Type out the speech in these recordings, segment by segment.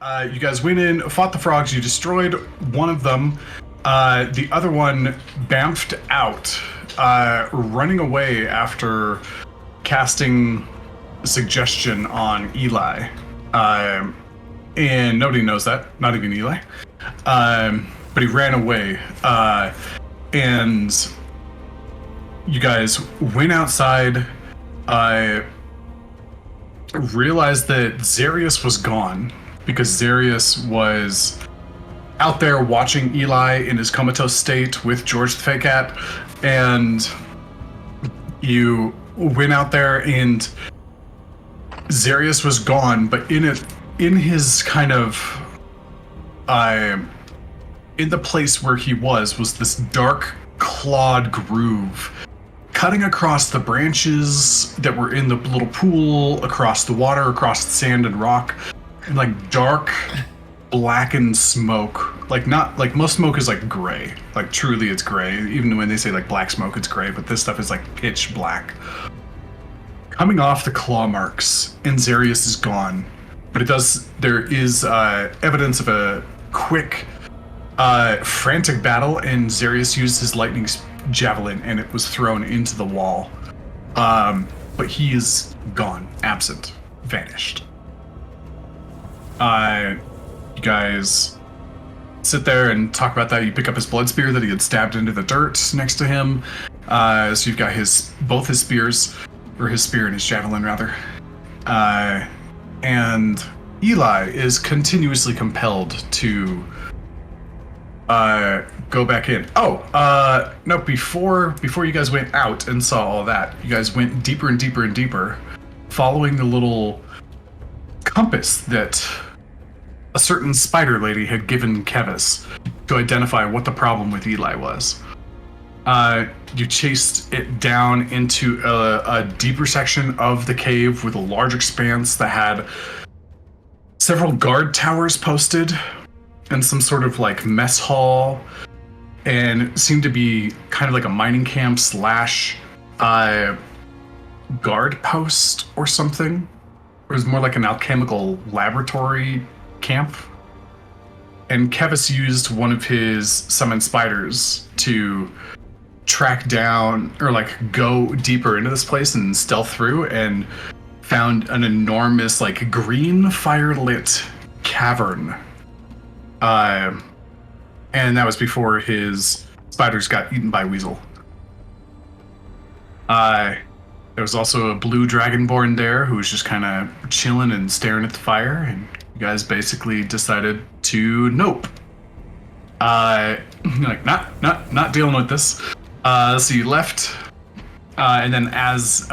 You guys went in, fought the frogs. You destroyed one of them. The other one bamfed out, running away after casting suggestion on Eli. And nobody knows that, not even Eli. But he ran away. And you guys went outside. Realized that Zarius was gone because Zarius was out there watching Eli in his comatose state with George the Fake Cat, and you went out there and Zarius was gone, but in his kind of in the place where he was this dark clawed groove cutting across the branches that were in the little pool, across the water, across the sand and rock, and like dark blackened smoke. Like, not like most smoke is like gray, like truly it's gray. Even when they say like black smoke, it's gray, but this stuff is like pitch black. Coming off the claw marks, and Zarius is gone. But there is evidence of a quick, frantic battle, and Zarius used his lightning javelin, and it was thrown into the wall. But he is gone, absent, vanished. You guys sit there and talk about that. You pick up his blood spear that he had stabbed into the dirt next to him. So you've got both his spears, or his spear and his javelin rather. And Eli is continuously compelled to go back in. No, before you guys went out and saw all that, you guys went deeper and deeper and deeper, following the little compass that a certain spider lady had given Kevis to identify what the problem with Eli was. You chased it down into a deeper section of the cave with a large expanse that had several guard towers posted and some sort of like mess hall, and seemed to be kind of like a mining camp / guard post or something. It was more like an alchemical laboratory camp. And Kevis used one of his summoned spiders to track down, or like go deeper into this place and stealth through, and found an enormous like green fire-lit cavern. And that was before his spiders got eaten by Weasel. There was also a blue dragonborn there who was just kind of chilling and staring at the fire, and you guys basically decided to nope. Like, not dealing with this. So you left, and then as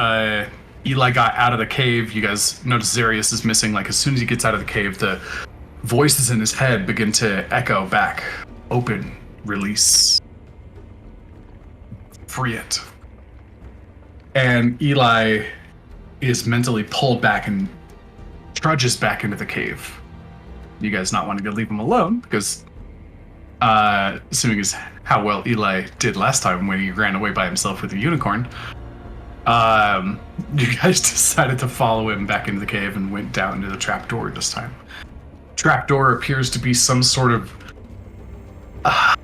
Eli got out of the cave, you guys noticed Zarius is missing. Like, as soon as he gets out of the cave, the voices in his head begin to echo back. Open, release, free it. And Eli is mentally pulled back and trudges back into the cave. You guys not wanting to leave him alone, because assuming as how well Eli did last time when he ran away by himself with a unicorn, you guys decided to follow him back into the cave and went down into the trapdoor this time. Trapdoor appears to be some sort of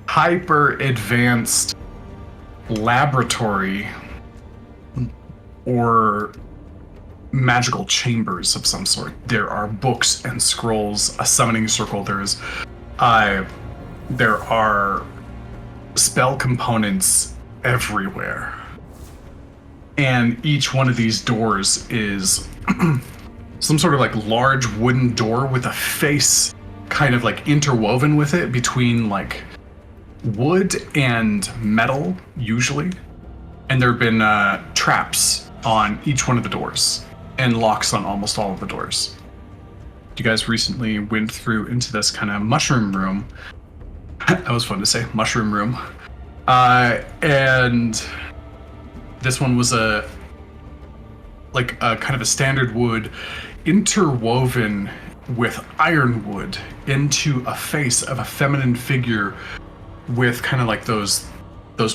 hyper advanced laboratory or magical chambers of some sort. There are books and scrolls, a summoning circle. There are spell components everywhere. And each one of these doors is some sort of like large wooden door with a face kind of like interwoven with it between like wood and metal, usually. And there have been traps on each one of the doors and locks on almost all of the doors. You guys recently went through into this kind of mushroom room. That was fun to say, mushroom room. And this one was a kind of a standard wood interwoven with ironwood into a face of a feminine figure with kind of like those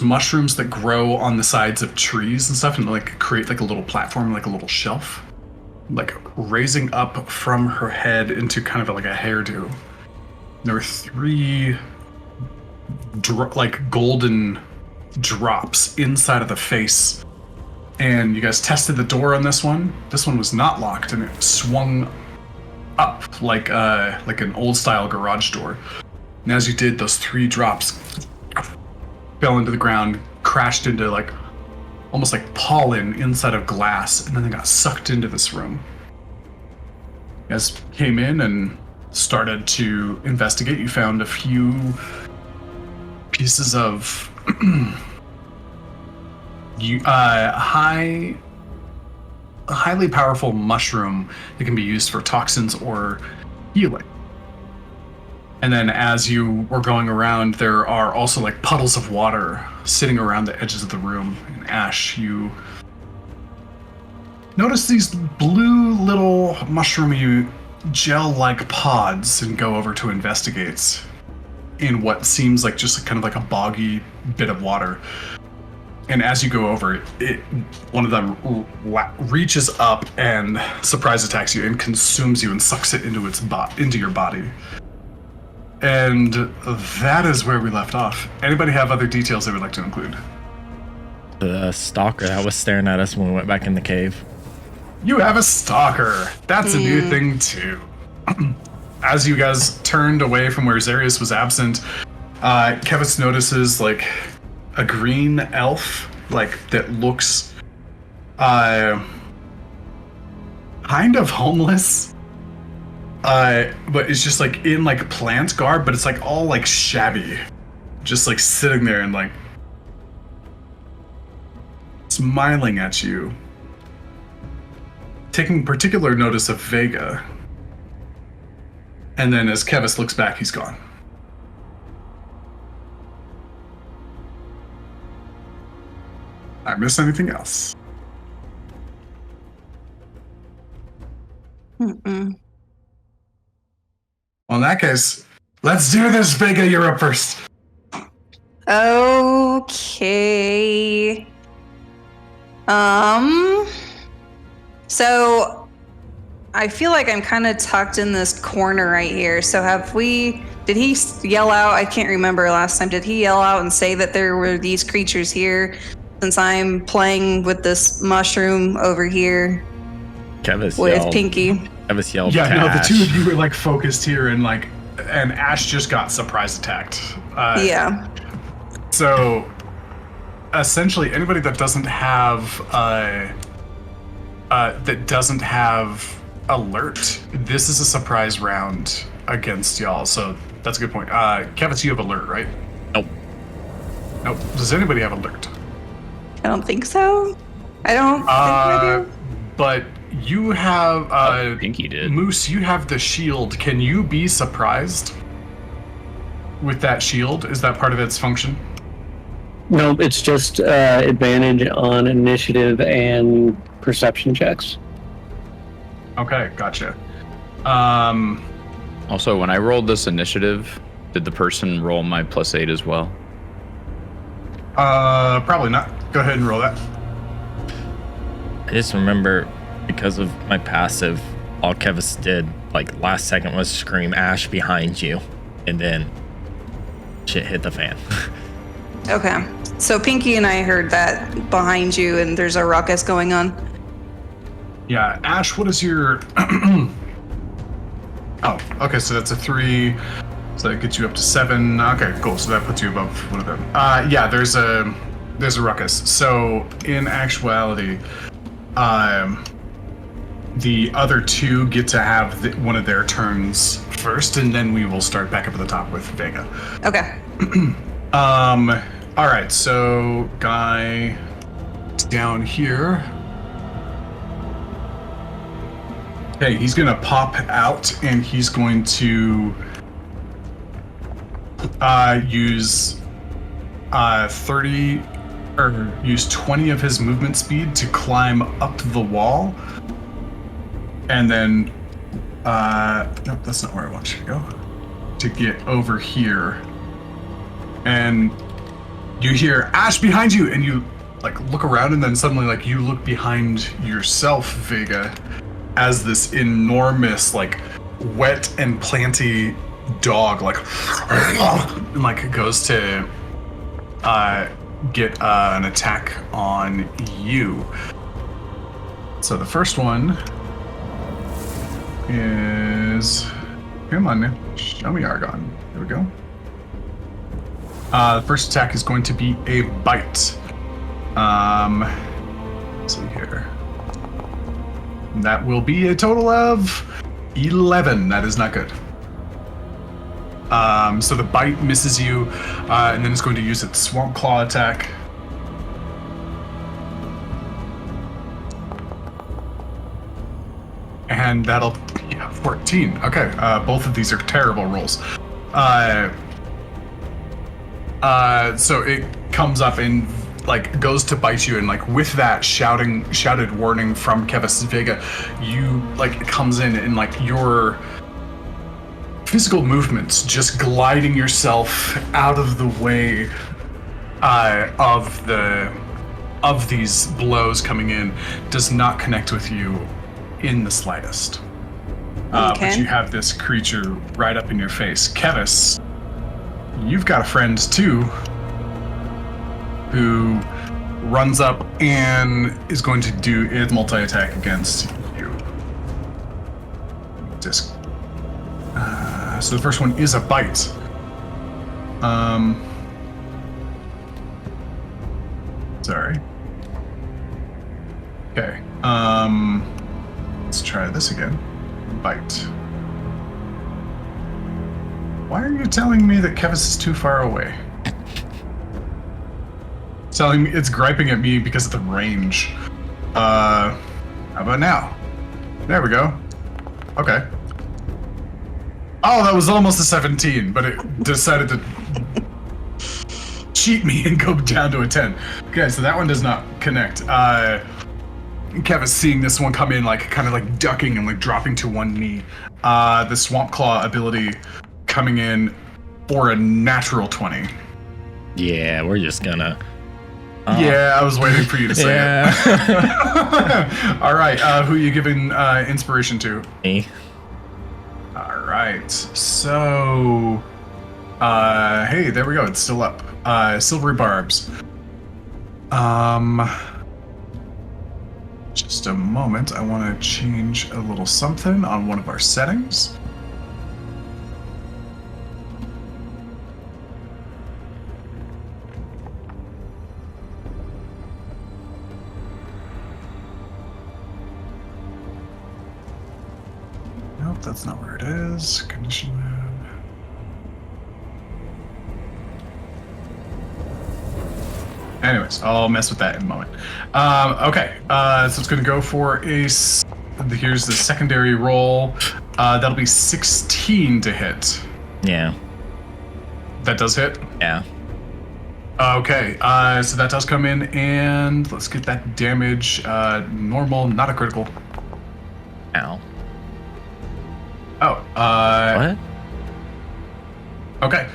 mushrooms that grow on the sides of trees and stuff, and like create like a little platform, like a little shelf. like raising up from her head into kind of like a hairdo. There were 3 like golden drops inside of the face. And you guys tested the door on this one. This one was not locked, and it swung up like an old style garage door. And as you did, those 3 drops fell into the ground, crashed into like almost like pollen inside of glass, and then they got sucked into this room. You guys came in and started to investigate. You found a few pieces of highly powerful mushroom that can be used for toxins or healing. And then as you were going around, there are also like puddles of water sitting around the edges of the room. And Ash, you notice these blue little mushroomy gel-like pods and go over to investigate in what seems like just kind of like a boggy bit of water. And as you go over, one of them reaches up and surprise attacks you and consumes you and sucks it into into your body. And that is where we left off. Anybody have other details they would like to include? The stalker that was staring at us when we went back in the cave. You have a stalker. That's a new thing too. As you guys turned away from where Zarius was absent, Kevitz notices like a green elf, like that looks kind of homeless. But it's just like in like plant garb, but it's like all like shabby. Just like sitting there and like smiling at you. Taking particular notice of Vega. And then as Kevis looks back, he's gone. I miss anything else? Mm-mm. Well, in that case, let's do this, Vega. You're up first. Okay. So I feel like I'm kind of tucked in this corner right here. So did he yell out? I can't remember last time. Did he yell out and say that there were these creatures here since I'm playing with this mushroom over here Kevis with yelled. Pinky? Kevis yelled. Yeah, to no, the Ash. two of you were like focused here and Ash just got surprise attacked. Yeah. So essentially anybody that doesn't have alert, this is a surprise round against y'all. So that's a good point. Kevitz, you have alert, right? Nope. Nope. Does anybody have alert? I don't think so. I don't think I do. But you have Pinky did. Moose, you have the shield. Can you be surprised with that shield? Is that part of its function? No, it's just advantage on initiative and perception checks. Okay, gotcha. Also, when I rolled this initiative, did the person roll my +8 as well? Probably not. Go ahead and roll that. I just remember because of my passive, all Kevis did like last second was scream Ash behind you, and then shit hit the fan. Okay. So Pinky and I heard that behind you and there's a ruckus going on. Yeah, Ash, what is your... Oh, okay, so that's a 3. So that gets you up to 7. Okay, cool. So that puts you above one of them. Yeah, there's a ruckus. So in actuality, the other 2 get to have one of their turns first, and then we will start back up at the top with Vega. Okay. All right, so Guy down here. Okay, he's gonna pop out and he's going to use 30 or use 20 of his movement speed to climb up the wall, and then nope, that's not where I want you to go. To get over here, and you hear Ash behind you, and you like look around, and then suddenly like you look behind yourself, Vega, as this enormous, like, wet and planty dog, like, and, like, goes to get an attack on you. So the first one is, come on now, show me Argon. There we go. The first attack is going to be a bite. Let's see here. That will be a total of 11. That is not good. So the bite misses you, and then it's going to use its Swamp Claw attack. And that'll be 14. Okay, both of these are terrible rolls. So it comes up and like goes to bite you, and like with that shouted warning from Kevis Vega, you like it comes in and like your physical movements, just gliding yourself out of the way of these blows coming in, does not connect with you in the slightest. But you have this creature right up in your face. Kevis, you've got a friend too, who runs up and is going to do its multi-attack against you. So the first one is a bite. Sorry. Okay. Let's try this again. Bite. Why are you telling me that Kevis is too far away? Telling me it's griping at me because of the range. How about now? There we go. Okay. Oh, that was almost a 17, but it decided to cheat me and go down to a 10. Okay, so that one does not connect. Kevis seeing this one come in, like kind of like ducking and like dropping to one knee. The Swamp Claw ability coming in for a natural 20. Yeah, we're just gonna. Yeah, I was waiting for you to say Yeah. it. All right, who are you giving inspiration to? Me. All right, so, hey, there we go. It's still up. Silvery Barbs. Just a moment. I want to change a little something on one of our settings. Nope, that's not where it is. Condition mode. Anyways, I'll mess with that in a moment. Okay, so it's going to go for here's the secondary roll. That'll be 16 to hit. Yeah. That does hit? Yeah. Okay, so that does come in, and let's get that damage. Normal, not a critical. Ow. Oh, What? Okay,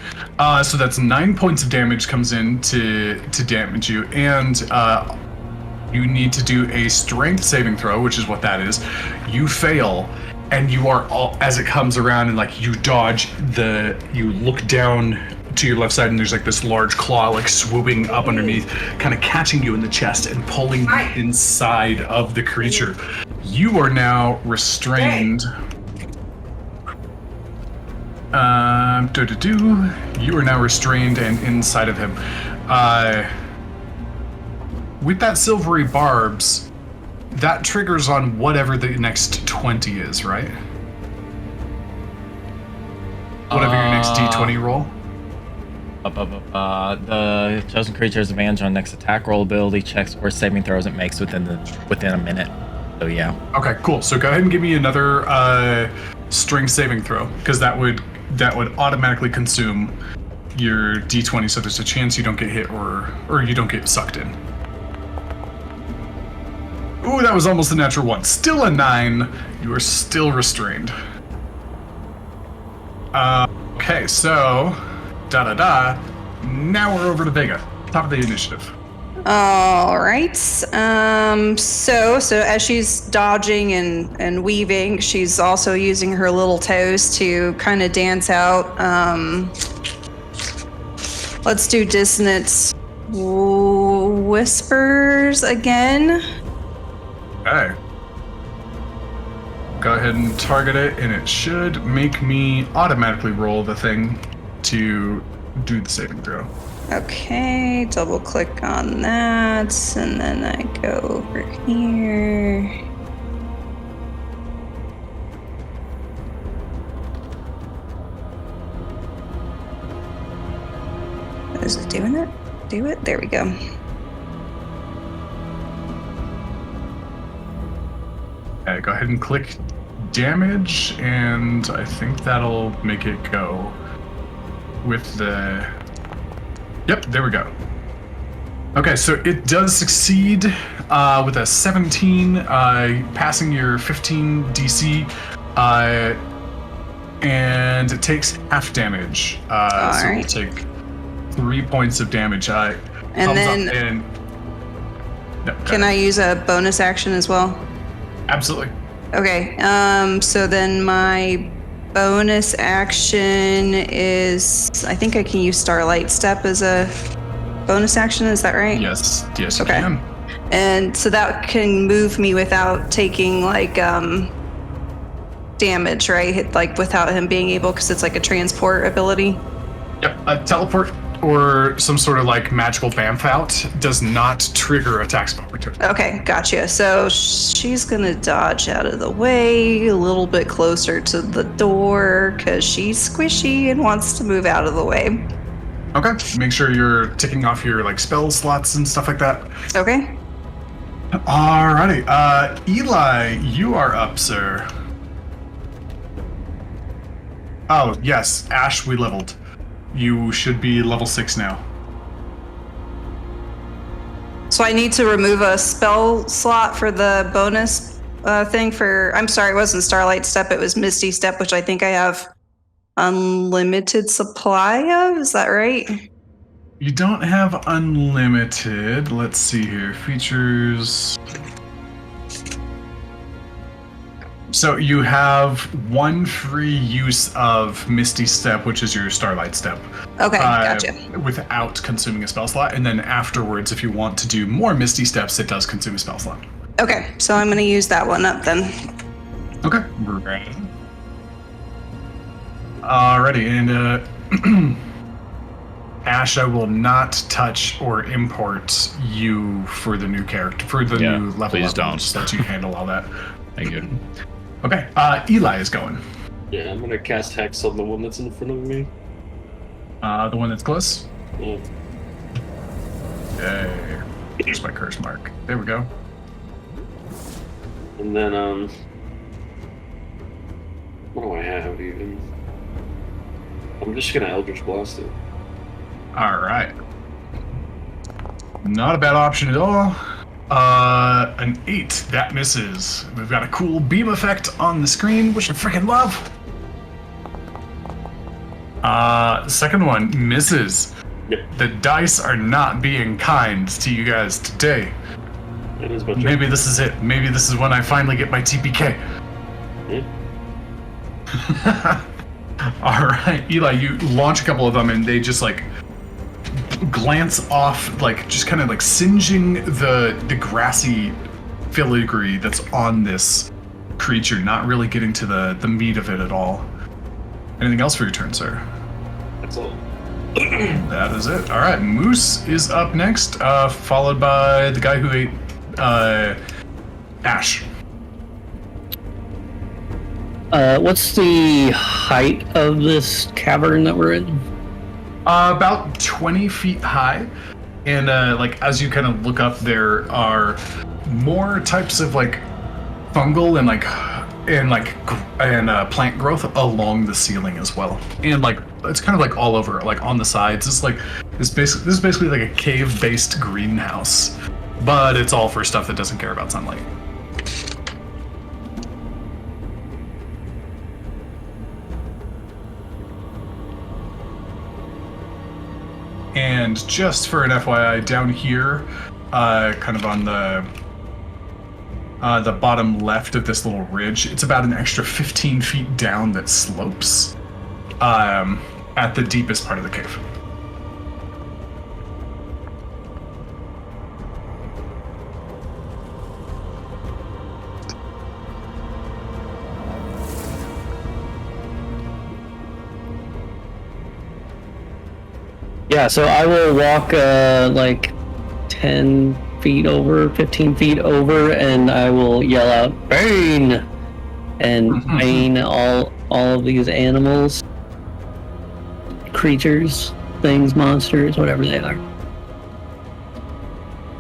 so that's 9 points of damage comes in to damage you, and you need to do a strength saving throw, which is what that is. You fail, and you are all, as it comes around and like you dodge you look down to your left side, and there's like this large claw like swooping up underneath, kind of catching you in the chest and pulling you inside of the creature. You are now restrained. You are now restrained and inside of him. With that silvery barbs, that triggers on whatever the next 20 is, right? Whatever your next D20 roll. The chosen creature has advantage on next attack roll, ability checks, or saving throws it makes within a minute. So yeah. Okay, cool. So go ahead and give me another strength saving throw, because that would automatically consume your D20, so there's a chance you don't get hit or you don't get sucked in. Ooh, that was almost a natural 1. Still a 9. You are still restrained. Okay, so now we're over to Vega, top of the initiative. All right. So as she's dodging and weaving, she's also using her little toes to kind of dance out. Let's do dissonant whispers again. Okay. Go ahead and target it, and it should make me automatically roll the thing to do the saving throw. Okay, double click on that, and then I go over here. Is it doing it? Do it? There we go. Okay, go ahead and click damage, and I think that'll make it go with the... Yep, there we go. Okay, so it does succeed with a 17, passing your 15 DC, and it takes half damage. So right. we'll take 3 points of damage. And then, can I use a bonus action as well? Absolutely. Okay, so then my bonus action is, I think I can use Starlight Step as a bonus action, is that right? Yes, you Okay. can. And so that can move me without taking like damage, right? Like without him being able, because it's like a transport ability. Yep, a teleport or some sort of like magical bamf out does not trigger attacks of opportunity. Okay, gotcha. So she's gonna dodge out of the way a little bit closer to the door because she's squishy and wants to move out of the way. Okay, make sure you're ticking off your like spell slots and stuff like that. Okay. Alrighty, Eli, you are up, sir. Oh, yes, Ash, we leveled. You should be level 6 now. So I need to remove a spell slot for the bonus thing for, I'm sorry, it wasn't Starlight Step, it was Misty Step, which I think I have unlimited supply of, is that right? You don't have unlimited. Let's see here. Features. So you have one free use of Misty Step, which is your Starlight Step. Okay, gotcha. Without consuming a spell slot. And then afterwards, if you want to do more Misty Steps, it does consume a spell slot. Okay, so I'm going to use that one up then. Okay. Alrighty, and Ash, I will not touch or import you for the new character, for the new level. Please up. don't. Just let you handle all that. Thank you. Okay, Eli is going. Yeah, I'm gonna cast Hex on the one that's in front of me. The one that's close? Yeah. Okay. Here's my curse mark. There we go. And then, what do I have even? I'm just gonna Eldritch Blast it. Alright. Not a bad option at all. An 8. That misses. We've got a cool beam effect on the screen, which I freaking love. The second one misses. Yep. The dice are not being kind to you guys today. That is about Maybe this is it. Maybe this is when I finally get my TPK. Yeah. Alright, Eli, you launch a couple of them and they just like glance off, like just kind of like singeing the grassy filigree that's on this creature, not really getting to the meat of it at all. Anything else for your turn, sir? That's all. That is it. Alright, Moose is up next, followed by the guy who ate Ash. What's the height of this cavern that we're in? About 20 feet high, and like as you kind of look up, there are more types of like fungal and plant growth along the ceiling as well, and like it's kind of like all over, like on the sides. This is basically like a cave-based greenhouse, but it's all for stuff that doesn't care about sunlight. And just for an FYI, down here kind of on the bottom left of this little ridge. It's about an extra 15 feet down that slopes at the deepest part of the cave. Yeah, so I will walk like 10 feet over, 15 feet over, and I will yell out, "Bane!" and bane all of these animals, creatures, things, monsters, whatever they are.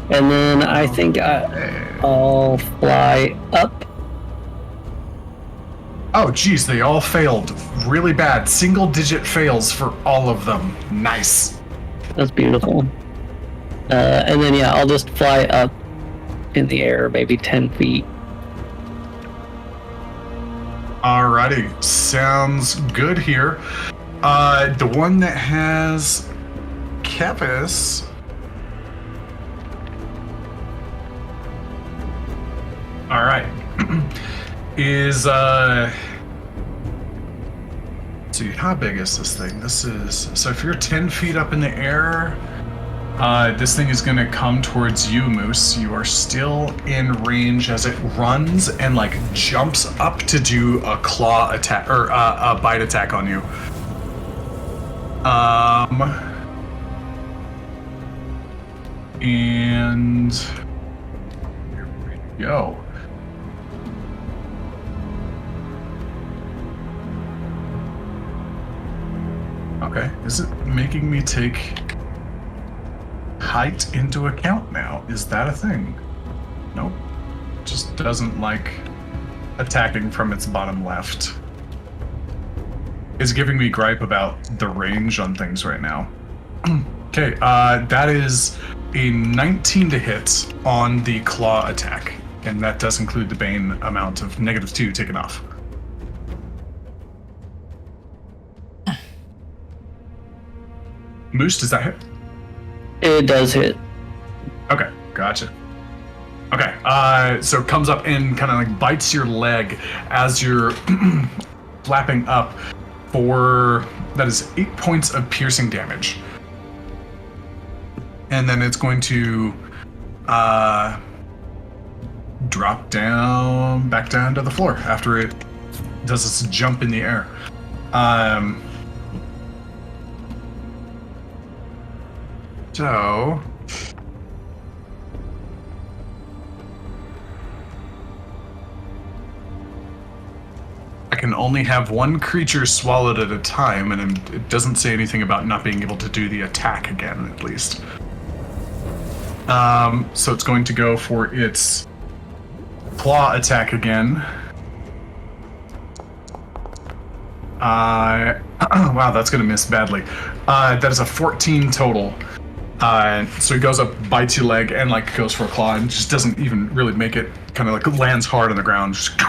And then I think I'll fly up. Oh, geez, they all failed. Really bad. Single-digit fails for all of them. Nice. That's beautiful. And then, yeah, I'll just fly up in the air, maybe 10 feet. Alrighty, sounds good here. The one that has Kevis. Alright. Is, see, how big is this thing? This is, so if you're 10 feet up in the air, this thing is gonna come towards you, Moose. You are still in range as it runs and like jumps up to do a claw attack or a bite attack on you. And here we go. Okay, is it making me take height into account now? Is that a thing? Nope. Just doesn't like attacking from its bottom left. It's giving me gripe about the range on things right now. Okay, that is a 19 to hit on the claw attack, and that does include the Bane amount of -2 taken off. Moose, does that hit? It does hit. Okay, gotcha. Okay, so it comes up and kind of like bites your leg as you're flapping up for, that is 8 points of piercing damage. And then it's going to drop down, back down to the floor after it does this jump in the air. So I can only have one creature swallowed at a time, and it doesn't say anything about not being able to do the attack again, at least. So it's going to go for its claw attack again. Wow, that's going to miss badly. That is a 14 total. So he goes up, bites your leg, and like goes for a claw, and just doesn't even really make it. Kind of like lands hard on the ground. Just,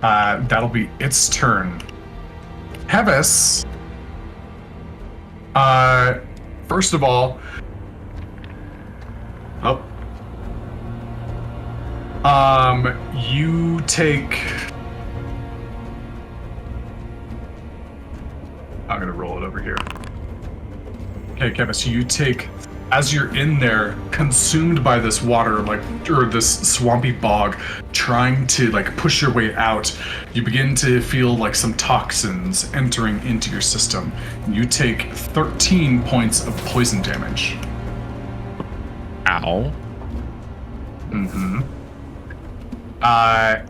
that'll be its turn. Hevis. First of all, you take. I'm gonna roll it over here. Okay, Kevin, so you take, as you're in there, consumed by this water, like, or this swampy bog, trying to, like, push your way out, you begin to feel, like, some toxins entering into your system. You take 13 points of poison damage. Ow. Mm-hmm.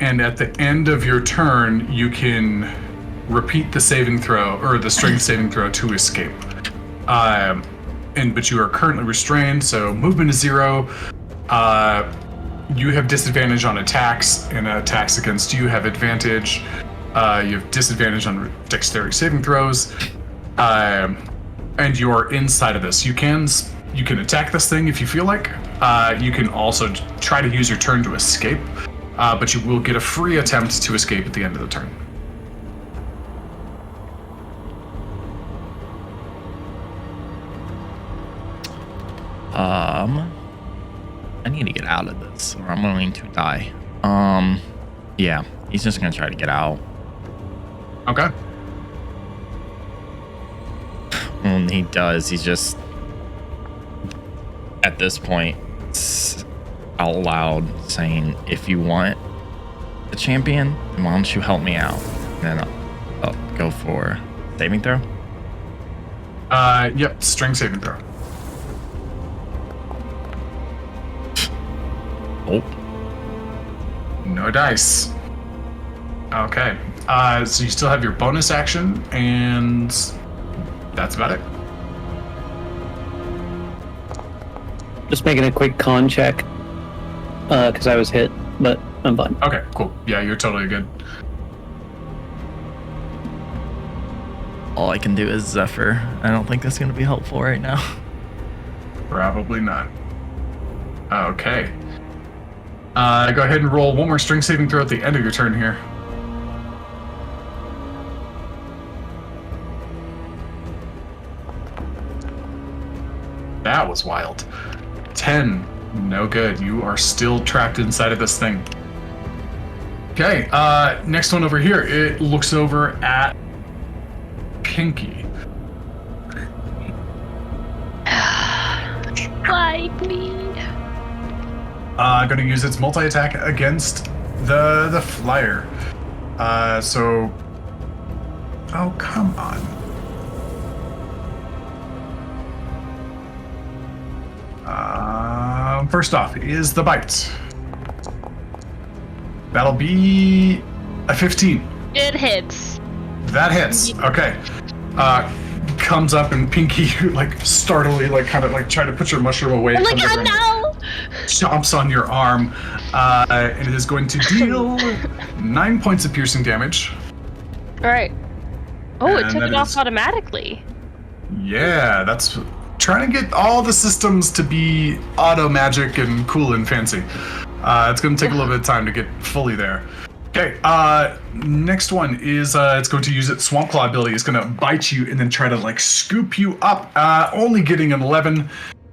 And at the end of your turn, you can repeat the saving throw, or the strength saving throw to escape. But you are currently restrained, so movement is 0. You have disadvantage on attacks, and attacks against you have advantage. You have disadvantage on dexterity saving throws, and you are inside of this. You can attack this thing if you feel like. You can also try to use your turn to escape, but you will get a free attempt to escape at the end of the turn. I need to get out of this or I'm going to die. Yeah, he's just gonna try to get out. Okay. When he does, he's just at this point out loud saying, if you want the champion, then why don't you help me out? And then I'll go for saving throw. Yep, strength saving throw. Oh, No dice. Okay. So you still have your bonus action, and that's about it. Just making a quick con check because I was hit, but I'm fine. Okay, cool. Yeah, you're totally good. all I can do is Zephyr. I don't think that's going to be helpful right now. Probably not. Okay. Go ahead and roll one more strength saving throw at the end of your turn here. That was wild. 10. No good. You are still trapped inside of this thing. Okay, next one over here. It looks over at Pinky. Like me. Going to use its multi-attack against the flyer. So... Oh, come on. First off is the bite. That'll be a 15. It hits. That hits. Okay. Comes up and Pinky, like, startlingly, like, kind of, like, try to put your mushroom away. I'm like, comes over oh and no! chomps on your arm. And it is going to deal 9 points of piercing damage. Alright. Oh, it And took that it off is- automatically. Yeah, that's trying to get all the systems to be auto magic and cool and fancy. It's going to take a little bit of time to get fully there. Okay, next one is it's going to use its Swamp Claw ability. It's going to bite you and then try to like scoop you up, only getting an 11, and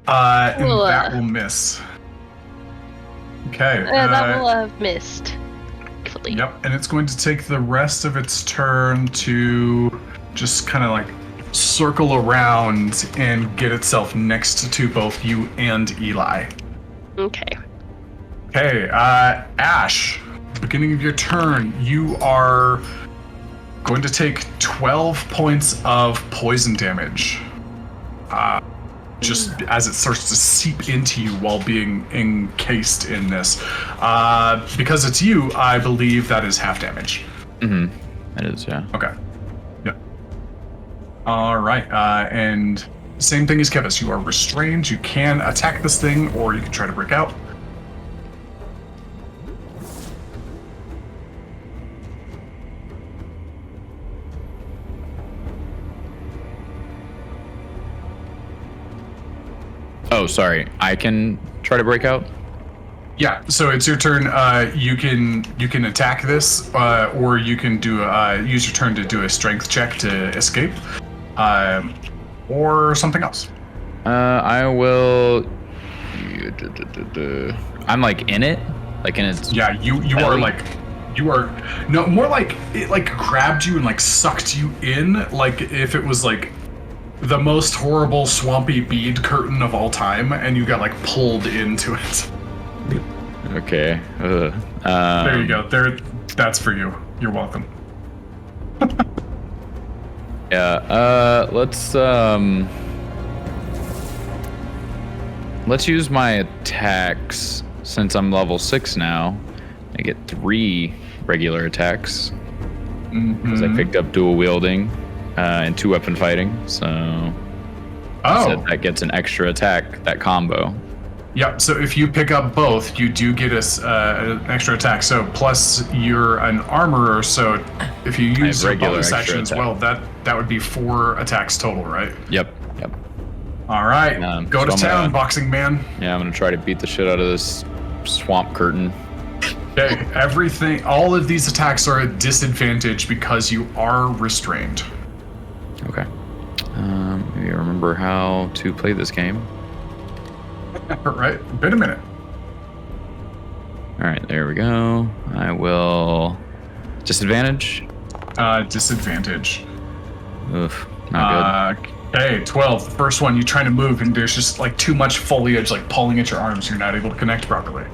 that will miss. Okay. That will have missed. Thankfully. Yep, and it's going to take the rest of its turn to just kind of like circle around and get itself next to both you and Eli. Okay. Okay, Ash, beginning of your turn, you are going to take 12 points of poison damage. Just as it starts to seep into you while being encased in this. Because it's you, I believe that is half damage. Mm-hmm. That is, yeah. Okay. Yeah. All right. And same thing as Kevis. You are restrained. You can attack this thing, or you can try to break out. Oh, sorry. I can try to break out? Yeah. So it's your turn. You can attack this, or you can do use your turn to do a strength check to escape, or something else. I will... I'm like in it? Like in its... Yeah. You are belly? like. You are no more like it like grabbed you and like sucked you in, like if it was like the most horrible swampy bead curtain of all time, and you got like pulled into it. Okay. There you go. There, that's for you. You're welcome. Yeah. Let's use my attacks since I'm level 6 now. I get 3 regular attacks because I picked up dual wielding and 2 weapon fighting. So that gets an extra attack. That combo. Yep. So if you pick up both, you do get an extra attack. So plus you're an armorer. So if you use a regular bonus extra action as attack. well, that would be 4 attacks total, right? Yep. All right. Go so to I'm town, gonna- boxing man. Yeah, I'm gonna try to beat the shit out of this swamp curtain. Okay. All of these attacks are at disadvantage because you are restrained. Okay. Maybe I remember how to play this game. Right. Been a minute. All right, there we go. I will disadvantage. Disadvantage. Oof, not good. Okay, 12. The first one, you're trying to move, and there's just like too much foliage like pulling at your arms. You're not able to connect properly.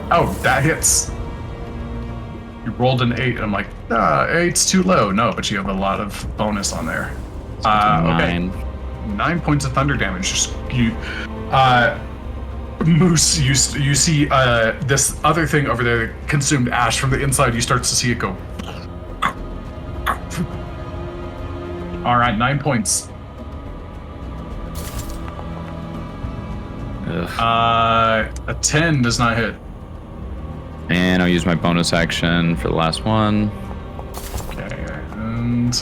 Oh, that hits. You rolled an 8. I'm like, 8's too low. No, but you have a lot of bonus on there. Okay. 9 points of thunder damage. Just you, Moose. You see this other thing over there that consumed Ash from the inside. You start to see it go. All right, 9 points. Ugh. A 10 does not hit. And I'll use my bonus action for the last one. Okay, and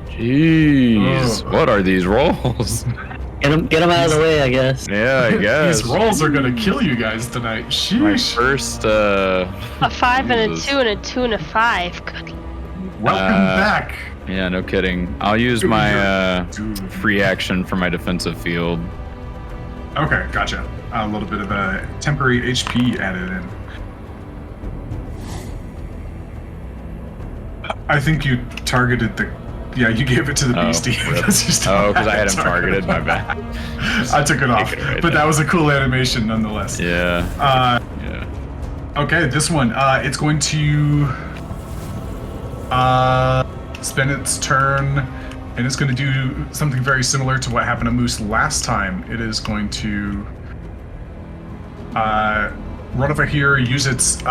Jeez, Ugh. what are these rolls? Get him out of the way, I guess. Yeah, I guess. these rolls are gonna kill you guys tonight. My Sheesh. first. A 5 and a Jesus. 2 and a 2 and a 5. Good. Welcome back. Yeah, no kidding. I'll use my Dude. free action for my defensive field. Okay, gotcha. A little bit of a temporary HP added in. I think you targeted the. Yeah, you gave it to the Oh, beastie. rip. because you still Oh, 'cause I had him targeted. targeted, my bad. I took it off, Take it right but there. that was a cool animation nonetheless. Yeah. Yeah. Okay, this one, it's going to spend its turn, and it's going to do something very similar to what happened to Moose last time. It is going to run over here, use its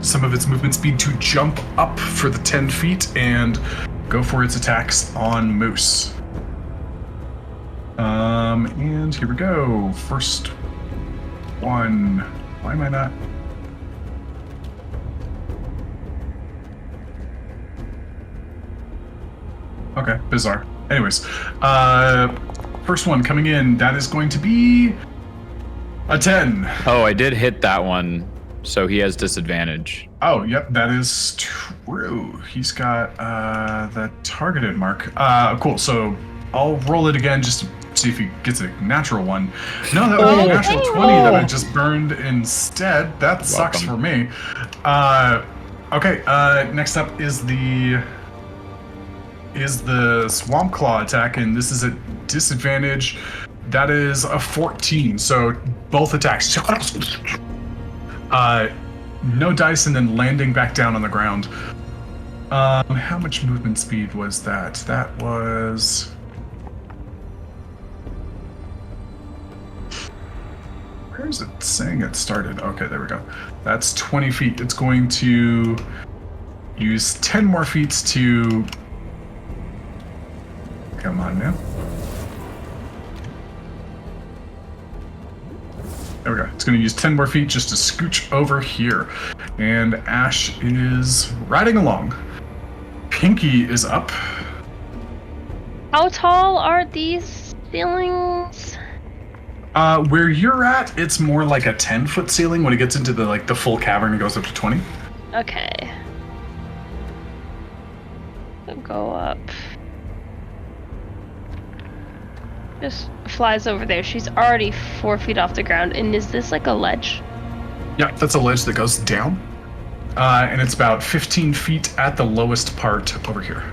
some of its movement speed to jump up for the 10 feet and go for its attacks on Moose. And here we go. First one. Why am I not? Okay, bizarre. Anyways, first one coming in, that is going to be a 10. Oh, I did hit that one, so he has disadvantage. Oh, yep, that is true. He's got the targeted mark. Cool, so I'll roll it again just to see if he gets a natural one. No, that would be a natural 20 that I just burned instead. That sucks for me. Okay, next up is the Swamp Claw attack, and this is a disadvantage. That is a 14, so both attacks. No dice, and then landing back down on the ground. How much movement speed was that? That was... Where is it saying it started? Okay, there we go. That's 20 feet. It's going to use 10 more feet to... Come on, man. There we go. It's going to use 10 more feet just to scooch over here. And Ash is riding along. Pinky is up. How tall are these ceilings? Where you're at, it's more like a 10-foot ceiling. When it gets into the full cavern, it goes up to 20. Okay. I'll go up. Just flies over there. She's already 4 feet off the ground. And is this like a ledge? Yeah, that's a ledge that goes down. And it's about 15 feet at the lowest part over here.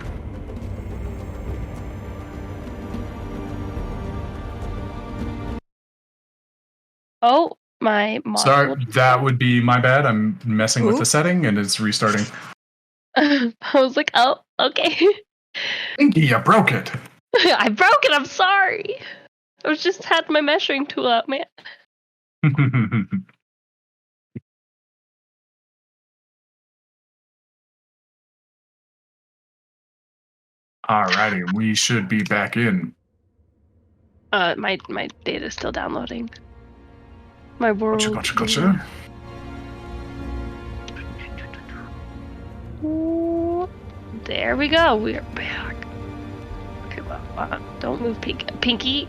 Oh, my model. Sorry, that would be my bad. I'm messing with the setting and it's restarting. I was like, oh, okay. Pinky, you broke it. I broke it. I'm sorry. I was just had my measuring tool out, man. Alrighty, we should be back in. My data's still downloading. My world. Gotcha. Ooh, there we go. We're back. Okay, well, don't move, Pinky.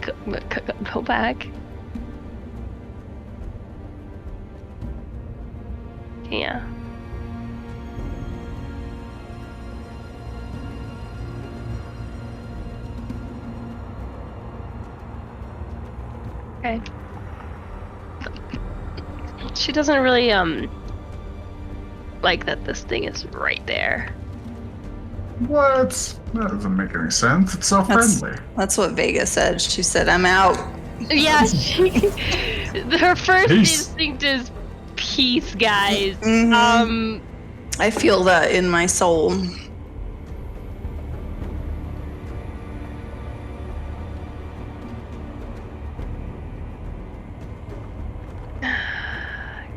Go back. Yeah. Okay. She doesn't really like that this thing is right there. What? That doesn't make any sense. It's so friendly. That's what Vega said. She said, "I'm out." Yeah, her first Peace. instinct is peace, guys. Mhm. I feel that in my soul.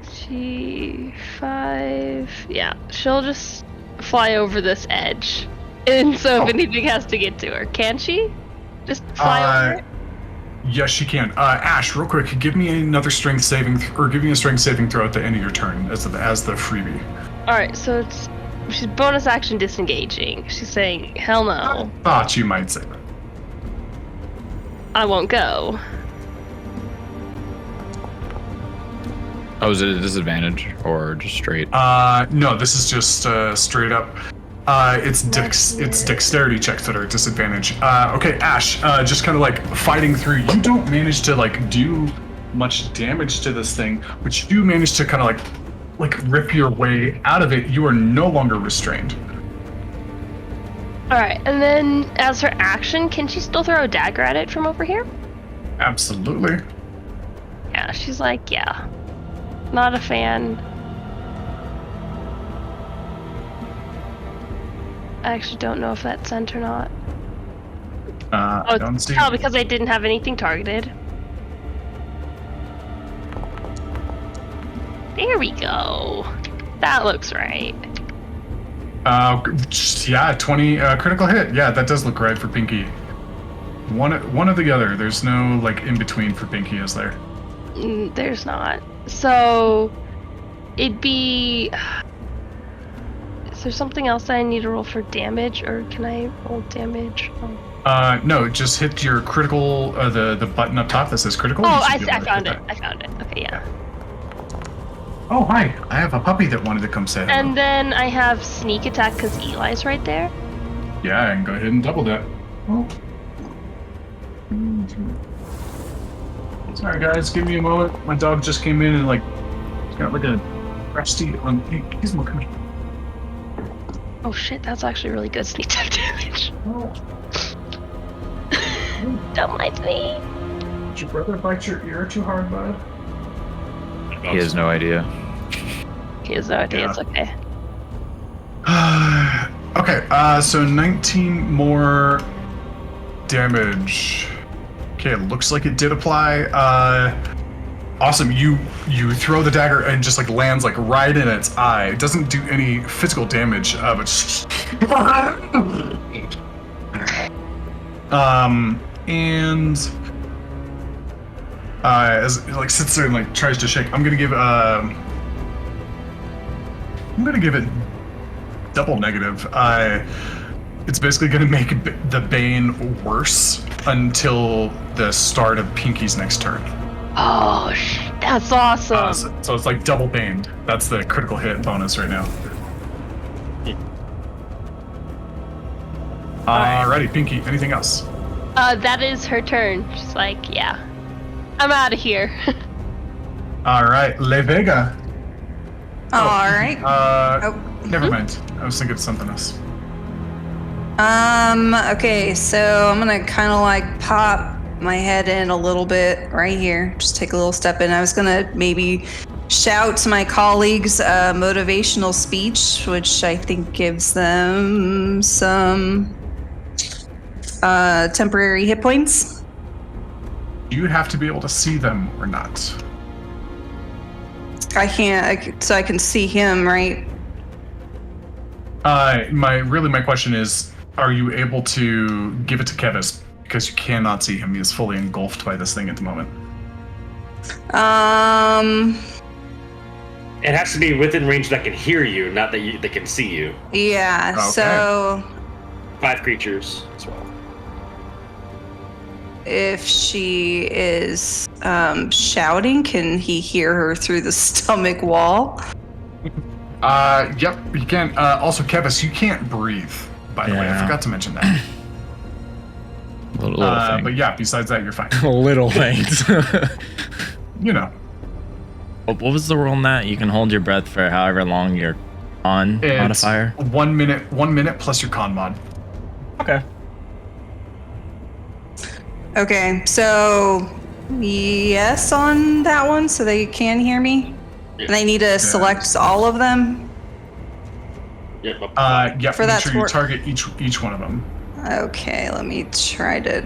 G5. Yeah, she'll just fly over this edge. And so if anything has to get to her, can she? Just fly over it? Yes, she can. Ash, real quick, give me another strength saving, or give me a strength saving throw at the end of your turn as the freebie. Alright, so she's bonus action disengaging. She's saying, hell no. Thought you might say that. I won't go. Oh, is it a disadvantage or just straight? No, this is just straight up. It's dexterity checks that are a disadvantage. Okay, Ash, just kind of like fighting through. You don't manage to like do much damage to this thing, but you do manage to kind of like rip your way out of it. You are no longer restrained. Alright, and then as her action, can she still throw a dagger at it from over here? Absolutely. Yeah, she's like, yeah. Not a fan. I actually don't know if that's sent or not. I don't see. Oh, because I didn't have anything targeted. There we go. That looks right. Yeah, 20 critical hit. Yeah, that does look right for Pinky. One or the other. There's no like in between for Pinky, is there? There's not. So it'd be. Is there something else that I need to roll for damage, or can I roll damage? No, just hit your critical. The button up top that says critical. Oh, You I should be able to found hit it. that. I found it. Okay, yeah. Oh, hi. I have a puppy that wanted to come say hello. And then I have sneak attack because Eli's right there. Yeah, I can go ahead and double that. Oh. Sorry, guys. Give me a moment. My dog just came in and like got like a crusty on. Hey, Gizmo, come here. Oh shit, that's actually really good sneak attack damage. Oh, Don't mind me. did your brother bite your ear too hard, bud? He has no idea. He has no idea. Yeah. It's okay. Okay, so 19 more damage. Okay, it looks like it did apply. Awesome. You throw the dagger and just like lands like right in its eye. It doesn't do any physical damage, but just and as it like sits there and like tries to shake, I'm gonna give it double negative. It's basically gonna make the Bane worse until the start of Pinky's next turn. Oh, that's awesome. So it's like double baned. That's the critical hit bonus right now. Alrighty, Pinky. Anything else? That is her turn. She's like, yeah, I'm out of here. All right, Le Vega. All right. Never mind. I was thinking of something else. Okay, so I'm gonna kind of like pop my head in a little bit right here. Just take a little step in. I was gonna maybe shout to my colleagues motivational speech, which I think gives them some temporary hit points. Do you have to be able to see them or not? I can't, so I can see him, right? My question is, are you able to give it to Kevis? Because you cannot see him. He is fully engulfed by this thing at the moment. It has to be within range that can hear you, not that can see you. Yeah, Okay. so 5 creatures as well. if she is shouting, can he hear her through the stomach wall? Yep, you can. Also, Kevis, you can't breathe, by the way. I Yeah. forgot to mention that. Little thing. But yeah, besides that, you're fine. Little things. You know. What was the rule on that? You can hold your breath for however long you're on It's modifier. 1 minute. 1 minute plus your con mod. Okay. Okay, so yes on that one, so they can hear me. And I need to select all of them. Yep. Yeah. For Make that sure you sport- target each one of them. Okay, let me try to.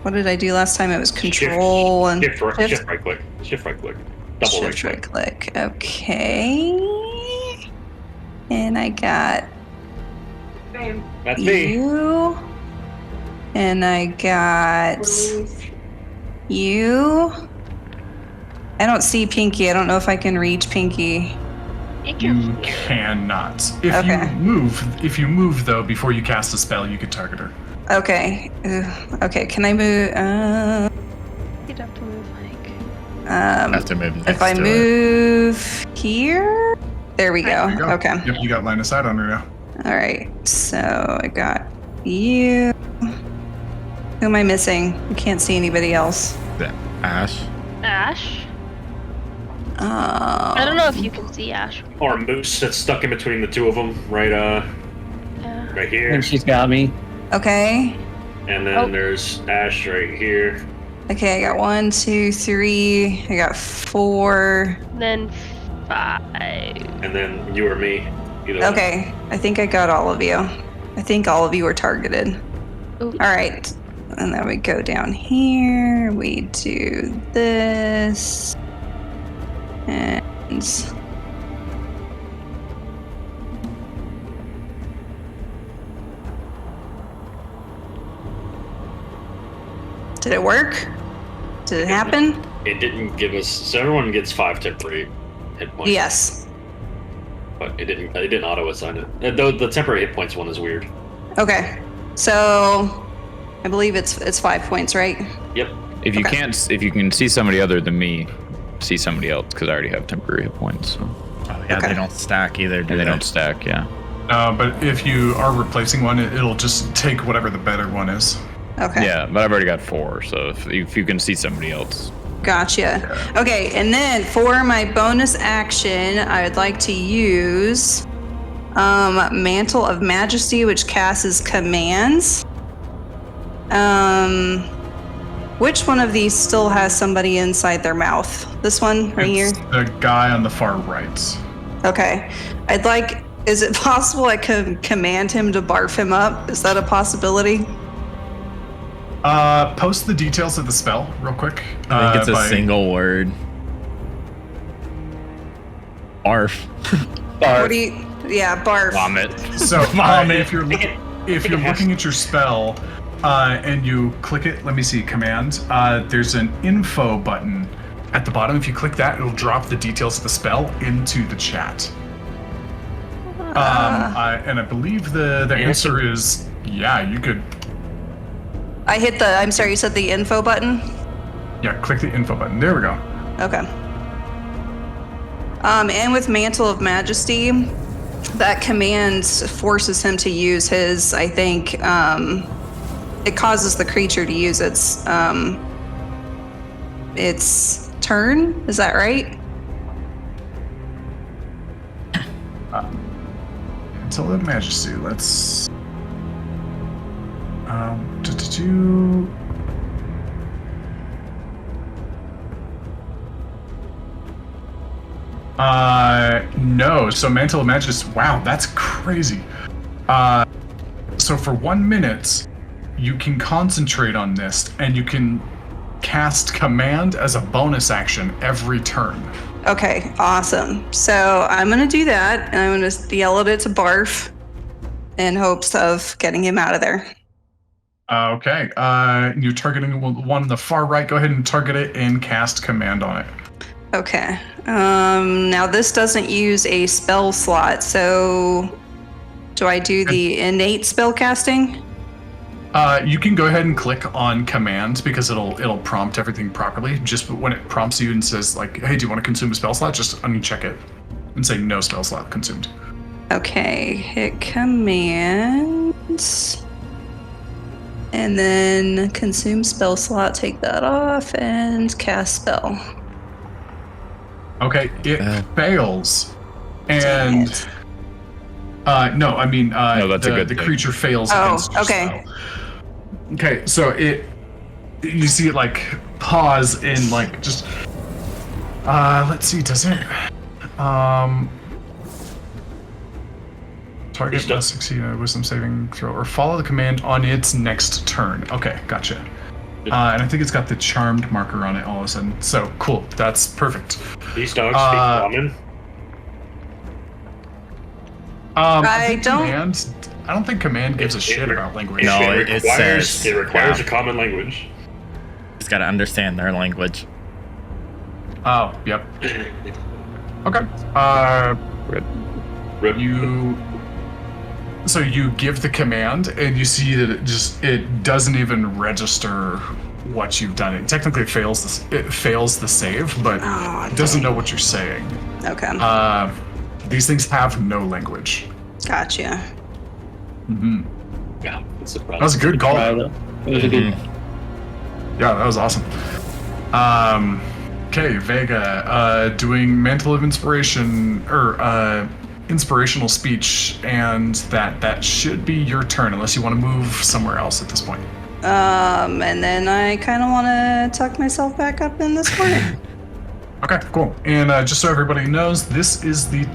What did I do last time? It was control and shift right click. Shift right click. Double shift right right click. click. Okay. And I got That's me. you. And I got you. I don't see Pinky. I don't know if I can reach Pinky. You cannot. If you move though before you cast a spell, you could target her. Okay. Okay. Can I move? You'd have to move like. Have to move next If I to it. move here, there we go. There you go. Okay. Yep, you got line of sight on her now. All right. So I got you. Who am I missing? I can't see anybody else. Yeah. Ash. Ash? I don't know if you can see Ash. Or a moose that's stuck in between the two of them, right? Yeah. Right I here. think she's got me. Okay. And then there's Ash right here. Okay. I got 1, 2, 3. I got 4. Then 5. And then you or me. Either one. Okay. I think I got all of you. I think all of you were targeted. Ooh. All right. And then we go down here. We do this. And did it work? Did it happen? It didn't give us. So everyone gets 5 temporary hit points. Yes. But it didn't auto assign it. Though the temporary hit points one is weird. Okay. So I believe it's 5 points, right? Yep. If you Okay. can't, if you can see somebody other than me, see somebody else because I already have temporary hit points. So. Oh yeah, Okay. they don't stack either. Do And they don't stack. Yeah. But if you are replacing one, it'll just take whatever the better one is. Okay. Yeah, but I've already got 4. So if you can see somebody else, Gotcha. Okay, and then for my bonus action, I would like to use Mantle of Majesty, which casts commands. Which one of these still has somebody inside their mouth? This one right It's here? the guy on the far right. Okay. I'd like, is it possible I could command him to barf him up? Is that a possibility? Post the details of the spell real quick. I think it's a by- single word. Barf. What do you, yeah, barf. vomit. So Vomit. if you're looking at your spell and you click it, let me see, command. There's an info button at the bottom. If you click that, it'll drop the details of the spell into the chat. And I believe the answer is yeah. You could I hit the, I'm sorry, you said the info button? click the info button. There we go. Okay. And with Mantle of Majesty, that command forces him to use his, I think, it causes the creature to use its turn. Is that right? Until the Majesty, let's no. So Mantle of Majesty. Wow, that's crazy. So for 1 minute, you can concentrate on this, and you can cast command as a bonus action every turn. Okay, awesome. So I'm gonna do that, and I'm gonna yell at it to barf in hopes of getting him out of there. Okay. You're targeting one on the far right. Go ahead and target it and cast command on it. Okay. Now this doesn't use a spell slot, so do I do the innate spell casting? You can go ahead and click on command because it'll prompt everything properly. Just when it prompts you and says like, "Hey, do you want to consume a spell slot?" Just uncheck it and say no spell slot consumed. Okay, hit command. And then consume spell slot, take that off, and cast spell. Okay, it fails. And no, I mean No, that's a good the thing. creature fails Oh, against your okay. spell. Okay, so you see it like pause and like just let's see, does it target must succeed a wisdom saving throw or follow the command on its next turn. Okay, gotcha. And I think it's got the charmed marker on it all of a sudden. So cool, that's perfect. These dogs speak common. I don't think command gives a shit about language. No, it it requires, says- it requires wow. a common language. It's got to understand their language. Oh, yep. Okay. Rip. So you give the command, and you see that it doesn't even register what you've done. It technically fails the save, but it doesn't know what you're saying. Okay. These things have no language. Gotcha. Yeah, it's a That was a good call. It was a good. Yeah, that was awesome. Okay, Vega, doing mantle of inspiration or inspirational speech, and that should be your turn unless you want to move somewhere else at this point. And then I kind of want to tuck myself back up in this corner. Okay, cool. And just so everybody knows, this is the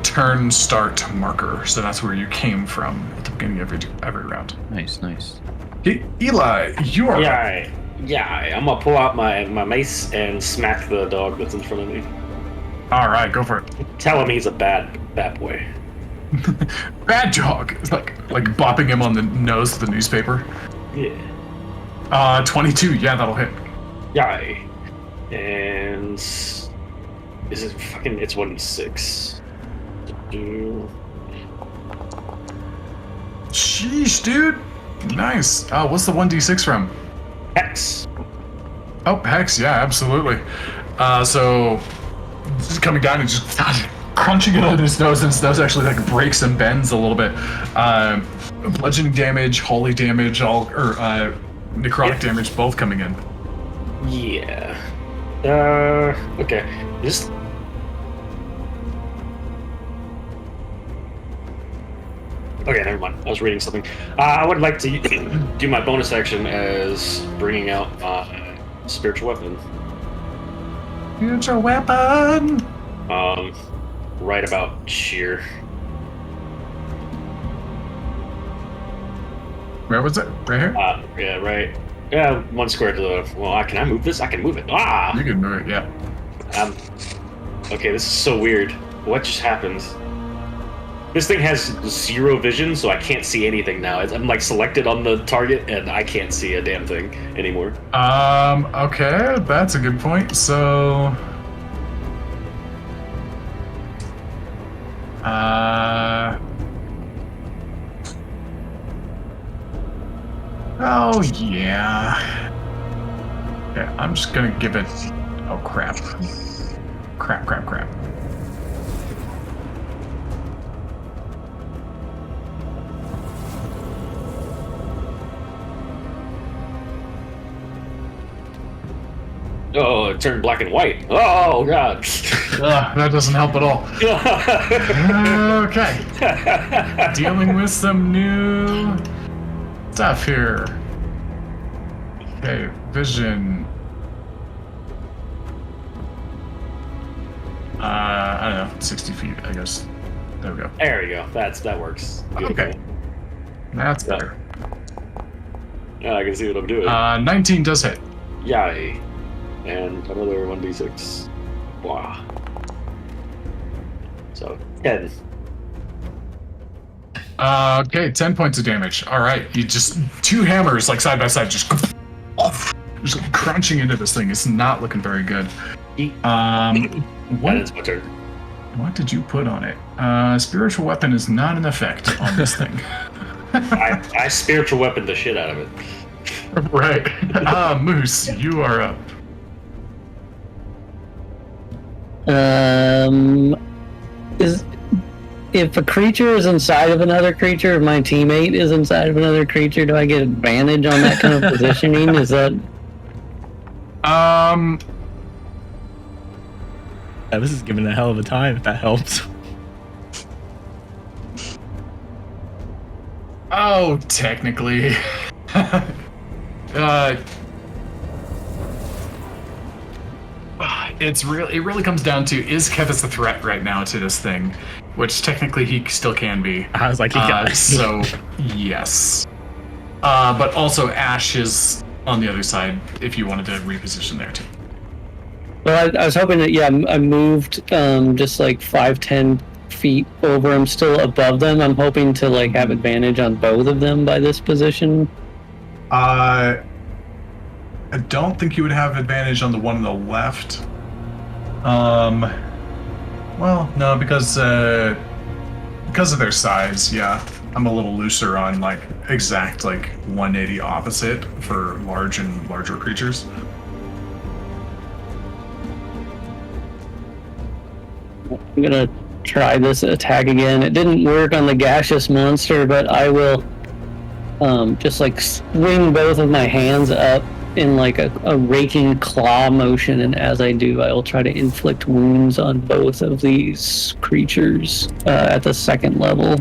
turn start marker. So that's where you came from at the beginning of every round. Nice. Eli, you are. Yeah, I'm gonna pull out my mace and smack the dog that's in front of me. All right, go for it. Tell him he's a bad boy. Bad dog. It's like bopping him on the nose with the newspaper. Yeah. 22. Yeah, that'll hit. Yay. And is it fucking? It's 1d6. Sheesh, dude. Nice. What's the 1d6 from? Hex. Oh, Hex. Yeah, absolutely. So just coming down and just crunching it on his nose, and his nose actually like breaks and bends a little bit. Bludgeoning damage, holy damage, necrotic damage, both coming in. Yeah. Okay. Just. Okay, never mind. I was reading something. I would like to do my bonus action as bringing out spiritual weapon. Spiritual weapon. Right about here. Where was it? Right here? Yeah, right. Yeah, 1 square to the. Well, can I move this? I can move it. Ah! You can move it, yeah. Okay, this is so weird. What just happened? This thing has 0 vision, so I can't see anything now. I'm like selected on the target, and I can't see a damn thing anymore. Okay, that's a good point. So, oh yeah. Yeah, I'm just gonna give it. Oh crap. Crap. Oh, it turned black and white. Oh god. That doesn't help at all. Okay. Dealing with some new stuff here. Okay, vision. I don't know, 60 feet, I guess. There we go. There we go. That works. Beautiful. Okay. That's better. Yeah, I can see what I'm doing. 19 does hit. Yay. And another 1d6. Wow. So, 10. Okay, 10 points of damage. All right, you just 2 hammers like side by side, just crunching into this thing. It's not looking very good. That is my turn. What did you put on it? Spiritual weapon is not an effect on this thing. I spiritual weapon the shit out of it. Right. Moose, you are up. If a creature is inside of another creature, if my teammate is inside of another creature, do I get advantage on that kind of positioning? Is that? This is giving a hell of a time, if that helps. Oh, technically. It really comes down to, is Kevus a threat right now to this thing? Which technically he still can be. I was like, he got so, yes. But also Ash is on the other side if you wanted to reposition there too. Well, I was hoping that, I moved just like 5-10 feet over. I'm still above them. I'm hoping to like have advantage on both of them by this position. I don't think you would have advantage on the one on the left. Well, no, because of their size, yeah. I'm a little looser on like exact like 180 opposite for large and larger creatures. I'm gonna try this attack again. It didn't work on the gaseous monster, but I will just like swing both of my hands up in like a raking claw motion, and as I do, I will try to inflict wounds on both of these creatures at the second level.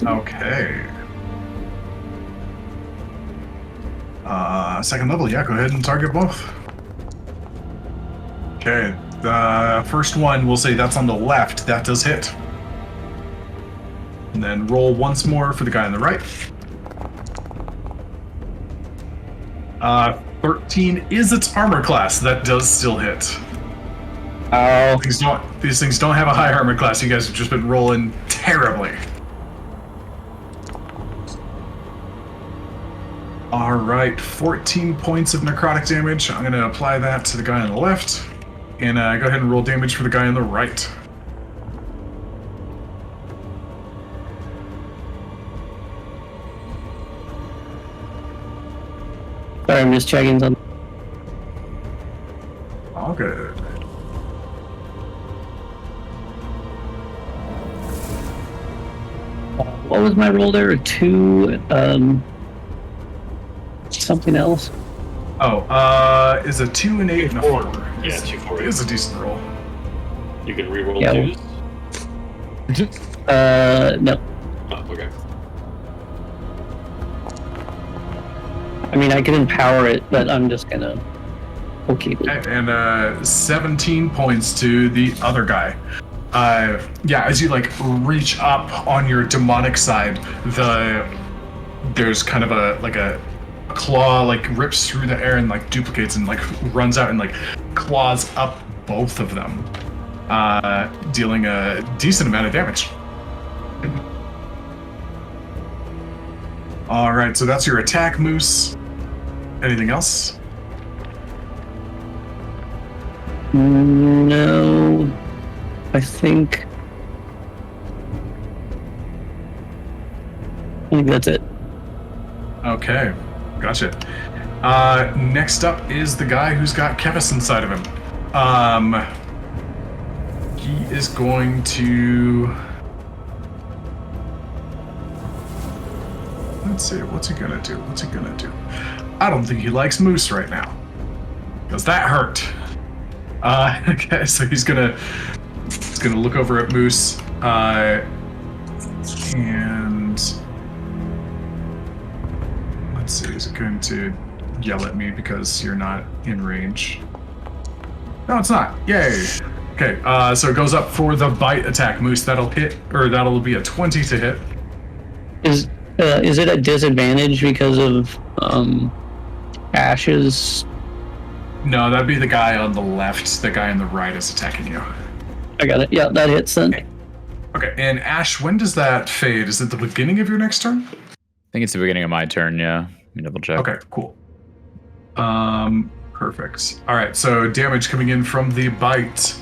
Okay. Second level, yeah, go ahead and target both. Okay, the first one, we'll say that's on the left. That does hit. And then roll once more for the guy on the right. 13 is its armor class. That does still hit. Oh. These things don't have a high armor class. You guys have just been rolling terribly. Alright, 14 points of necrotic damage. I'm going to apply that to the guy on the left. And go ahead and roll damage for the guy on the right. Sorry, I'm just checking something. All good. What was my roll there? 2, something else? Oh, is a 2 and 8 and a 4. Yeah, 2, 4, 8. It is a decent roll. You can reroll Yeah. 2s? No. Oh, okay. I mean, I can empower it, but I'm just gonna... Okay. And 17 points to the other guy. Yeah, as you like reach up on your demonic side, there's kind of a claw like rips through the air and like duplicates and like runs out and like claws up both of them, dealing a decent amount of damage. All right, so that's your attack, Moose. Anything else? No, I think that's it. Okay, gotcha. Next up is the guy who's got Kevus inside of him. He is going to... Let's see, what's he gonna do? I don't think he likes Moose right now. Because that hurt. Okay, so he's gonna look over at Moose, and let's see, is it going to yell at me because you're not in range? No, it's not. Yay. Okay, so it goes up for the bite attack, Moose. That'll hit, or that'll be a 20 to hit. Is it a disadvantage because of Ash's? No, that'd be the guy on the left. The guy on the right is attacking you. I got it. Yeah, that hits then. Okay, and Ash, when does that fade? Is it the beginning of your next turn? I think it's the beginning of my turn, yeah. Let me double check. Okay, cool. Perfect. All right, so damage coming in from the bite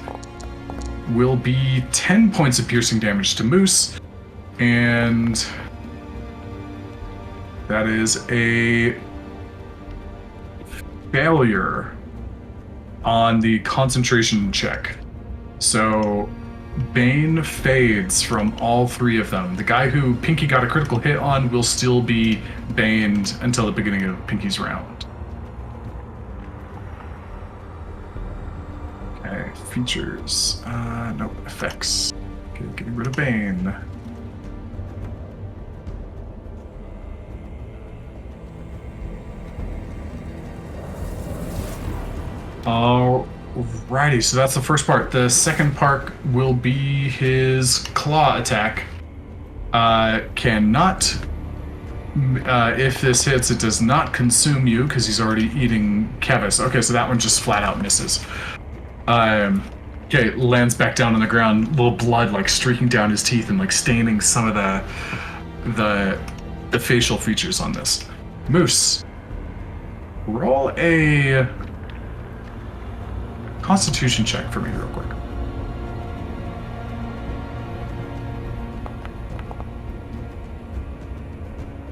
will be 10 points of piercing damage to Moose, and that is a failure on the concentration check. So Bane fades from all three of them. The guy who Pinky got a critical hit on will still be baned until the beginning of Pinky's round. Okay, features. No, effects. Okay, getting rid of Bane. Alrighty, so that's the first part. The second part will be his claw attack. Cannot... if this hits, it does not consume you because he's already eating Kevis. Okay, so that one just flat out misses. Okay, lands back down on the ground. Little blood like streaking down his teeth and like staining some of the facial features on this. Moose, roll a Constitution check for me real quick.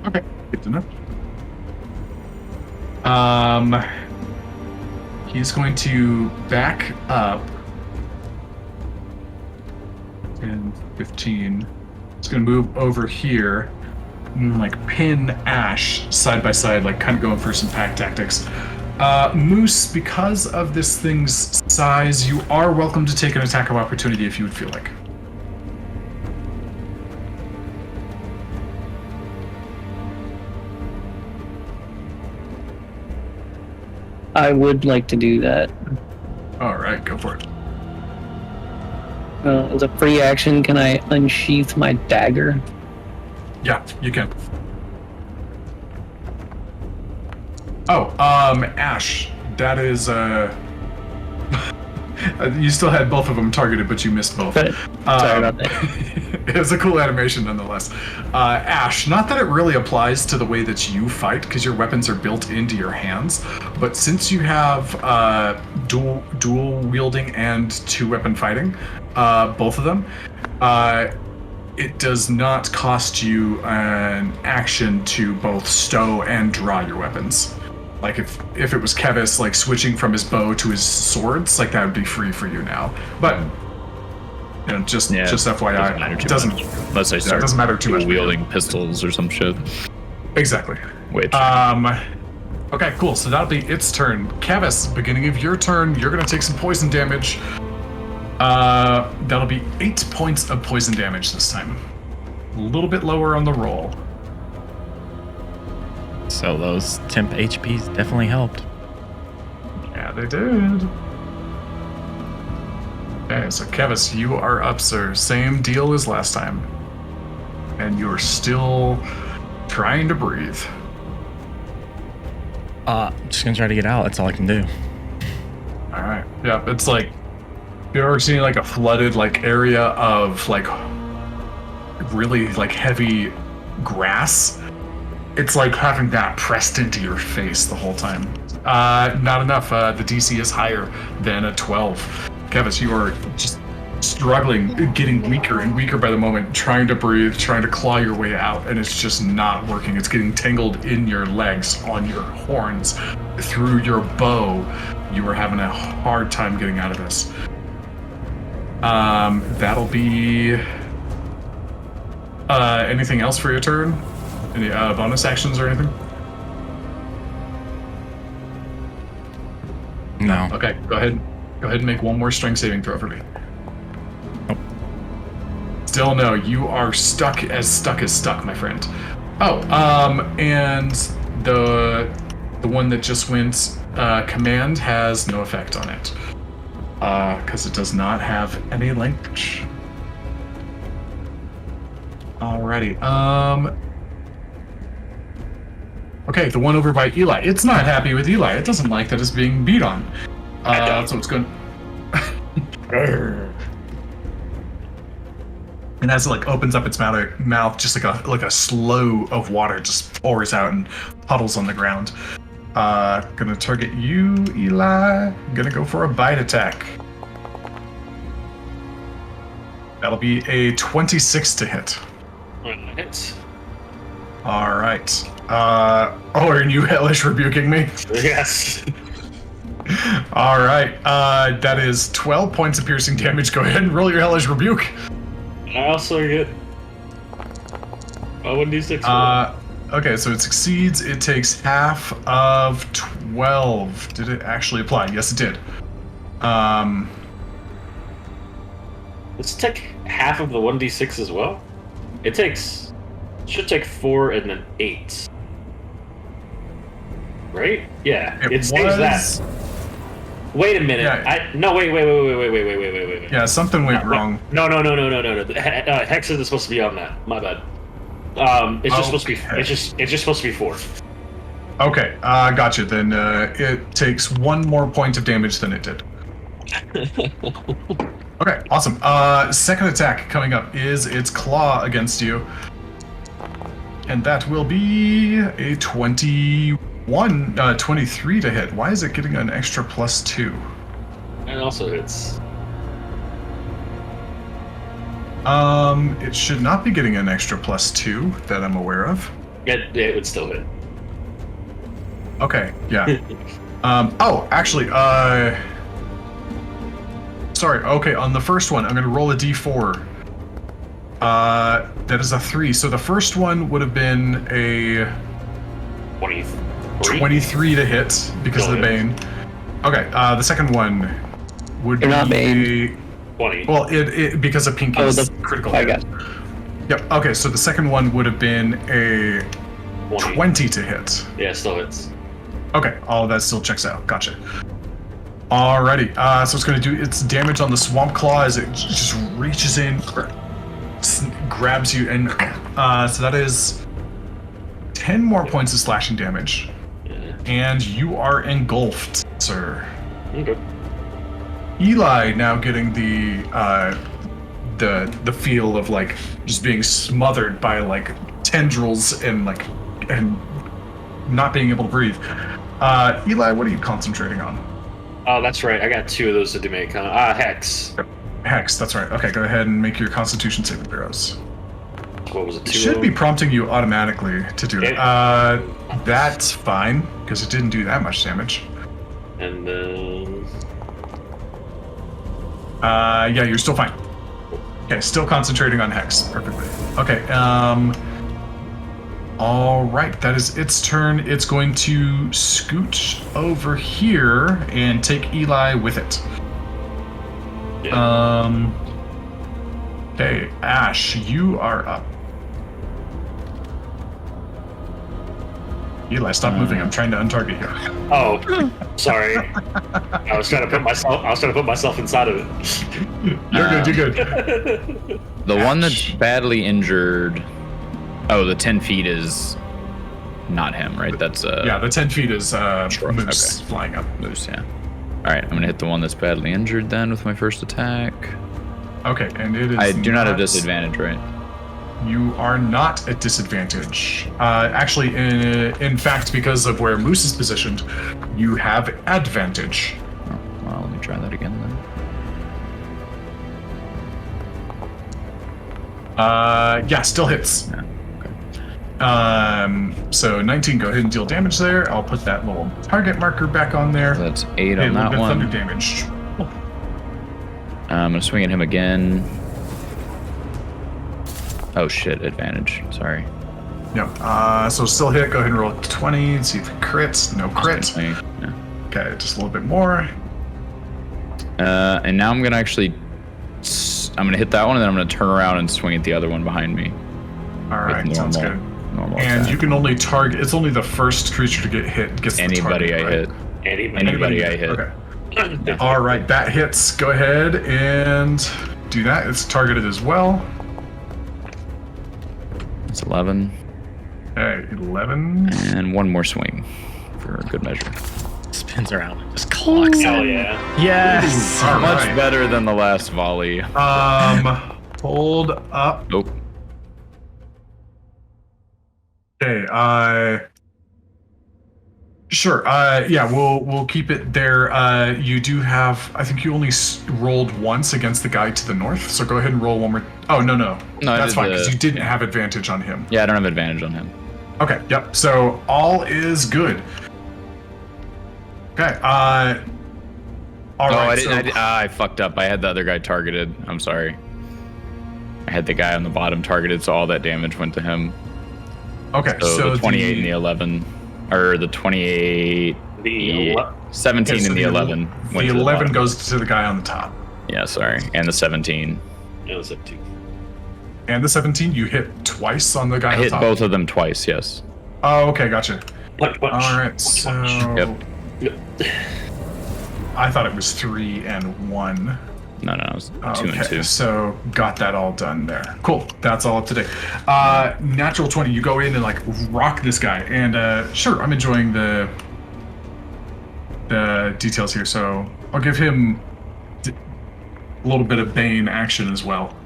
Okay, good to know. He's going to back up 10, 15. He's going to move over here and like pin Ash side by side, like kind of going for some pack tactics. Moose, because of this thing's size, you are welcome to take an attack of opportunity if you would feel like. I would like to do that. All right, go for it. As a free action, can I unsheath my dagger? Yeah, you can. Oh, Ash, that is, you still had both of them targeted, but you missed both. Sorry about that. It was a cool animation nonetheless. Ash, not that it really applies to the way that you fight, because your weapons are built into your hands, but since you have dual wielding and 2-weapon fighting, both of them, it does not cost you an action to both stow and draw your weapons. Like if it was Kevis like switching from his bow to his swords, like that would be free for you now. But you know, just FYI, it doesn't much. Unless I start doesn't matter too much. wielding pistols or some shit. Exactly. Which okay, cool. So that'll be its turn. Kevis, beginning of your turn, you're gonna take some poison damage. That'll be 8 points of poison damage this time. A little bit lower on the roll. So those temp HPs definitely helped. Yeah, they did. Okay, so Kevis, you are up, sir. Same deal as last time. And you're still trying to breathe. Just gonna try to get out. That's all I can do. Alright. Yeah, it's like, you ever seen like a flooded like area of like really like heavy grass? It's like having that pressed into your face the whole time. Not enough. The DC is higher than a 12. Kevis, you are just struggling, getting weaker and weaker by the moment, trying to breathe, trying to claw your way out, and it's just not working. It's getting tangled in your legs, on your horns, through your bow. You are having a hard time getting out of this. That'll be... anything else for your turn? Any bonus actions or anything? No. Okay, go ahead. Go ahead and make one more strength saving throw for me. Nope. Still no. You are stuck as stuck, my friend. Oh, and the one that just went command has no effect on it, because it does not have any language. Alrighty. Okay, the one over by Eli. It's not happy with Eli. It doesn't like that it's being beat on. So it's going. And as it like opens up its mouth, just like a slow of water just pours out and puddles on the ground. Gonna target you, Eli. Gonna go for a bite attack. That'll be a 26 to hit. Hits. All right. Are you hellish rebuking me? Yes. All right. That is 12 points of piercing damage. Go ahead and roll your hellish rebuke. I also get a 1d6. Okay, so it succeeds. It takes half of 12. Did it actually apply? Yes, it did. Let's take half of the 1d6 as well. Should take 4 and then 8. Right? Yeah. It stays that. Wait a minute. Yeah. No, wait. Yeah, something went wrong. No. Hex isn't supposed to be on that. My bad. It's just supposed to be. It's just supposed to be 4. Okay, gotcha. Then it takes 1 more point of damage than it did. Okay, awesome. Second attack coming up is its claw against you. And that will be a 23 to hit. Why is it getting an extra +2? And also hits. It should not be getting an extra +2 that I'm aware of. It would still hit. Okay, yeah. Actually, sorry. Okay, on the first one, I'm going to roll a d4. That is a 3. So the first one would have been a 23 to hit because of the Bane. Okay, the second one would be not Bane. 20. Well, it because of Pinky's critical I hit. got it. Yep, okay, so the second one would have been a 20 to hit. Yeah, it still hits. Okay, all of that still checks out. Gotcha. Alrighty, so it's going to do its damage on the Swamp Claw as it just reaches in, grabs you, and so that is 10 more points of slashing damage. Yeah. And you are engulfed, sir. Okay. Eli now getting the feel of like just being smothered by like tendrils and not being able to breathe. Eli, what are you concentrating on? Oh, that's right. I got 2 of those to make. Hex. Hex, that's right. Okay, go ahead and make your Constitution saving throws. What was it? 2? It should be prompting you automatically to do it. That's fine because it didn't do that much damage. And then. Yeah, you're still fine. Okay, still concentrating on Hex. Perfectly. Okay, all right, that is its turn. It's going to scooch over here and take Eli with it. Yeah. Okay, Ash, you are up. Eli, stop moving. I'm trying to untarget you. Oh, sorry. I was trying to put myself inside of it. You're good. You're good. The one that's badly injured. Oh, the 10 feet is not him, right? That's Yeah, the 10 feet is Sure, Moose okay. flying up. Moose, yeah. All right, I'm gonna hit the one that's badly injured then with my first attack. Okay, and it is. I do not have disadvantage, right? You are not at disadvantage. Actually, in fact, because of where Moose is positioned, you have advantage. Oh, well, let me try that again then. Yeah, still hits. Yeah, So 19, go ahead and deal damage there. I'll put that little target marker back on there. So that's 8 Hey, a on little that bit of thunder one. damage. I'm gonna swing at him again. Oh shit, advantage. Sorry. Yep. So still hit. Go ahead and roll 20 and see if it crits. No crit. Yeah. Okay, just a little bit more. And now I'm gonna actually, I'm gonna hit that one, and then I'm gonna turn around and swing at the other one behind me. All right, sounds good. Normal And attack. you can only target. It's only the first creature to get hit gets the Anybody target, I right? hit. Anybody. I hit. Okay. All right, that hits. Go ahead and do that. It's targeted as well. It's 11. Okay, 11. And one more swing for good measure. Spins around and just clocks it. Hell yeah. Yes. All Much right. better than the last volley. Hold up. Nope. Okay. Sure. Yeah, we'll keep it there. You do have. I think you only rolled once against the guy to the north. So go ahead and roll one more. Oh no. No, I That's did fine because the- you didn't have advantage on him. Yeah, I don't have advantage on him. Okay. Yep. So all is good. Okay. All Oh, right. I didn't. I fucked up. I had the other guy targeted. I'm sorry. I had the guy on the bottom targeted, so all that damage went to him. Okay. So the 28 and the 11, or the 28, The 17 Okay, so and the 11 The went to 11 bottom. goes to the guy on the top. Yeah, sorry, and the 17. It was 17. And the 17, you hit twice on the guy I on hit top. both of them twice. Yes. Oh, okay, gotcha. Punch. All right, so Yep. I thought it was 3 and 1. No, it was 2 and 2. So got that all done there. Cool. That's all up to date. Natural 20. You go in and like rock this guy, and sure, I'm enjoying the details here. So I'll give him a little bit of Bane action as well.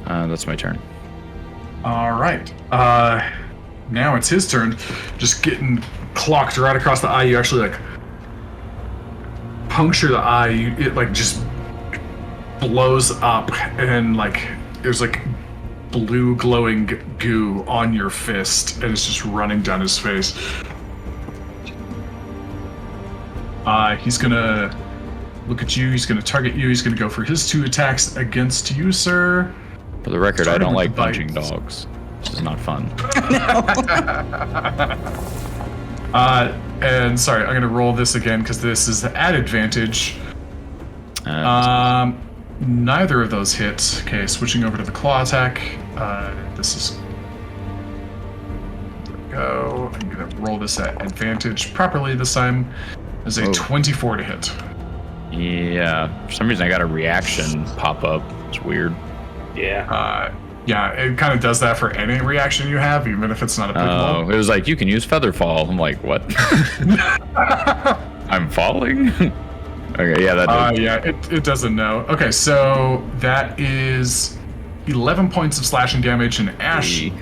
That's my turn. All right. Now it's his turn. Just getting clocked right across the eye. You actually like puncture the eye. It like just blows up, and like there's like blue glowing goo on your fist, and it's just running down his face. He's gonna look at you. He's gonna target you. He's gonna go for his 2 attacks against you, sir. For the record, I Starting don't with like the punching bites. dogs. This is not fun. And sorry, I'm gonna roll this again because this is at advantage. Neither of those hit. Okay, switching over to the claw attack. This is. There we go. I'm gonna roll this at advantage properly this time. As a Oh. 24 to hit. Yeah. For some reason, I got a reaction pop up. It's weird. Yeah. Yeah, it kind of does that for any reaction you have, even if it's not applicable. It was like, you can use Featherfall. I'm like, what? I'm falling? Okay, yeah, that does. Yeah, it doesn't know. Okay, so that is 11 points of slashing damage, and Ash Hey.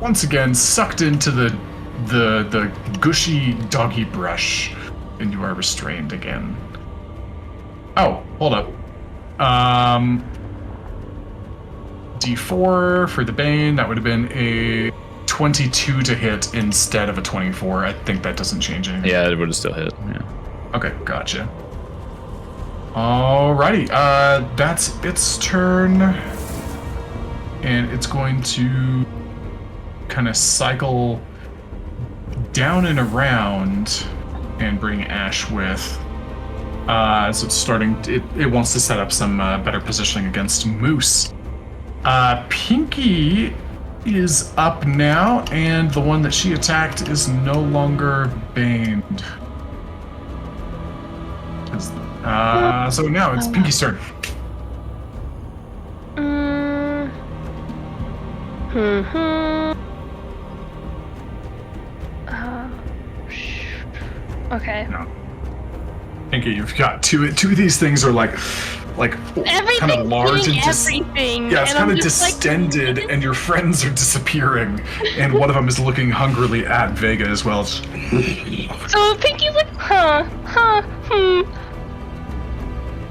once again sucked into the gushy doggy brush, and you are restrained again. Oh, hold up. D4 for the Bane, that would have been a 22 to hit instead of a 24. I think that doesn't change anything. Yeah, it would have still hit. Yeah. Okay, gotcha. Alrighty, that's its turn. And it's going to kind of cycle down and around and bring Ash with. So it's starting, it wants to set up some better positioning against Moose. Pinky is up now, and the one that she attacked is no longer baned. So now it's Pinky's turn. Okay. No. Pinky, you've got two of these things are like kind of large and everything. yeah, it's and kind I'm of just distended, and your friends are disappearing, and one of them is looking hungrily at Vega as well. So Pinky's like,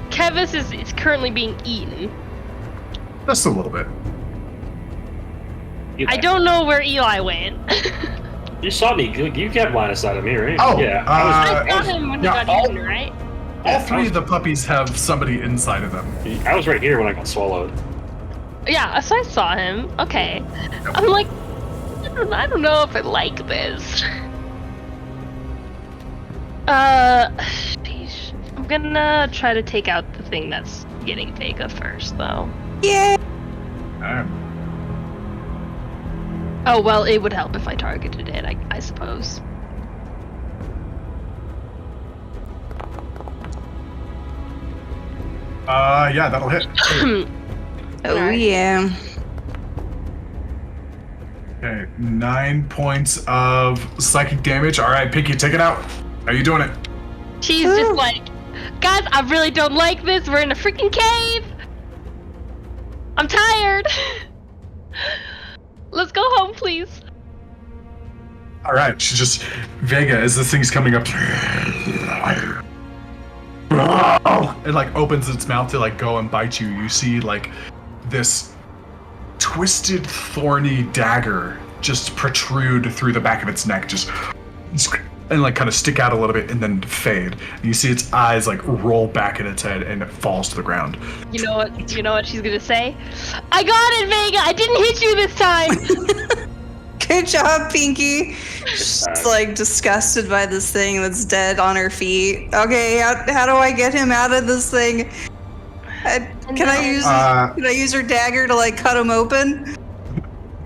Kevis is currently being eaten. Just a little bit. I don't know where Eli went. You saw me. You kept line of sight of me, right? Oh, yeah. I saw him when he yeah, got eaten, right? All three of the puppies have somebody inside of them. I was right here when I got swallowed. Yeah, so I saw him. Okay. I'm like, I don't know if I like this. Sheesh. I'm gonna try to take out the thing that's getting Vega first, though. Yeah. Oh, well, it would help if I targeted it, I suppose. Yeah, that'll hit. Oh, Alright. yeah. Okay, 9 points of psychic damage. All right, Pinky, take it out. How you doing it? She's just like, guys, I really don't like this. We're in a freaking cave. I'm tired. Let's go home, please. All right, she just Vega as this thing's coming up. It like opens its mouth to like go and bite you. You see like this twisted, thorny dagger just protrude through the back of its neck, just and like kind of stick out a little bit and then fade. And you see its eyes like roll back in its head and it falls to the ground. You know what she's gonna say? I got it, Vega. I didn't hit you this time. Good job, Pinky. She's like disgusted by this thing that's dead on her feet. Okay, how do I get him out of this thing? And Can I then- use her dagger to like cut him open?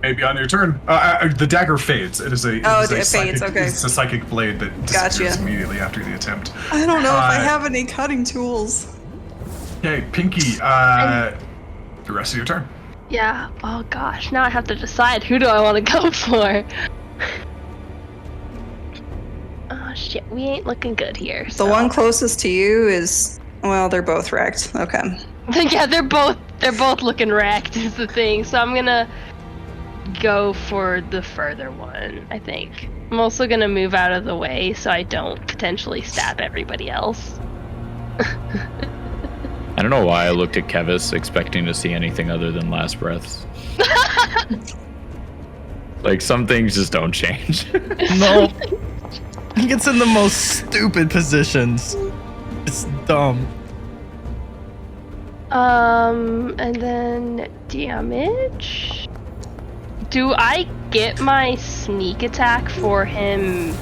Maybe on your turn. The dagger fades. It is a. Oh, it is a it fades, psychic- okay. It's a psychic blade that disappears Gotcha. immediately after the attempt. I don't know if I Uh, have any cutting tools. Okay, Pinky. The rest of your turn. Yeah. Oh gosh. Now I have to decide who do I want to go for. Oh shit. We ain't looking good here. The So. one closest to you is, well, they're both wrecked. Okay. Yeah, they're both looking wrecked. Is the thing. So I'm gonna go for the further one. I think. I'm also gonna move out of the way so I don't potentially stab everybody else. I don't know why I looked at Kevis expecting to see anything other than last breaths. Like, some things just don't change. No. He gets in the most stupid positions. It's dumb. And then damage. Do I get my sneak attack for him?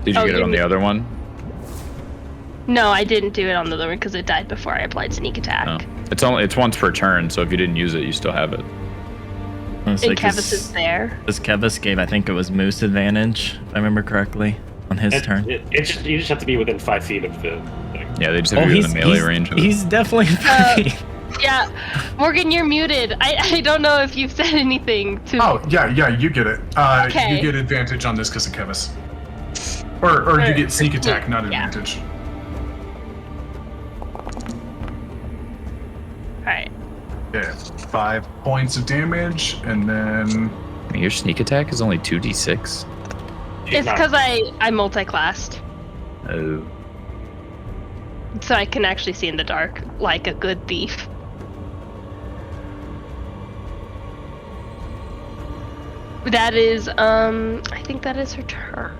Did you Oh, get it you on the mean- other one? No, I didn't do it on the other one because it died before I applied sneak attack. No. It's once per turn, so if you didn't use it, you still have it. And Kevis is there. This Kevis gave, I think it was Moose advantage, if I remember correctly, on his turn. You just have to be within 5 feet of the thing. Yeah, they just have to be in the melee range of it. He's definitely Yeah, Morgan, you're muted. I don't know if you've said anything to. Oh, yeah, you get it. Okay. You get advantage on this because of Kevis. Or you get sneak attack, not Yeah. advantage. Alright. Yeah, 5 points of damage, and then Your sneak attack is only 2d6. It's because I multi-classed, Oh. so I can actually see in the dark like a good thief. That is, I think that is her turn.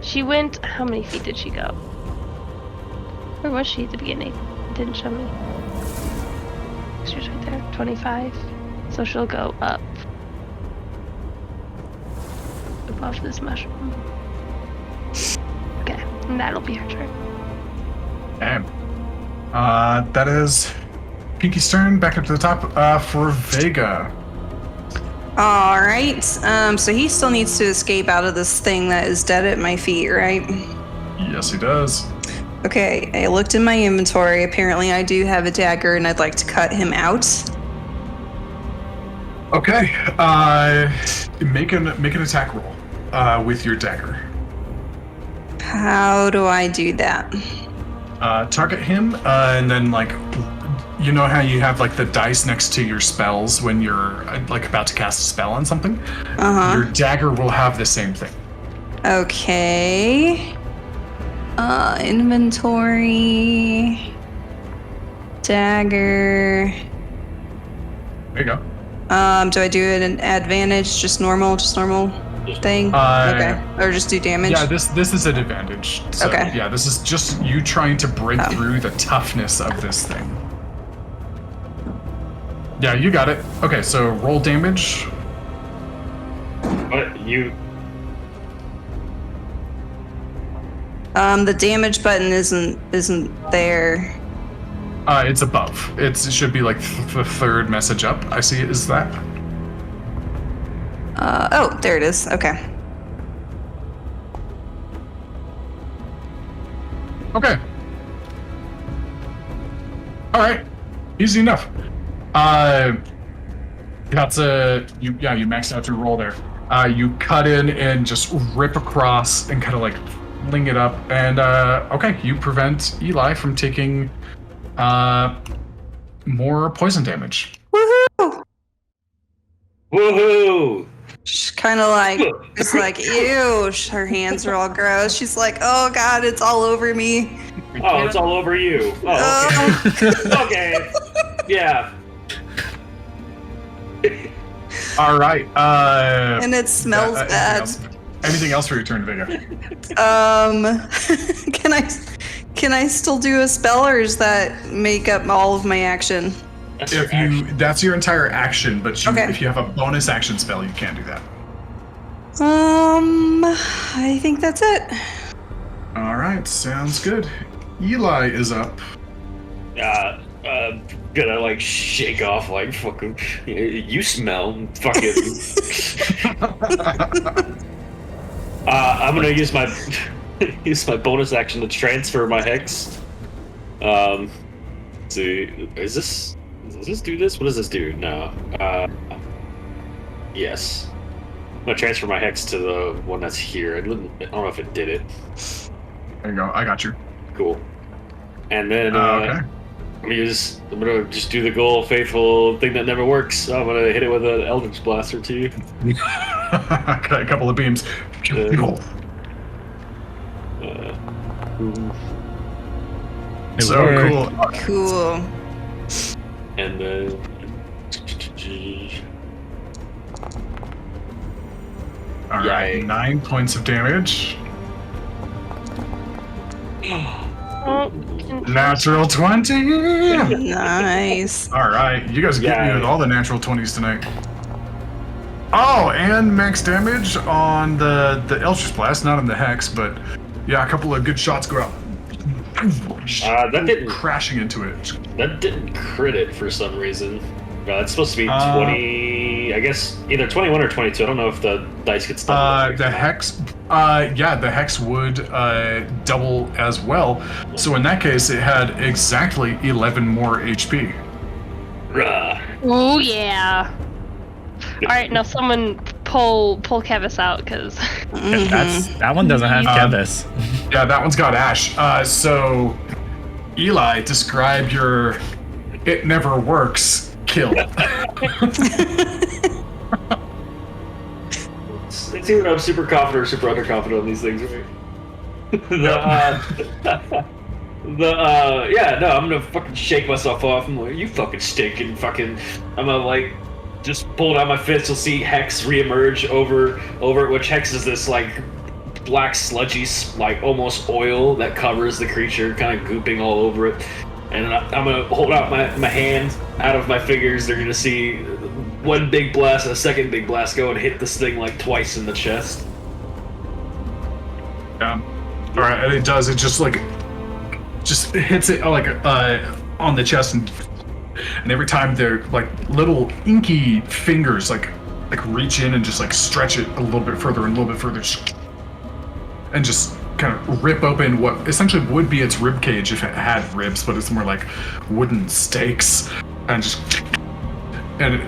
She went, how many feet did she go? Where was she at the beginning? It didn't show me. She was right there, 25. So she'll go up. Above this mushroom. Okay, and that'll be her turn. damn. That is Pinky's turn. Back up to the top for Vega. All right. So he still needs to escape out of this thing that is dead at my feet, right? Yes, he does. Okay. I looked in my inventory. Apparently, I do have a dagger, and I'd like to cut him out. Okay. Make an attack roll with your dagger. How do I do that? Target him, and then like, you know how you have like the dice next to your spells when you're like about to cast a spell on something? Your dagger will have the same thing. Okay. Inventory. Dagger. There you go. Do I do it an advantage? Just normal thing? Okay. Or just do damage? Yeah, this is an advantage. So, Okay. Yeah, this is just you trying to break through the toughness of this thing. Yeah, you got it. Okay, so roll damage. But you The damage button isn't there. It's above. It should be like the third message up. I see it as that. Oh, there it is. Okay. Okay. All right. Easy enough. That's you maxed out your roll there. You cut in and just rip across and kind of like fling it up, and okay, you prevent Eli from taking more poison damage. Woohoo! woohoo! She's kind of like, it's like, ew. Her hands are all gross. She's like, oh god, it's all over me. Oh, it's all over you. Oh, okay. Okay. Yeah. All right. And it smells bad. Anything else for your turn, Vega? Can I still do a spell, or does that make up all of my action? That's your action. That's your entire action, but Okay. if you have a bonus action spell, you can't do that. I think that's it. All right, sounds good. Eli is up. Gonna like shake off like fucking. You smell fucking. I'm gonna use my bonus action to transfer my hex. Let's see, does this do this? What does this do? No. Yes. I'm gonna transfer my hex to the one that's here. I don't know if it did it. There you go. I got you. Cool. And then Okay. I'm gonna just do the goal faithful thing that never works. So I'm gonna hit it with an Eldritch Blast or two. Got a couple of beams. It So worked. cool. Cool. And then. All right, Yay. 9 points of damage. Oh, Natural 20. Nice. All right, you guys are getting me Yeah. with all the natural 20s tonight. Oh, and max damage on the Eldritch Blast, not on the Hex, but yeah, a couple of good shots go out. That didn't Crashing into it. That didn't crit it for some reason. It's supposed to be 20, I guess, either 21 or 22. I don't know if the dice gets doubled. The Hex, the Hex would double as well. So in that case, it had exactly 11 more HP. Rah. oh yeah. All right, now someone pull Kevis out because That one doesn't have Kevis. Yeah, that one's got Ash. So, Eli, describe your "it never works" kill. It's either I'm super confident or super underconfident on these things, right? I'm gonna fucking shake myself off. I'm like, you fucking stinking fucking. I'm gonna like just pull down my fist. You'll see Hex reemerge over it, which Hex is this like black sludgy, like almost oil that covers the creature, kind of gooping all over it. And I'm gonna hold out my hand out of my fingers. They're gonna see one big blast and a second big blast go and hit this thing like twice in the chest. Yeah. All right, and it does. It just hits it like on the chest, and every time they're like little inky fingers like reach in and just like stretch it a little bit further and a little bit further, and just kind of rip open what essentially would be its rib cage if it had ribs, but it's more like wooden stakes, and just and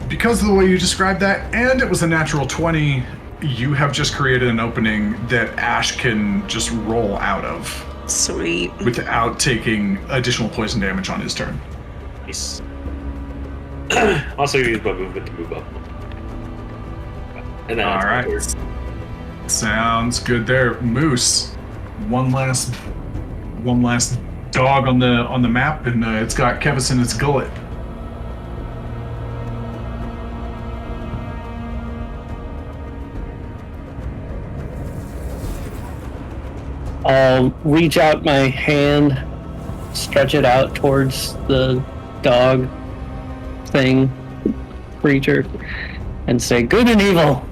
because of the way you described that, and it was a natural 20, you have just created an opening that Ash can just roll out of Sweet. without taking additional poison damage on his turn. Nice. Also use my movement to move up. And then All right. Sounds good there. Moose, one last dog on the map, and it's got Kevis in its gullet. I'll reach out my hand, stretch it out towards the dog thing, creature, and say, "Good and evil."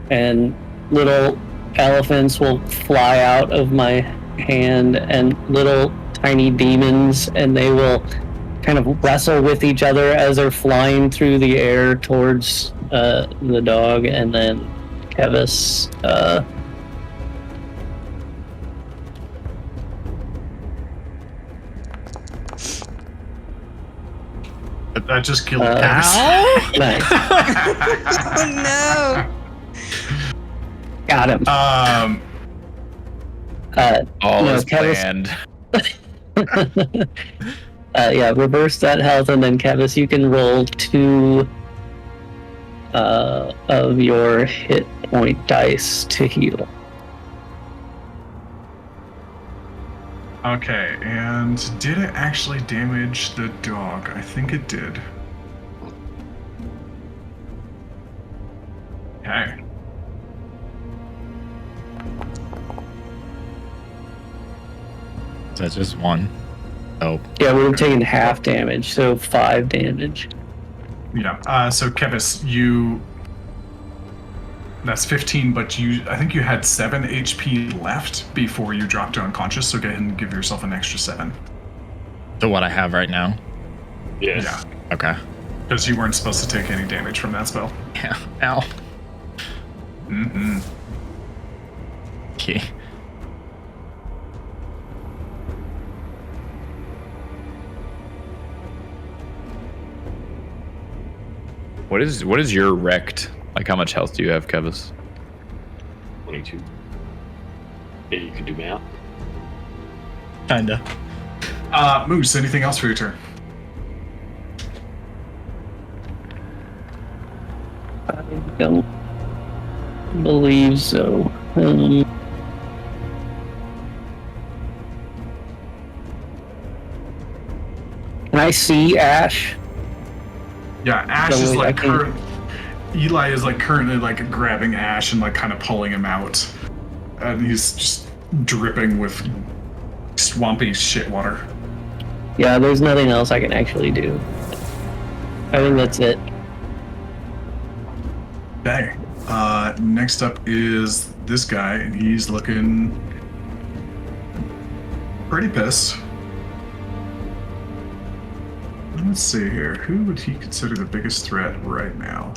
And little elephants will fly out of my hand, and little tiny demons, and they will kind of wrestle with each other as they're flying through the air towards the dog, and then Kevis. That just killed Ow. Kevis. Nice. Oh Got him. All No, is Kevis- planned. Yeah, reverse that health, and then Kevis, you can roll 2 of your hit point dice to heal. Okay, and did it actually damage the dog? I think it did. Okay. Is that just one? Oh, Yeah, we're taking half damage, so 5 damage. Yeah. So Kevis, you That's 15, but I think you had 7 HP left before you dropped to unconscious, so go ahead and give yourself an extra 7. So what I have right now? Yes. Yeah, Okay. because you weren't supposed to take any damage from that spell. Yeah. Ow. Mm-hmm. Okay. What is your wrecked? Like, how much health do you have, Kevis? 22. Yeah, you can do math. Kinda. Moose, anything else for your turn? I don't believe so. Can I see Ash? Yeah, Ash So is wait, like I can- Eli is like currently like grabbing Ash and like kind of pulling him out, and he's just dripping with swampy shit water. Yeah, there's nothing else I can actually do. I think that's it. Okay. Next up is this guy, and he's looking pretty pissed. Let's see here. Who would he consider the biggest threat right now?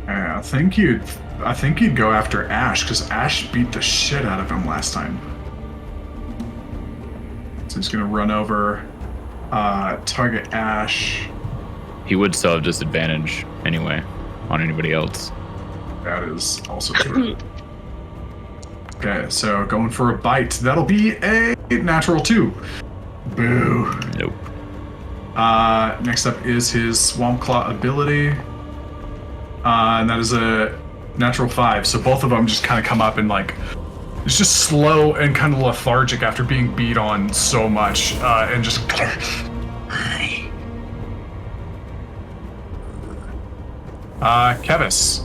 I think you'd go after Ash, because Ash beat the shit out of him last time. So he's gonna run over, target Ash. He would still have disadvantage anyway on anybody else. That is also true. Okay, so going for a bite. That'll be a natural 2. Boo. Nope. Next up is his Swamp Claw ability. And that is a natural 5. So both of them just kind of come up and like, it's just slow and kind of lethargic after being beat on so much. And just... Kevis.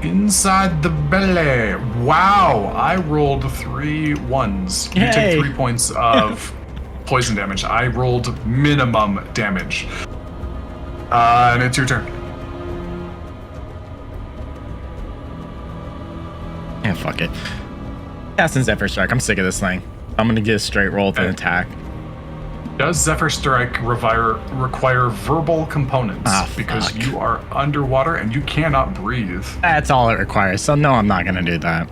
Inside the belly. Wow, I rolled 3 1s. You Yay. take 3 points of poison damage. I rolled minimum damage. And it's your turn. Yeah, fuck it. Casting Zephyr Strike. I'm sick of this thing. I'm gonna get a straight roll with an attack. Does Zephyr Strike require verbal components? Ah, because fuck. you are underwater and you cannot breathe. That's all it requires. So no, I'm not gonna do that.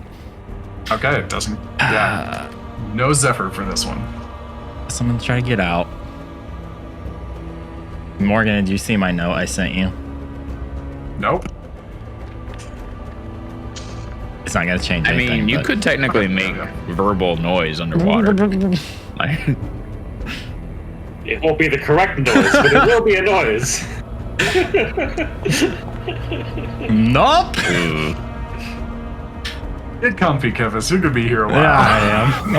Okay, it doesn't. Yeah. No Zephyr for this one. So I'm gonna try to get out. Morgan, did you see my note I sent you? Nope. It's not gonna change I anything. mean, you but- could technically make verbal noise underwater. Like, It won't be the correct noise, but it will be a noise. Nope. Get comfy, Kevis. You could be here a while. Yeah, I am.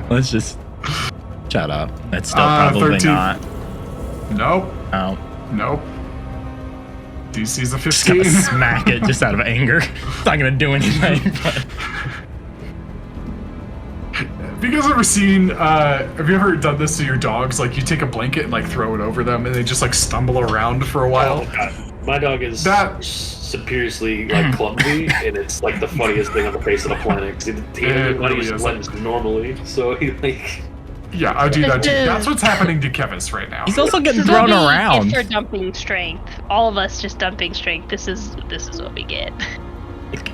Let's just shut up. It's still probably 13. not. Nope. Oh, Nope. DC's a just gonna 15. smack it just out of anger. It's not gonna do anything. But Have you guys ever seen, have you ever done this to your dogs? Like, you take a blanket and, like, throw it over them, and they just, like, stumble around for a while? Oh, God. My dog is That- seriously like clumsy, and it's like the funniest thing on the face of the planet. 'Cause he doesn't really use is. limbs normally, so he like. Yeah, I do that too. That's what's happening to Kevis right now. he's also getting This is thrown what we around. get for dumping strength. All of us just dumping strength. This is what we get.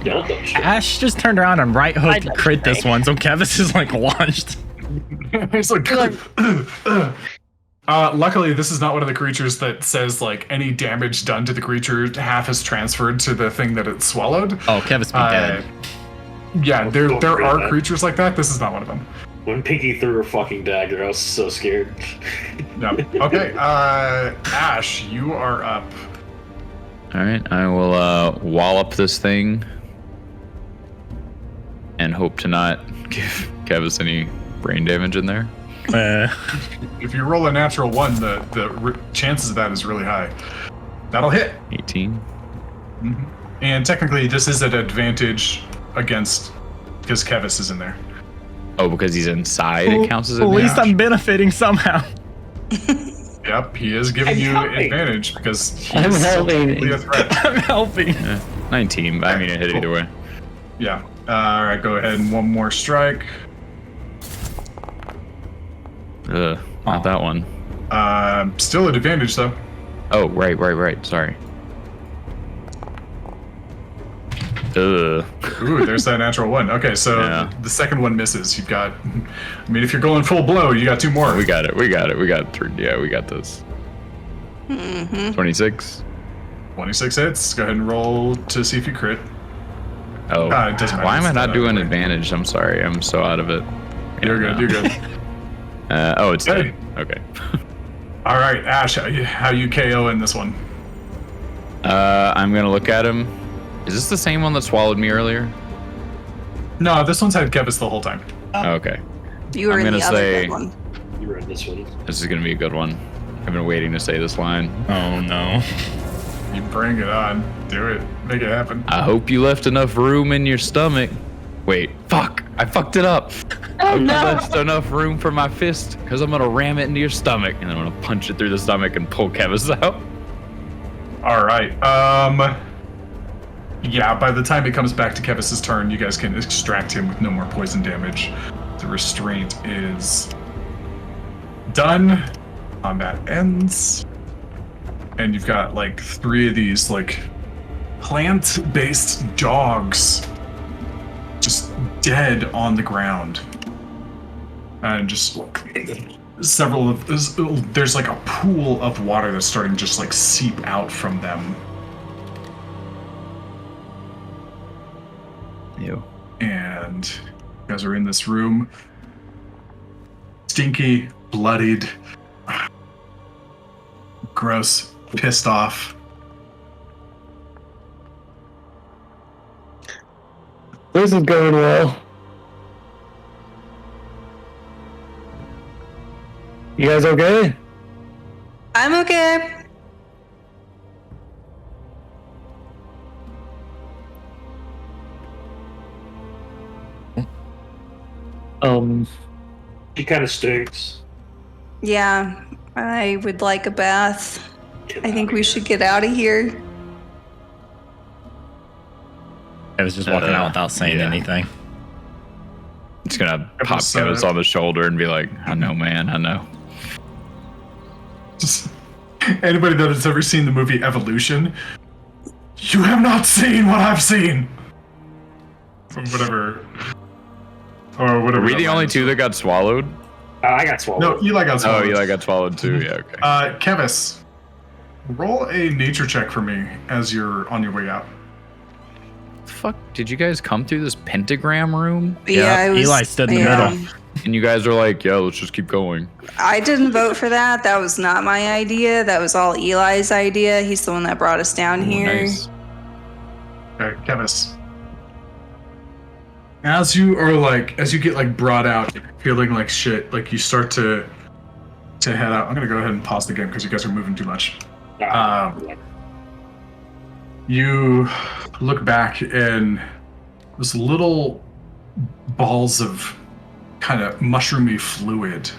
Don't dump shit. Ash just turned around and right hook I and don't crit this know. one, so Kevis is like launched. He's like, luckily, this is not one of the creatures that says, like, any damage done to the creature, half is transferred to the thing that it swallowed. Oh, Kevis be dead. Yeah, there Don't are worry. creatures like that. This is not one of them. When Pinky threw her fucking dagger, I was so scared. No. Okay, Ash, you are up. all right, I will wallop this thing and hope to not give Kevis any brain damage in there. If you roll a natural 1, the chances of that is really high. That'll hit. 18. And technically, this is an advantage against because Kevis is in there. Oh, because he's inside, it counts as Well, at least advantage. I'm benefiting somehow. Yep, he is giving I'm you helping. advantage because he's I'm helping. totally a threat. I'm helping. 19. I mean, it hit either way. Yeah. All right, go ahead and one more strike. Not that one. Still at advantage though. Oh, right. Sorry. Ooh, there's that natural one. Okay, so Yeah. the second one misses. You've got, I mean, if you're going full blow, you got two more. We got it. We got three. Yeah, we got this. 26. 26 hits. Go ahead and roll to see if you crit. Oh, it doesn't matter. why am I It's not not doing that way. advantage? I'm sorry. I'm so out of it. You're good. You're good. Oh, it's Good. dead. Okay. All right, Ash, how you KO in this one? I'm gonna look at him. Is this the same one that swallowed me earlier? No, this one's had Kevis the whole time. Okay. You were I'm in gonna the other say- good one. You were in this one. This is gonna be a good one. I've been waiting to say this line. Oh no. You bring it on. Do it. Make it happen. I hope you left enough room in your stomach. Wait, fuck! I fucked it up. Oh I no! left enough room for my fist because I'm gonna ram it into your stomach and then I'm gonna punch it through the stomach and pull Kevis out. All right. Yeah, by the time it comes back to Kevis's turn, you guys can extract him with no more poison damage. The restraint is done. Combat ends. And you've got like 3 of these like plant-based dogs just dead on the ground. And just several of there's like a pool of water that's starting to just like seep out from them. Ew. And you guys are in this room. Stinky, bloodied, gross, pissed off. This is going well. You guys okay? I'm okay. He kind of stinks. Yeah, I would like a bath. I think we should get out of here. I was just walking out without saying yeah. anything. It's gonna pop was, Kevis on the shoulder and be like, I know, man, I know. Just anybody that has ever seen the movie Evolution, you have not seen what I've seen. Whatever. Or whatever. Were we that the line only is. two that got swallowed? I got swallowed. No, Eli got Oh, swallowed. Eli got swallowed too. Yeah, okay. Kevis, roll a nature check for me as you're on your way out. Fuck, did you guys come through this pentagram room? Yeah, I was, Eli stood in the yeah. middle. And you guys are like, yeah, let's just keep going. I didn't vote for that. That was not my idea. That was all Eli's idea. He's the one that brought us down Ooh, here. nice. Okay, Kevis. As you get like brought out, feeling like shit, like you start to head out. I'm gonna go ahead and pause the game because you guys are moving too much. You look back and there's little balls of kind of mushroomy fluid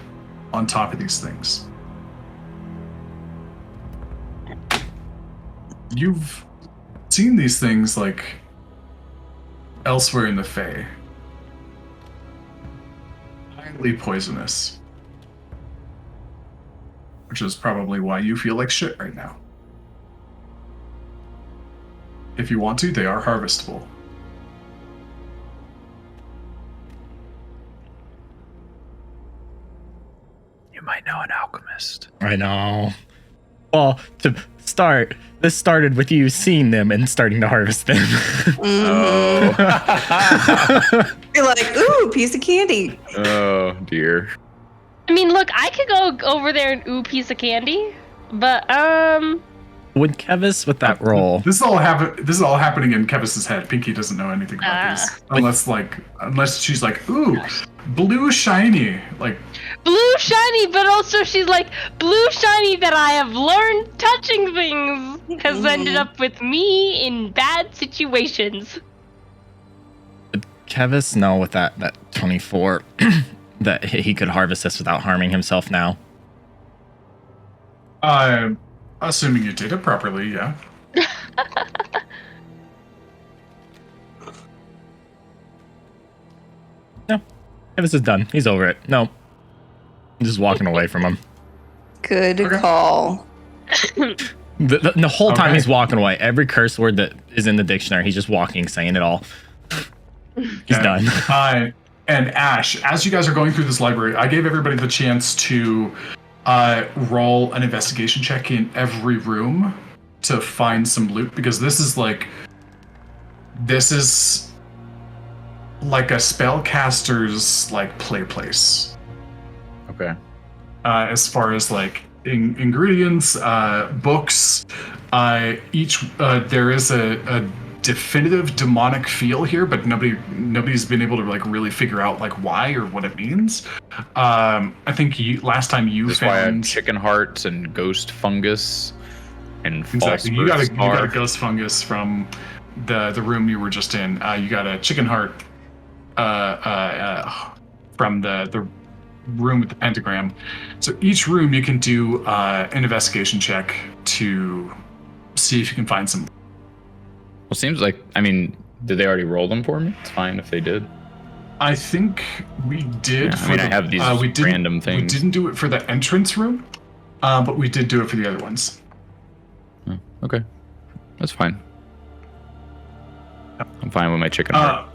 on top of these things. You've seen these things like elsewhere in the Fae. Highly poisonous. Which is probably why you feel like shit right now. If you want to, they are harvestable. You might know an alchemist. I know. Well, to start, this started with you seeing them and starting to harvest them. Mhm. You're like, ooh, piece of candy. Oh, dear. I mean, look, I could go over there and ooh piece of candy, but Would Kevis with that roll? This is all happening in Kevis's head. Pinky doesn't know anything about this, unless she's like, ooh, blue shiny, like. blue shiny, but also she's like, blue shiny that I have learned touching things has ended up with me in bad situations. Kevis know with that 24 that he could harvest this without harming himself now? I'm assuming you did it properly, yeah. No. Kevis is done. He's over it. No. I'm just walking away from him. Good Okay. call. The whole time Okay. he's walking away, every curse word that is in the dictionary, he's just walking, saying it all. He's Okay. done. And Ash, as you guys are going through this library, I gave everybody the chance to roll an investigation check in every room to find some loot, because this is like a spellcaster's like play place. Okay. As far as like ingredients, books, each there is a definitive demonic feel here, but nobody's been able to like really figure out like why or what it means. I think last time you That's why I have found chicken hearts and ghost fungus and exactly you false got a birth ghost fungus from the room you were just in. You got a chicken heart from the room with the pentagram. So each room you can do an investigation check to see if you can find some. Well, seems like, I mean, did they already roll them for me? It's fine if they did. I think we did. Yeah, I mean, I have these random things. We didn't do it for the entrance room, but we did do it for the other ones. Oh, okay. That's fine. I'm fine with my chicken heart.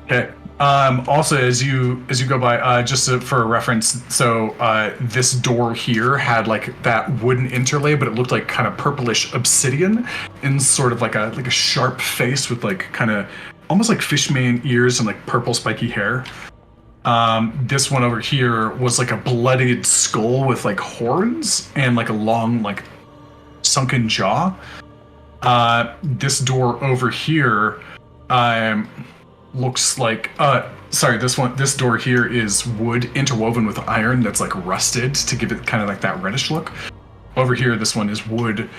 Okay. Also, as you go by, for a reference, so this door here had like that wooden interlay, but it looked like kind of purplish obsidian, and sort of like a sharp face with like kind of almost like fishman ears and like purple spiky hair. This one over here was like a bloodied skull with like horns and like a long like sunken jaw. This door over here looks like this door here is wood interwoven with iron that's like rusted to give it kind of like that reddish look. Over here, this one is wood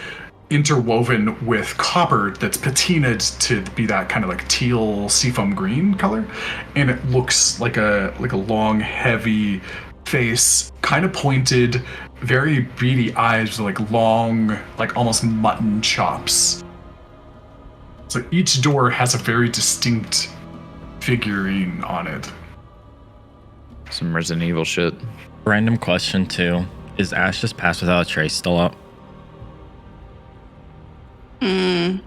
interwoven with copper that's patinaed to be that kind of like teal seafoam green color, and it looks like a long heavy face, kind of pointed, very beady eyes with like long, like almost mutton chops. So each door has a very distinct figurine on it. Some Resident Evil shit. Random question too. Is Ash just Pass Without a Trace still up? Because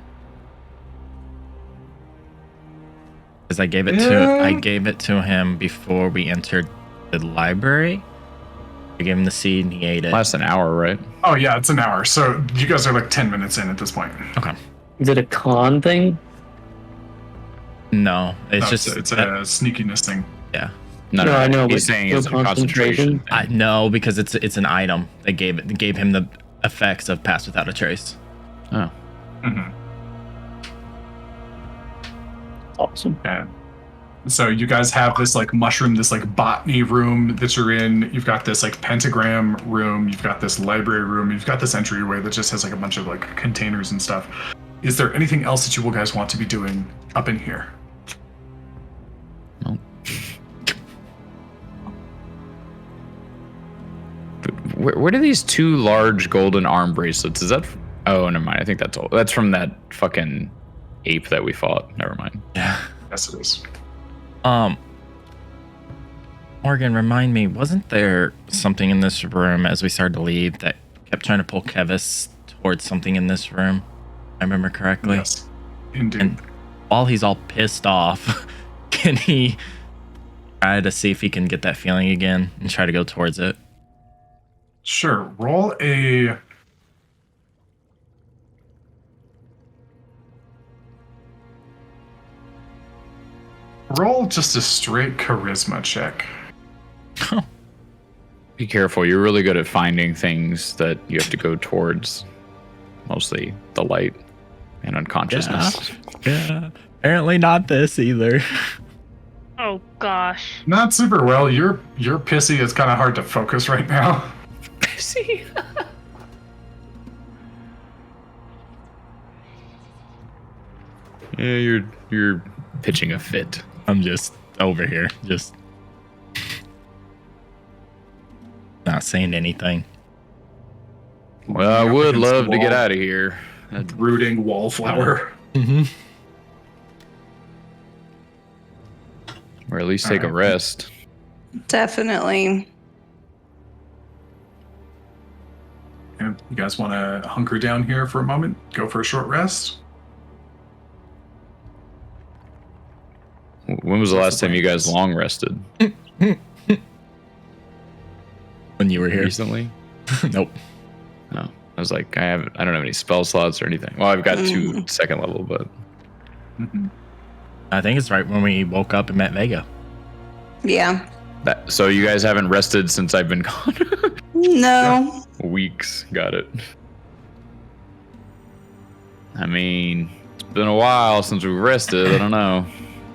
I gave it to him before we entered the library. I gave him the seed and he ate it. Lasts an hour, right? Oh yeah, it's an hour. So you guys are like 10 minutes in at this point. Okay. Is it a con thing? No, it's No, just it's a sneakiness thing. yeah. No, I know, He's but saying no it's a concentration. I know because it's an item. They gave him the effects of Pass Without a Trace. Oh. Mm-hmm. Awesome. Yeah. So you guys have this like mushroom, this like botany room that you're in. You've got this like pentagram room. You've got this library room. You've got this entryway that just has like a bunch of like containers and stuff. Is there anything else that you guys want to be doing up in here? No. Where do these two large golden arm bracelets? Is that? Oh, never mind. I think that's all. That's from that fucking ape that we fought. Never mind. Yeah. Yes, it is. Morgan, remind me, wasn't there something in this room as we started to leave that kept trying to pull Kevis towards something in this room? I remember correctly. Yes, indeed. And while he's all pissed off, can he try to see if he can get that feeling again and try to go towards it? Sure. Roll a. Roll just a straight charisma check. Be careful. You're really good at finding things that you have to go towards. Mostly the light and unconsciousness. Yeah. Apparently not this either. Oh gosh. Not super well. You're pissy. It's kind of hard to focus right now. See? Yeah, you're pitching a fit. I'm just over here, just not saying anything. Well, I Up would against the love to get wall. out of here. Brooding wallflower. Mm-hmm. Or at least take a Alright. rest. Definitely. And you guys want to hunker down here for a moment? Go for a short rest? When was the last time you guys long rested? When you were here. Recently? Nope. No. I was like, I don't have any spell slots or anything. Well, I've got 2 second level, but Mm-hmm. I think it's right when we woke up and met Vega. Yeah. so you guys haven't rested since I've been gone. No. Weeks. Got it. I mean, it's been a while since we've rested. I don't know.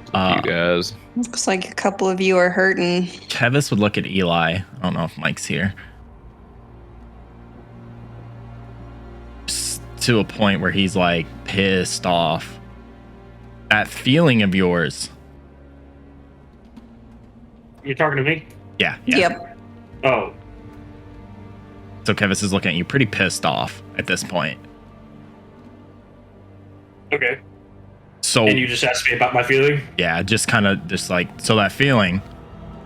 You guys. Looks like a couple of you are hurting. Kevis would look at Eli. I don't know if Mike's here. Just to a point where he's like pissed off. That feeling of yours. You're talking to me? Yeah. Yep. Oh, So Kevis is looking at you pretty pissed off at this point. okay. So And you just asked me about my feeling? yeah, just kind of just like, so that feeling.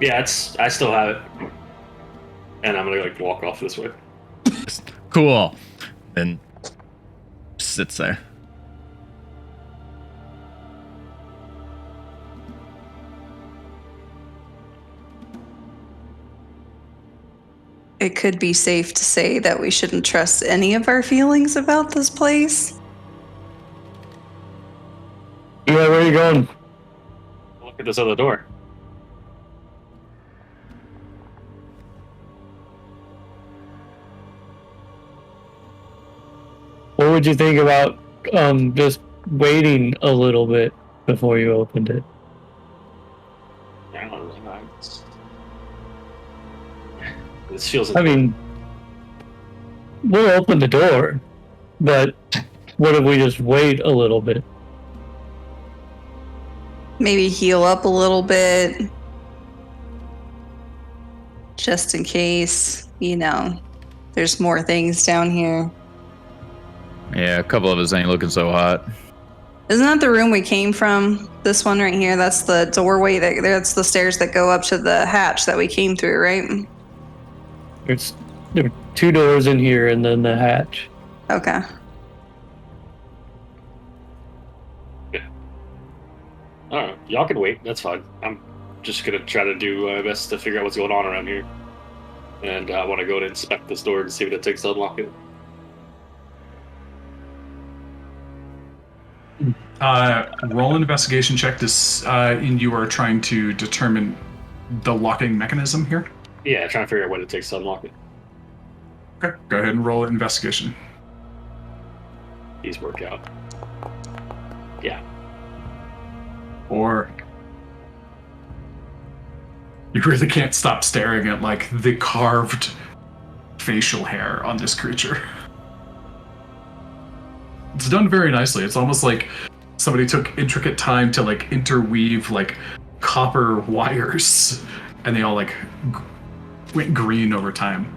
Yeah, I still have it. And I'm gonna like walk off this way. Cool. Then sits there. It could be safe to say that we shouldn't trust any of our feelings about this place. Eli, where are you going? Look at this other door. What would you think about just waiting a little bit before you opened it? I don't know. This feels. I mean, we'll open the door, but what if we just wait a little bit? Maybe heal up a little bit. Just in case, there's more things down here. Yeah, a couple of us ain't looking so hot. Isn't that the room we came from? This one right here, that's the doorway, that's the stairs that go up to the hatch that we came through, right? There are 2 doors in here and then the hatch. Okay. Alright, y'all can wait. That's fine. I'm just gonna try to do my best to figure out what's going on around here. And I want to go and inspect this door and see what it takes to unlock it. Roll an investigation check. And you are trying to determine the locking mechanism here. Yeah, trying to figure out what it takes to unlock it. Okay, go ahead and roll an investigation. These work out. Yeah. Or you really can't stop staring at like the carved facial hair on this creature. It's done very nicely. It's almost like somebody took intricate time to like interweave like copper wires, and they all like went green over time.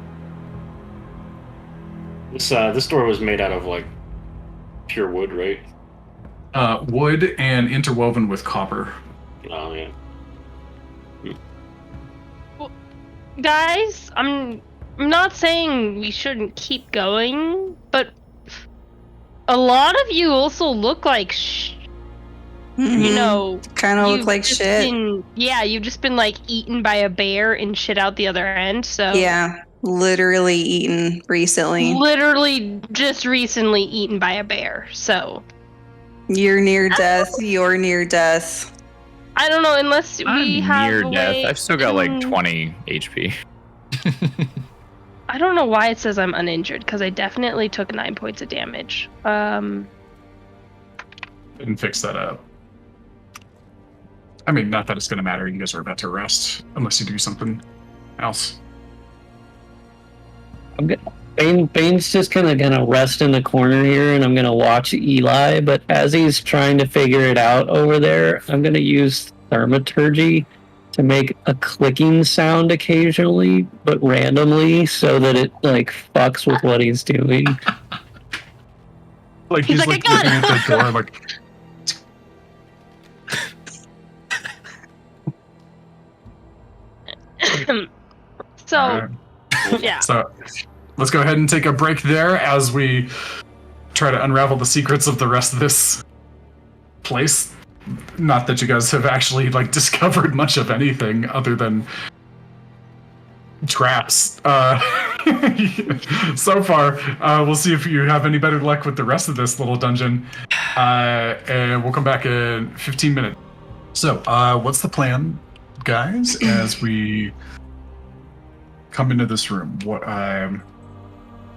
This door was made out of like pure wood, right? Wood and interwoven with copper. Oh yeah. Guys, I'm not saying we shouldn't keep going, but a lot of you also look like kind of you've look like just shit. You've just been like eaten by a bear and shit out the other end. So Yeah, literally eaten recently. literally just recently eaten by a bear. So You're near death. You're near death. I don't know unless we have near a death. way I've still got like to- 20 HP. I don't know why it says I'm uninjured because I definitely took 9 points of damage. And fix that up. I mean, not that it's going to matter. You guys are about to rest, unless you do something else. I'm good. Bane's just kind of gonna rest in the corner here, and I'm gonna watch Eli. But as he's trying to figure it out over there, I'm gonna use thaumaturgy to make a clicking sound occasionally, but randomly, so that it like fucks with what he's doing. Like He's he's like, like "I got looking it!" at the door, like So, Alright. yeah. So let's go ahead and take a break there as we try to unravel the secrets of the rest of this place. Not that you guys have actually like discovered much of anything other than traps. So far, we'll see if you have any better luck with the rest of this little dungeon. And we'll come back in 15 minutes. So, what's the plan, guys, as we come into this room? What are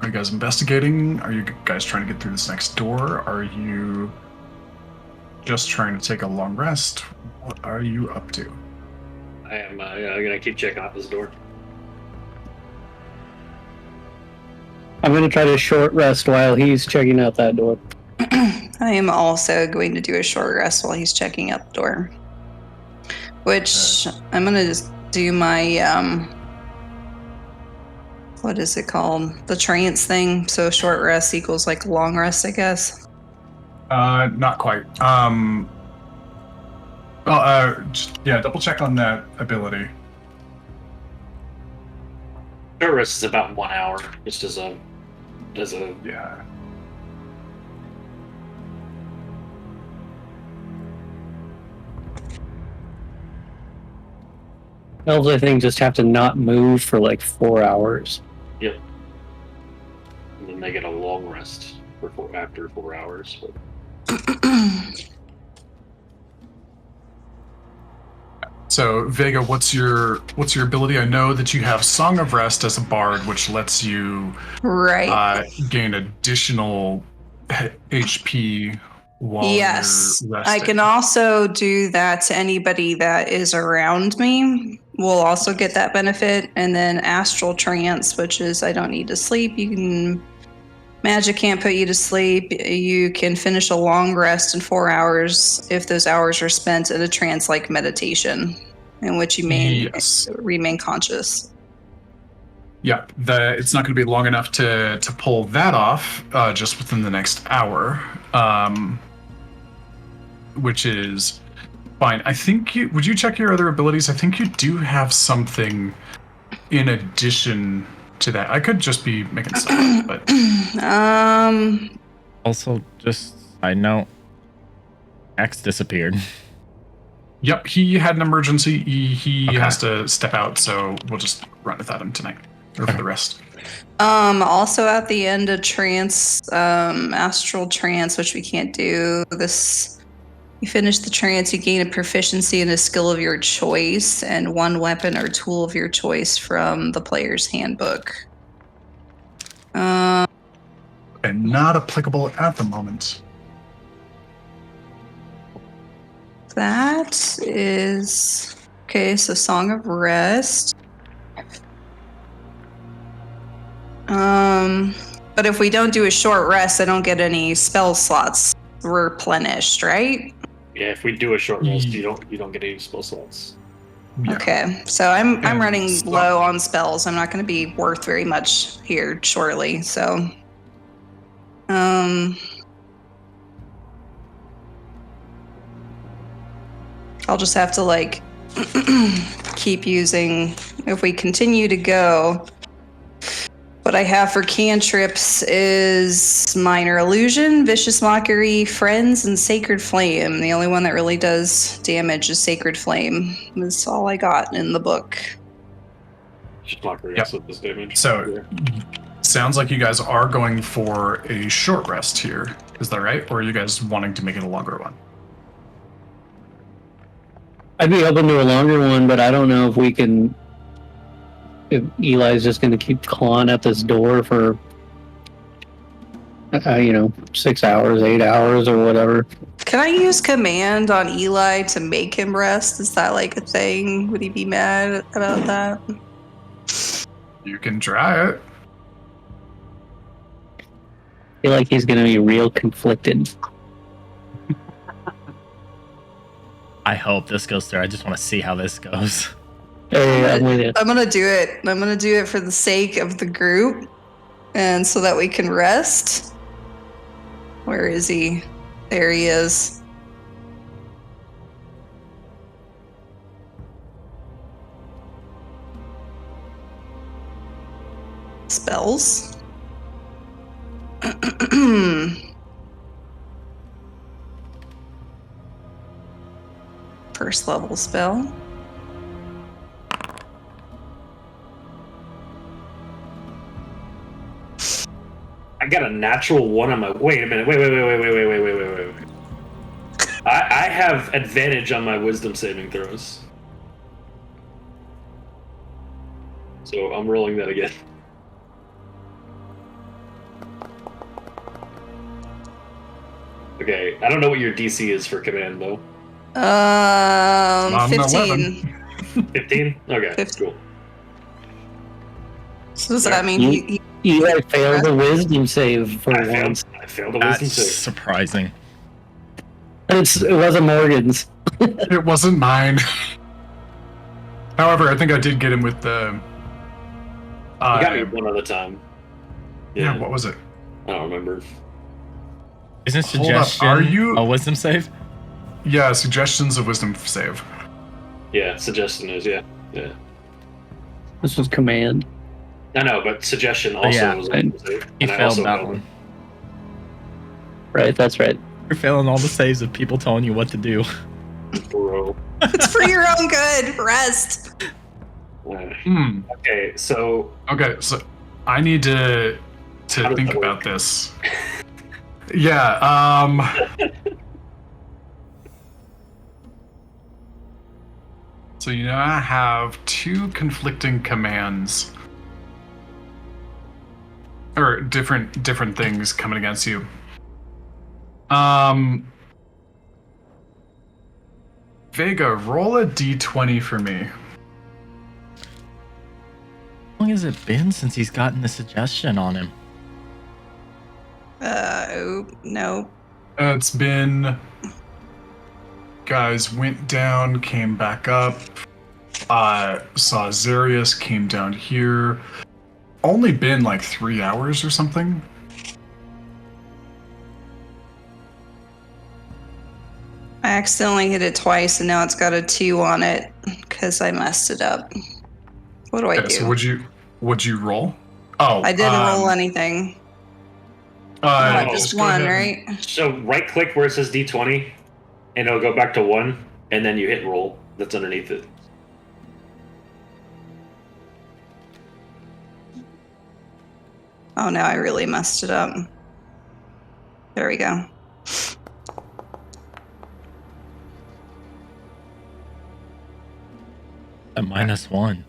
you guys investigating? Are you guys trying to get through this next door? Are you just trying to take a long rest? What are you up to? I am gonna keep checking out this door. I'm gonna try to short rest while he's checking out that door. I am also going to do a short rest while he's checking out the door. Which I'm gonna just do my what is it called? The trance thing. So short rest equals like long rest, I guess. Not quite. Double check on that ability. Short rest is about 1 hour, just as a Yeah. Elves, I think, just have to not move for like 4 hours. and then they get a long rest after 4 hours. But So Vega, what's your ability? I know that you have Song of Rest as a bard, which lets you gain additional HP while Yes, you're resting. I can also do that to anybody that is around me. Will also get that benefit, and then astral trance, which is I don't need to sleep. Magic can't put you to sleep. You can finish a long rest in 4 hours if those hours are spent in a trance-like meditation, in which you may remain conscious. Yeah, it's not going to be long enough to pull that off just within the next hour, which is fine. I think would you check your other abilities? I think you do have something in addition to that. I could just be making stuff up, but Also, just side note, X disappeared. Yep, he had an emergency. He Okay. has to step out, so we'll just run without him tonight, or for the rest. Also at the end of trance, astral trance, which we can't do this. You finish the trance, you gain a proficiency in a skill of your choice and one weapon or tool of your choice from the player's handbook. And not applicable at the moment. That is okay. So Song of Rest. But if we don't do a short rest, I don't get any spell slots replenished, right? yeah, if we do a short rest, you don't get any spell slots. Yeah. Okay, so I'm And running spell- low on spells. I'm not going to be worth very much here shortly. So, I'll just have to like keep using. If we continue to go, what I have for cantrips is Minor Illusion, Vicious Mockery, Friends, and Sacred Flame. The only one that really does damage is Sacred Flame. That's all I got in the book. Just mockery Yep. also does damage. So, sounds like you guys are going for a short rest here. Is that right? Or are you guys wanting to make it a longer one? I'd be open to a longer one, but I don't know if we can. If Eli's just going to keep clawing at this door for, 6 hours, 8 hours, or whatever. Can I use command on Eli to make him rest? Is that like a thing? Would he be mad about that? You can try it. I feel like he's going to be real conflicted. I hope this goes through. I just want to see how this goes. Hey, I'm with you. I'm gonna do it. I'm gonna do it for the sake of the group, and so that we can rest. Where is he? There he is. Spells. First level spell. I got a natural 1 on my. Wait a minute. Wait. I have advantage on my wisdom saving throws. So I'm rolling that again. Okay, I don't know what your DC is for command though. 15. 15? Okay, 15. cool. So does that mean You- he You guys failed the wisdom save for I once. failed the wisdom That's save. surprising. It wasn't Morgan's. It wasn't mine. However, I think I did get him with the. You got me one other time. Yeah, what was it? I don't remember. Isn't Hold up, suggestion are you- a wisdom save? Yeah, suggestions of wisdom save. Yeah, suggestion is, yeah. This was command. I know, but suggestion also yeah, was a wisdom save. You and I failed also that failed one. it. Right, that's right. You're failing all the saves of people telling you what to do. Bro. it's for your own good. Rest. Okay, so Okay, so I need to How does think that about work? this. Yeah, so I have two conflicting commands. Or different things coming against you. Vega, roll a d20 for me. How long has it been since he's gotten the suggestion on him? No. It's been. Guys went down, came back up. Saw Zarius, came down here. Only been like 3 hours or something. I accidentally hit it twice, and now it's got a 2 on it because I messed it up. What do I do? So would you roll? Oh, I didn't roll anything. Just go one, ahead right? So right click where it says D20, and it'll go back to 1, and then you hit roll. That's underneath it. Oh no, I really messed it up. There we go. A -1.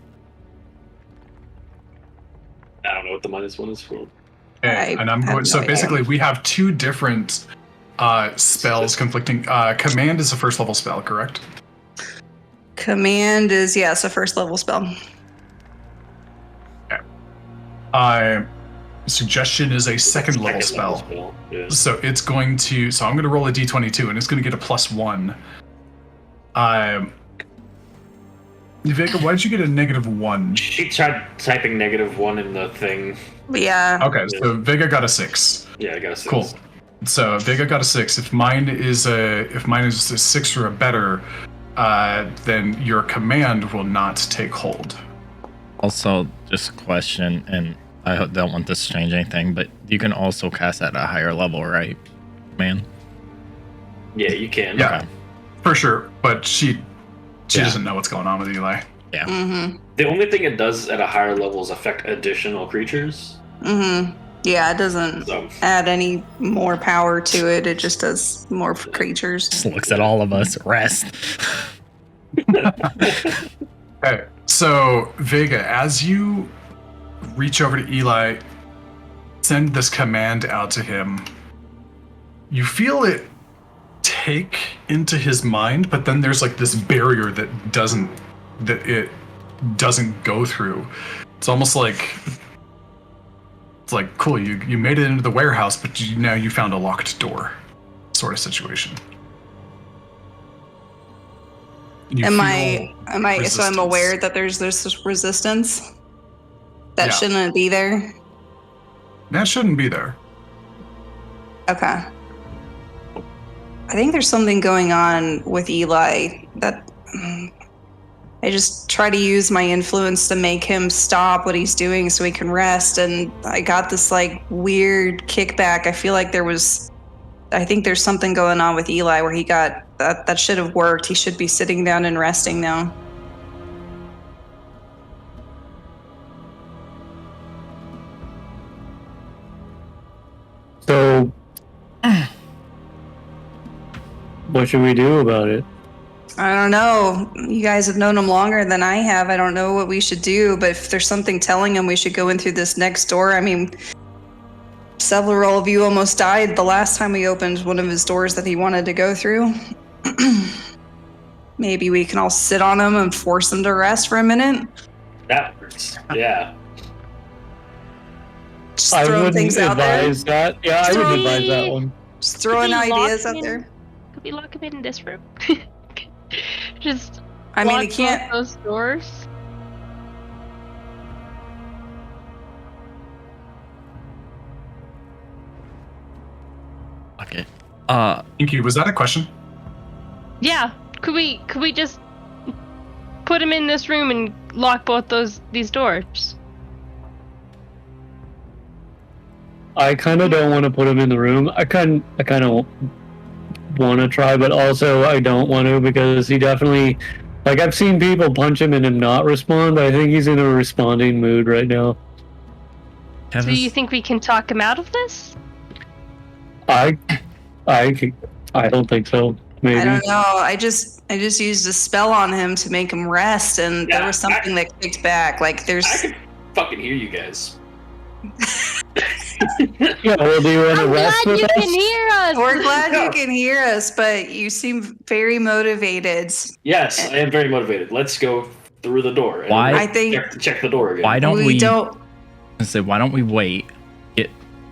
I don't know what the -1 is for. Okay, and I'm I have going. So no idea. basically, we have two different spells conflicting. Command is a first level spell, correct? Command is, yes, a first level spell. Suggestion is a second level spell. Yeah. So it's going to. So I'm going to roll a d22, and it's going to get a +1. Vega, why did you get a -1? She tried typing -1 in the thing. But yeah. Okay, so Vega got a 6. Yeah, I got a 6. Cool. So Vega got a 6. If mine is a 6 or a better, then your command will not take hold. Also, just a question, and I don't want this to change anything, but you can also cast at a higher level, right, man? Yeah, you can. Yeah, Okay. for sure. But she Yeah. doesn't know what's going on with Eli. Yeah. Mm-hmm. The only thing it does at a higher level is affect additional creatures. Mm-hmm. Yeah, it doesn't So add any more power to it. It just does more for creatures. Just looks at all of us. Rest. Okay, so Vega, as you reach over to Eli, send this command out to him, you feel it take into his mind, but then there's like this barrier that it doesn't go through. It's almost like it's like, cool, you made it into the warehouse, but now you found a locked door, sort of situation. You Am feel I so I'm resistance. aware that there's this resistance that Yeah. shouldn't be there? That shouldn't be there. Okay. I think there's something going on with Eli that I just try to use my influence to make him stop what he's doing so he can rest, and I got this like weird kickback. I think there's something going on with Eli where he got that should have worked. He should be sitting down and resting now. So, what should we do about it? I don't know. You guys have known him longer than I have. I don't know what we should do, but if there's something telling him we should go in through this next door, I mean, several of you almost died the last time we opened one of his doors that he wanted to go through. Maybe we can all sit on him and force him to rest for a minute. That hurts. Yeah. Just I throwing wouldn't things out there. advise that. Yeah, I wouldn't advise that one. Just throwing Could we lock ideas him out in? there. Could we lock him in this room? Just I mean, lock he can't. both those doors. Okay. Inky, was that a question? Yeah. Could we just put him in this room and lock both these doors? I kind of don't want to put him in the room. I kind of want to try, but also I don't want to because he definitely, like, I've seen people punch him and him not respond. I think he's in a responding mood right now. So you think we can talk him out of this? I don't think so. Maybe. I don't know. I just used a spell on him to make him rest, and there Yeah, was something that kicked back. Like there's. I can fucking hear you guys. Yeah, well, do you want to I'm rest glad with you us? can hear us. We're glad Yeah. you can hear us, but you seem very motivated. Yes, I am very motivated. Let's go through the door. and Why- I think check the door again. Why don't we? don't. I said, why don't we wait? Get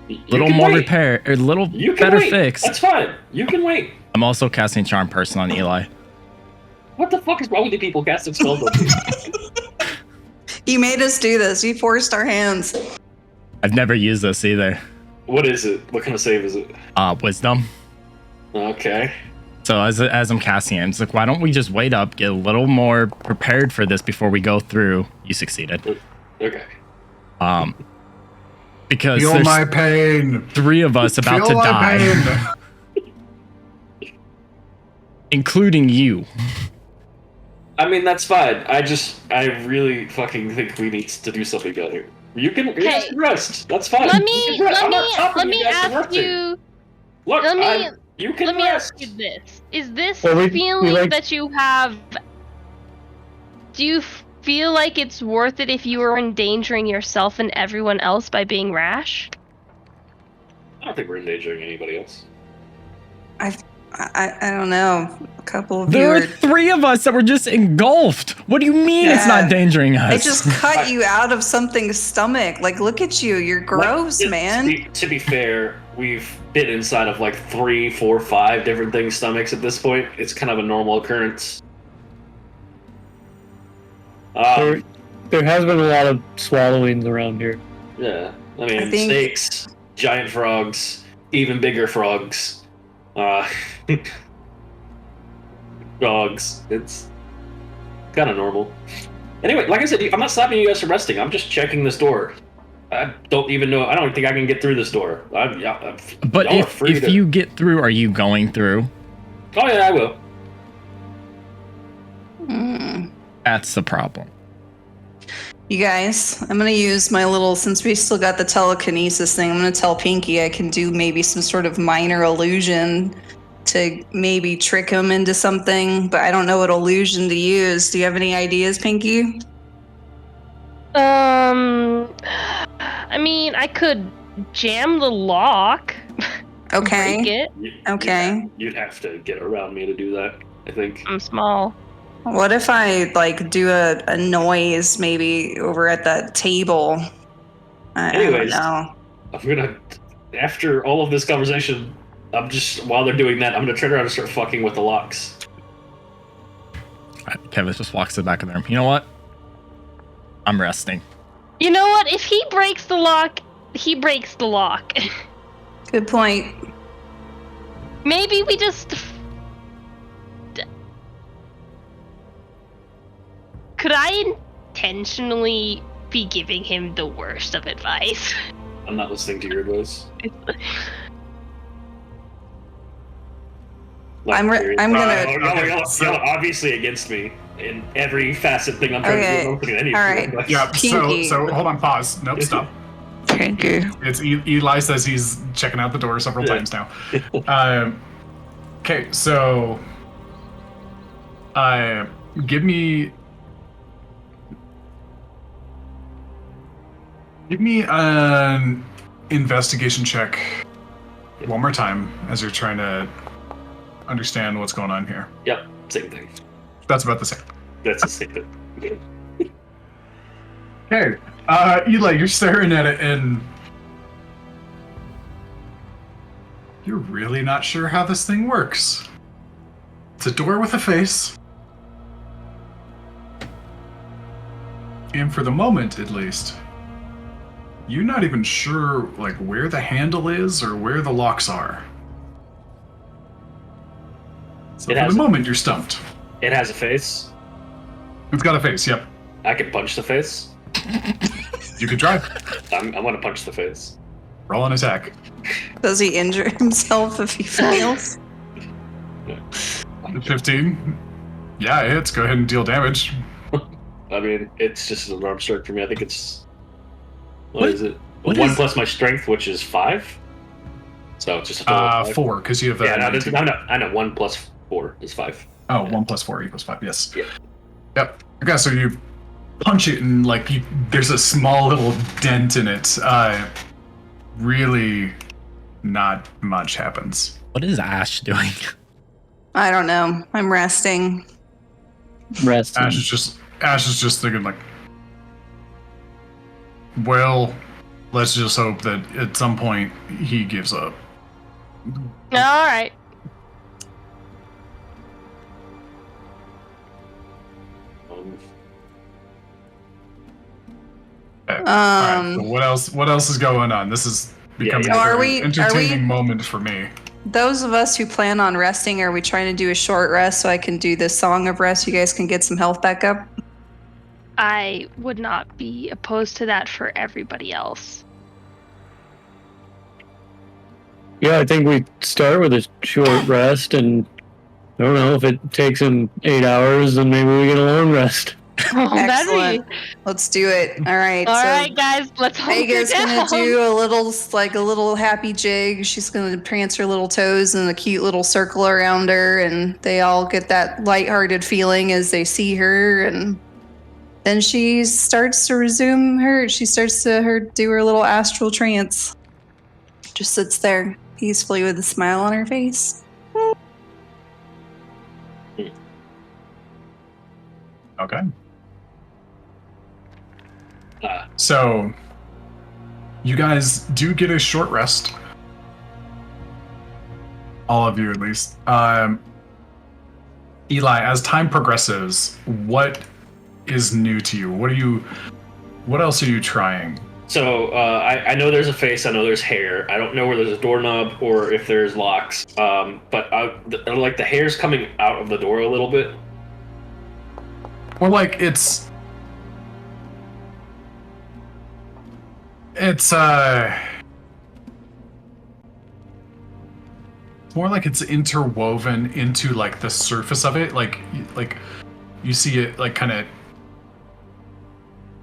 You a little can more wait. repair, or a little You can better wait. fix. That's fine. You can wait. I'm also casting Charm Person on Eli. What the fuck is wrong with you people casting spells on me? You made us do this. You forced our hands. I've never used this either. What is it? What kind of save is it? Wisdom. Okay. So as I'm casting it, it's like, why don't we just wait up, get a little more prepared for this before we go through? You succeeded. Okay. Because Feel there's my pain. 3 of us about Feel to my die, pain. including you. I mean, that's fine. I really fucking think we need to do something better. You can Okay. rest. That's fine. Let You me can rest. I'm not stopping let you me guys from ask resting. you. Look, let me- you can Let me rest. ask you this: Is this Well, we feeling like- that you have? Do you feel like it's worth it if you were endangering yourself and everyone else by being rash? I don't think we're endangering anybody else. I don't know. A couple of There you are 3 of us that were just engulfed. What do you mean it's Yeah. not endangering us? I just cut you out of something's stomach. Like, look at you. You're gross, Like, man. To be fair, we've been inside of like 3, 4, 5 different things' stomachs at this point. It's kind of a normal occurrence. There has been a lot of swallowings around here. Yeah, I mean, I think- snakes, giant frogs, even bigger frogs, dogs. It's kind of normal. Anyway, like I said, I'm not stopping you guys from resting. I'm just checking this door. I don't even know. I don't think I can get through this door. But y'all are free if to- you get through, are you going through? Oh yeah, I will. Mm. That's the problem. You guys, I'm gonna use my little, since we still got the telekinesis thing, I'm gonna tell Pinky I can do maybe some sort of minor illusion to maybe trick him into something, but I don't know what illusion to use. Do you have any ideas, Pinky? I mean, I could jam the lock. Okay. Break it. Okay. You'd have to get around me to do that, I think. I'm small. What if I like do a noise maybe over at that table? I don't Anyways. know. I'm gonna, after all of this conversation, while they're doing that, I'm gonna turn around and start fucking with the locks. Kevin just walks to the back of the room. You know what? I'm resting. You know what? If he breaks the lock, he breaks the lock. Good point. Maybe we just... Could I intentionally be giving him the worst of advice? I'm not listening to your advice. I'm gonna- Y'all are obviously against me in every facet thing I'm trying to do. I'm not putting any All right. advice. Yeah. Pinky. So hold on. Pause. Nope. Stop. Thank you. It's Eli says he's checking out the door several times now. Okay. So, give me an investigation check one more time as you're trying to understand what's going on here. Yep, same thing. That's about the same. That's the same thing. Okay. Eli, you're staring at it and you're really not sure how this thing works. It's a door with a face. And for the moment, at least, you're not even sure like where the handle is or where the locks are. So for the moment, you're stumped. It has a face. It's got a face, yep. I can punch the face. You could try. I'm gonna punch the face. Roll an attack. Does he injure himself if he fails? 15. Yeah, it hits. Go ahead and deal damage. I mean, it's just an arm strike for me. I think it's... What? What is it? What 1 is- plus my strength, which is 5. So it's just a total of 5. 4, because you have that. Yeah, I know. 1 plus 4 is 5. Oh, 1 plus 4 equals 5, yes. Yeah. Yep. Okay, so you punch it and like there's a small little dent in it. Really not much happens. What is Ash doing? I don't know. I'm resting. Resting. Ash is just thinking like, well, let's just hope that at some point he gives up. All right. Okay. All right, so what else is going on? This is becoming So a are very we- entertaining moment for me. Those of us who plan on resting, are we trying to do a short rest so I can do this song of rest? You guys can get some health back up. I would not be opposed to that for everybody else. Yeah, I think we start with a short rest, and I don't know if it takes him 8 hours, then maybe we get a long rest. Oh, Excellent. Let's do it. All right. All so right, guys, let's hold Vega's it gonna down. do a little happy jig. She's gonna prance her little toes in a cute little circle around her, and they all get that lighthearted feeling as they see her. And then she starts to resume her. She starts to do her little astral trance. Just sits there peacefully with a smile on her face. Okay. So, you guys do get a short rest. All of you, at least. Eli, as time progresses, what is new to you? What else are you trying? So I know there's a face. I know there's hair. I don't know where there's a doorknob or if there's locks. But like the hair's coming out of the door a little bit. Well, like it's more like it's interwoven into like the surface of it. Like you see it like kind of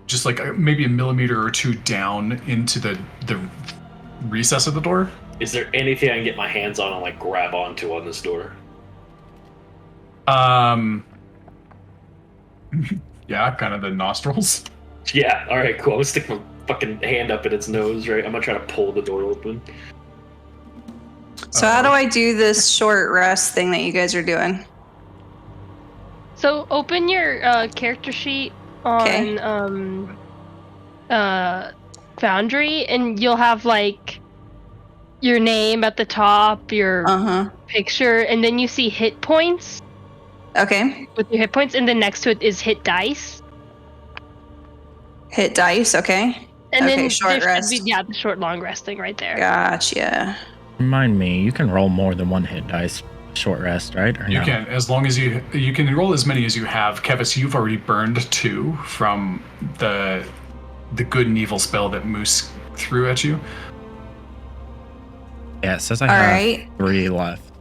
just like maybe a millimeter or two down into the recess of the door. Is there anything I can get my hands on and like grab onto on this door? Yeah, kind of the nostrils. Yeah. All right. Cool. I'm gonna stick my fucking hand up in its nose. Right. I'm gonna try to pull the door open. So how do I do this short rest thing that you guys are doing? So open your character sheet on Foundry, and you'll have like your name at the top, your picture, and then you see hit points. Okay. with your hit points, and then next to it is hit dice. Hit dice. Okay. And Okay, then short there should rest. be the short long resting right there. Gotcha. Remind me, you can roll more than one hit dice short rest, right? Or You no? can, as long as you can roll as many as you have. Kevis, you've already burned 2 from the good and evil spell that Moose threw at you. Yeah, it says I All have right. 3 left.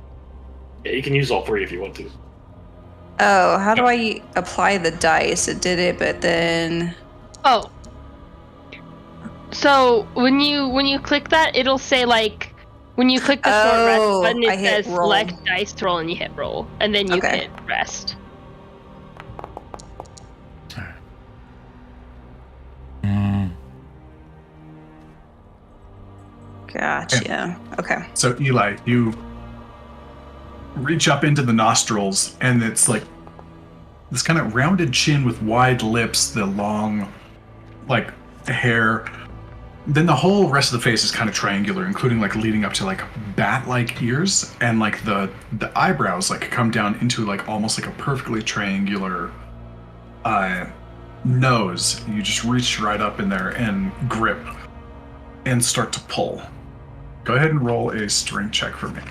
Yeah, you can use all 3 if you want to. Oh, how do I apply the dice? It did it, but then Oh. So when you click that, it'll say like when you click the short rest Oh, button, I it hit says roll. select dice to roll, and you hit roll, and then you Okay. hit rest. Mm, gotcha. Okay. So Eli, you reach up into the nostrils, and it's like this kind of rounded chin with wide lips, the long, like, hair. Then the whole rest of the face is kind of triangular, including like leading up to like bat-like ears, and like the eyebrows like come down into like almost like a perfectly triangular nose. You just reach right up in there and grip and start to pull. Go ahead and roll a strength check for me.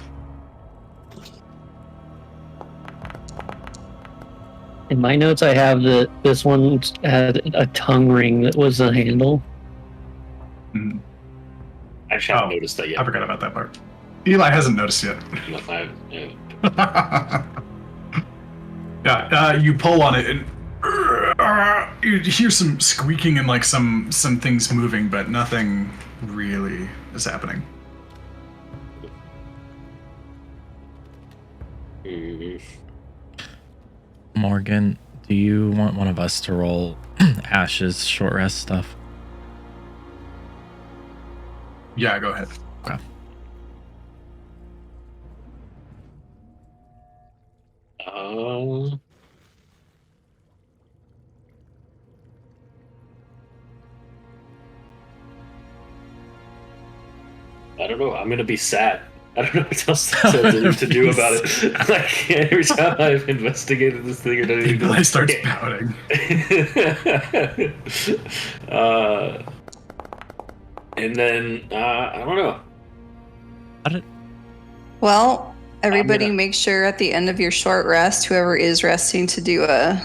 In my notes, I have that this one had a tongue ring that was a handle. Mhm. I just haven't Oh, noticed that yet. I forgot about that part. Eli hasn't noticed yet. Yeah. Yeah, you pull on it and you hear some squeaking and like some things moving, but nothing really is happening. Mhm. Morgan, do you want one of us to roll Ash's short rest stuff? Yeah, go ahead. Okay. I don't know. I'm gonna be sad. I don't know what else to do about it. Like every time I've investigated this thing or done anything, Eli starts pouting. And then I don't know. Well, everybody gonna- make sure at the end of your short rest, whoever is resting, to do a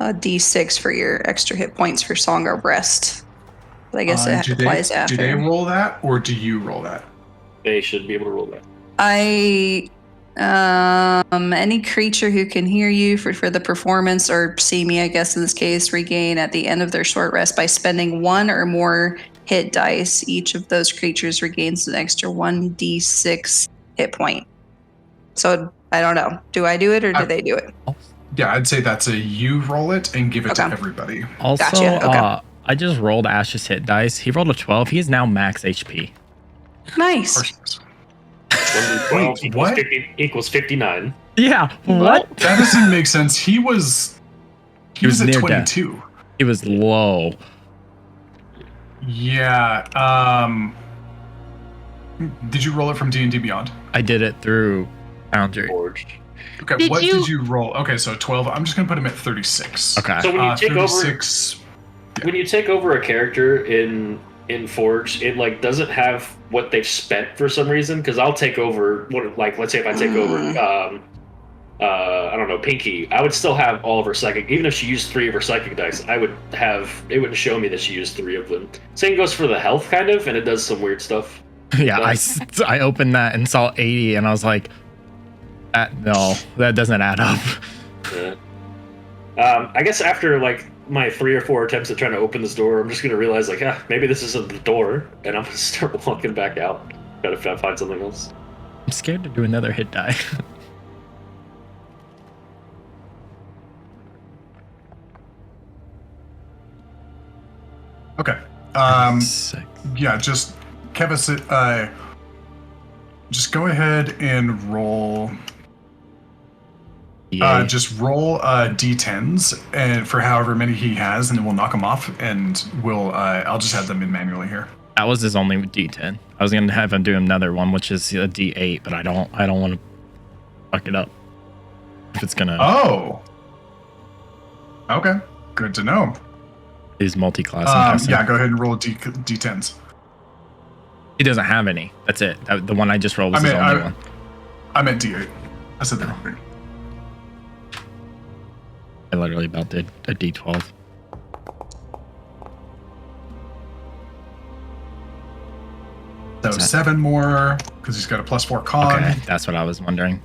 D6 for your extra hit points for Song of Rest. But I guess it applies after. Do they roll that, or do you roll that? They should be able to roll that. Any creature who can hear you for the performance or see me, I guess in this case, regain at the end of their short rest by spending 1 or more hit dice. Each of those creatures regains an extra 1d6 hit point. So I don't know. Do I do it or do they do it? Yeah, I'd say that's a you roll it and give it to Okay. everybody. Also, Gotcha, okay. I just rolled Ash's hit dice. He rolled a 12. He is now max HP. Nice. 1d12 Wait, what? equals 59. Yeah. What? That doesn't make sense. He was was at near death. 22. He was low. Yeah. Did you roll it from D&D Beyond? I did it through Foundry. Forged. Okay, Did what you- did you roll? Okay, so 12. I'm just gonna put him at 36. Okay. So when you take over 36. when you take over a character in Forge, it like doesn't have what they've spent for some reason. Because I'll take over what, like, let's say if I take over I don't know, Pinky, I would still have all of her psychic. Even if she used 3 of her psychic dice, I would have, it wouldn't show me that she used 3 of them. Same goes for the health, kind of, and it does some weird stuff. Yeah, I opened that and saw 80, and I was like, no, that doesn't add up. Yeah. I guess after like my 3 or 4 attempts at trying to open this door, I'm just gonna realize like, maybe this isn't the door, and I'm gonna start walking back out. Gotta find something else. I'm scared to do another hit die. Okay. Sick. Yeah, just Kevis, just go ahead and roll. Yay. Just roll d10s and for however many he has, and then we'll knock them off, and we'll. I'll just have them in manually here. That was his only D10. I was gonna have him do another one, which is a D8, but I don't want to fuck it up. If it's gonna Oh. Okay. Good to know. is multi-class. I'm guessing. Yeah, go ahead and roll D10s. He doesn't have any. That's it. The one I just rolled was I his mean, only one. I meant D8. I said that wrong. I literally about did a D12. So Is that- 7 more, because he's got a +4 con. Okay, that's what I was wondering.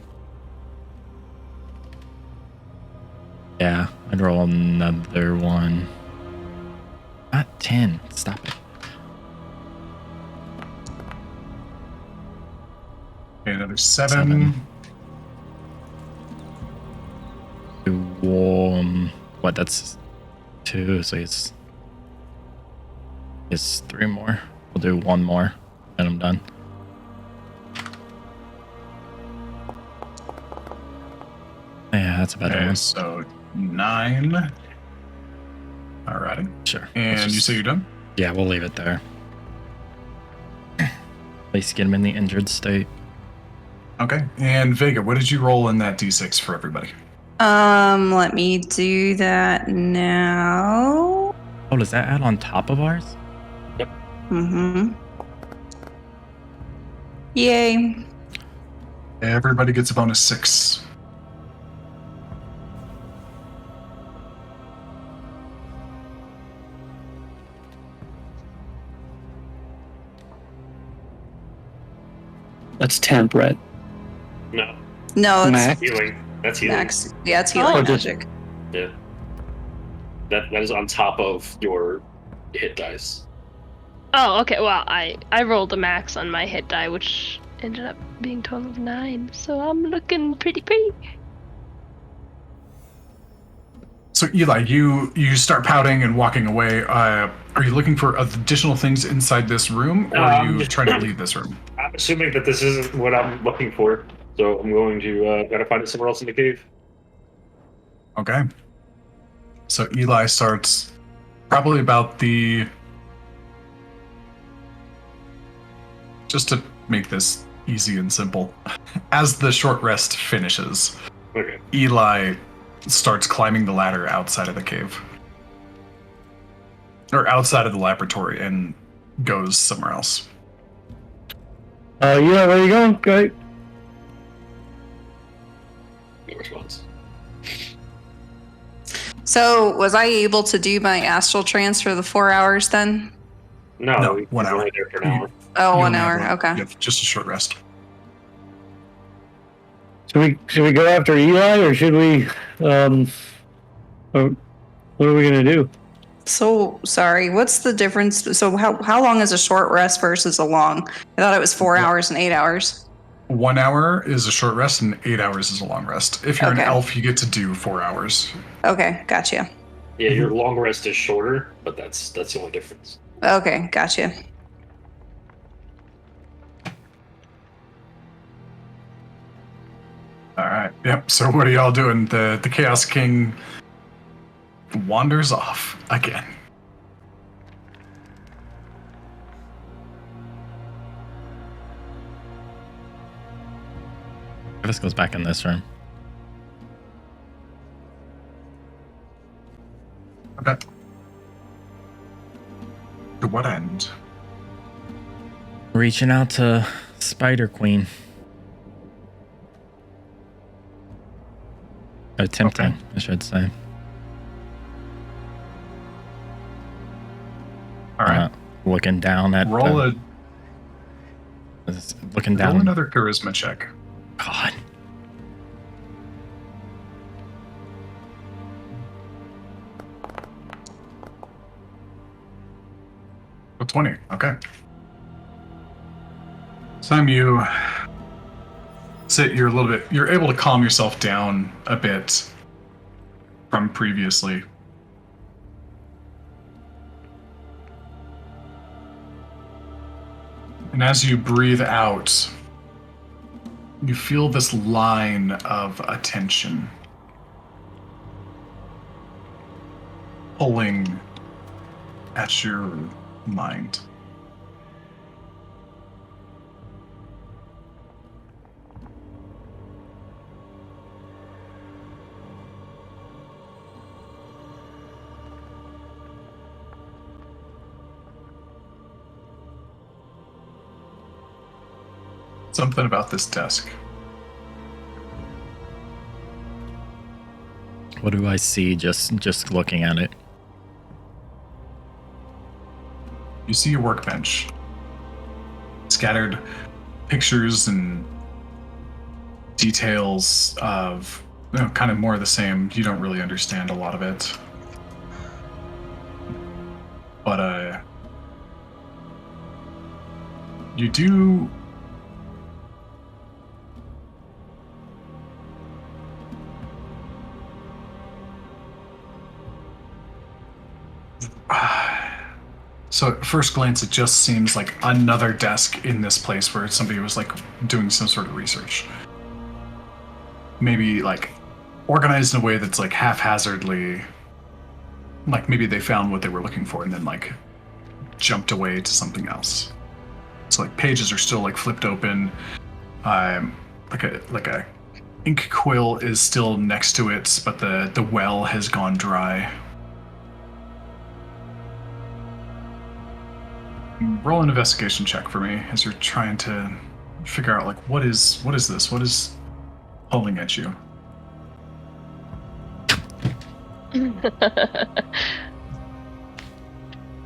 Yeah, I'd roll another one. Not 10. Stop it. Okay, another 7. 7. What? That's 2. So it's 3 more. We'll do 1 more, and I'm done. Yeah, that's a better Okay, one. so 9. Alrighty. Sure. And Let's you just- say you're done? Yeah, we'll leave it there. At least get him in the injured state. Okay. And Vega, what did you roll in that D6 for everybody? Let me do that now. Oh, does that add on top of ours? Mm-hmm. Yay. Everybody gets a bonus 6. That's temp, right? No, No, it's Max. healing. That's healing. max. Yeah, it's healing Oh, just- magic. Yeah. That is on top of your hit dice. Oh, okay. Well, I rolled a max on my hit die, which ended up being total of 9. So I'm looking pretty. So Eli, you start pouting and walking away. Are you looking for additional things inside this room, or are I'm you just- trying to leave this room? I'm assuming that this isn't what I'm looking for, so I'm going to try to find it somewhere else in the cave. Okay. So Eli starts probably about the. Just to make this easy and simple, as the short rest finishes, Okay. Eli starts climbing the ladder outside of the cave. Or outside of the laboratory and goes somewhere else. Yeah, where you going? Great. No response. So, was I able to do my astral trance for the 4 hours then? No, No, 1 he's hour. only there for an hour. Oh, You 1 only have hour. Okay. you have just a short rest. Should we go after Eli, or should we? Or what are we gonna do? So sorry. What's the difference? So how long is a short rest versus a long? I thought it was 4 hours and 8 hours. 1 hour is a short rest and 8 hours is a long rest. If you're Okay. an elf, you get to do 4 hours. Okay, gotcha. Yeah, your long rest is shorter, but that's the only difference. Okay, gotcha. All right. Yep. So what are y'all doing? The Chaos King wanders off again. This goes back in this room. Okay. To what end? Reaching out to Spider Queen. Attempting, Okay. I should say. All right. Looking down at roll a looking roll down. another charisma check. God. Oh, 20. Okay. This time you sit, you're able to calm yourself down a bit from previously. And as you breathe out, you feel this line of attention pulling at your mind. something about this desk. What do I see just looking at it? You see a workbench. Scattered pictures and details of, kind of more of the same. You don't really understand a lot of it. But, you do... So at first glance, it just seems like another desk in this place where somebody was like doing some sort of research. Maybe like organized in a way that's like haphazardly, like maybe they found what they were looking for and then like jumped away to something else. So like pages are still like flipped open. Like a ink quill is still next to it, but the well has gone dry. Roll an investigation check for me as you're trying to figure out like what is this? What is pulling at you?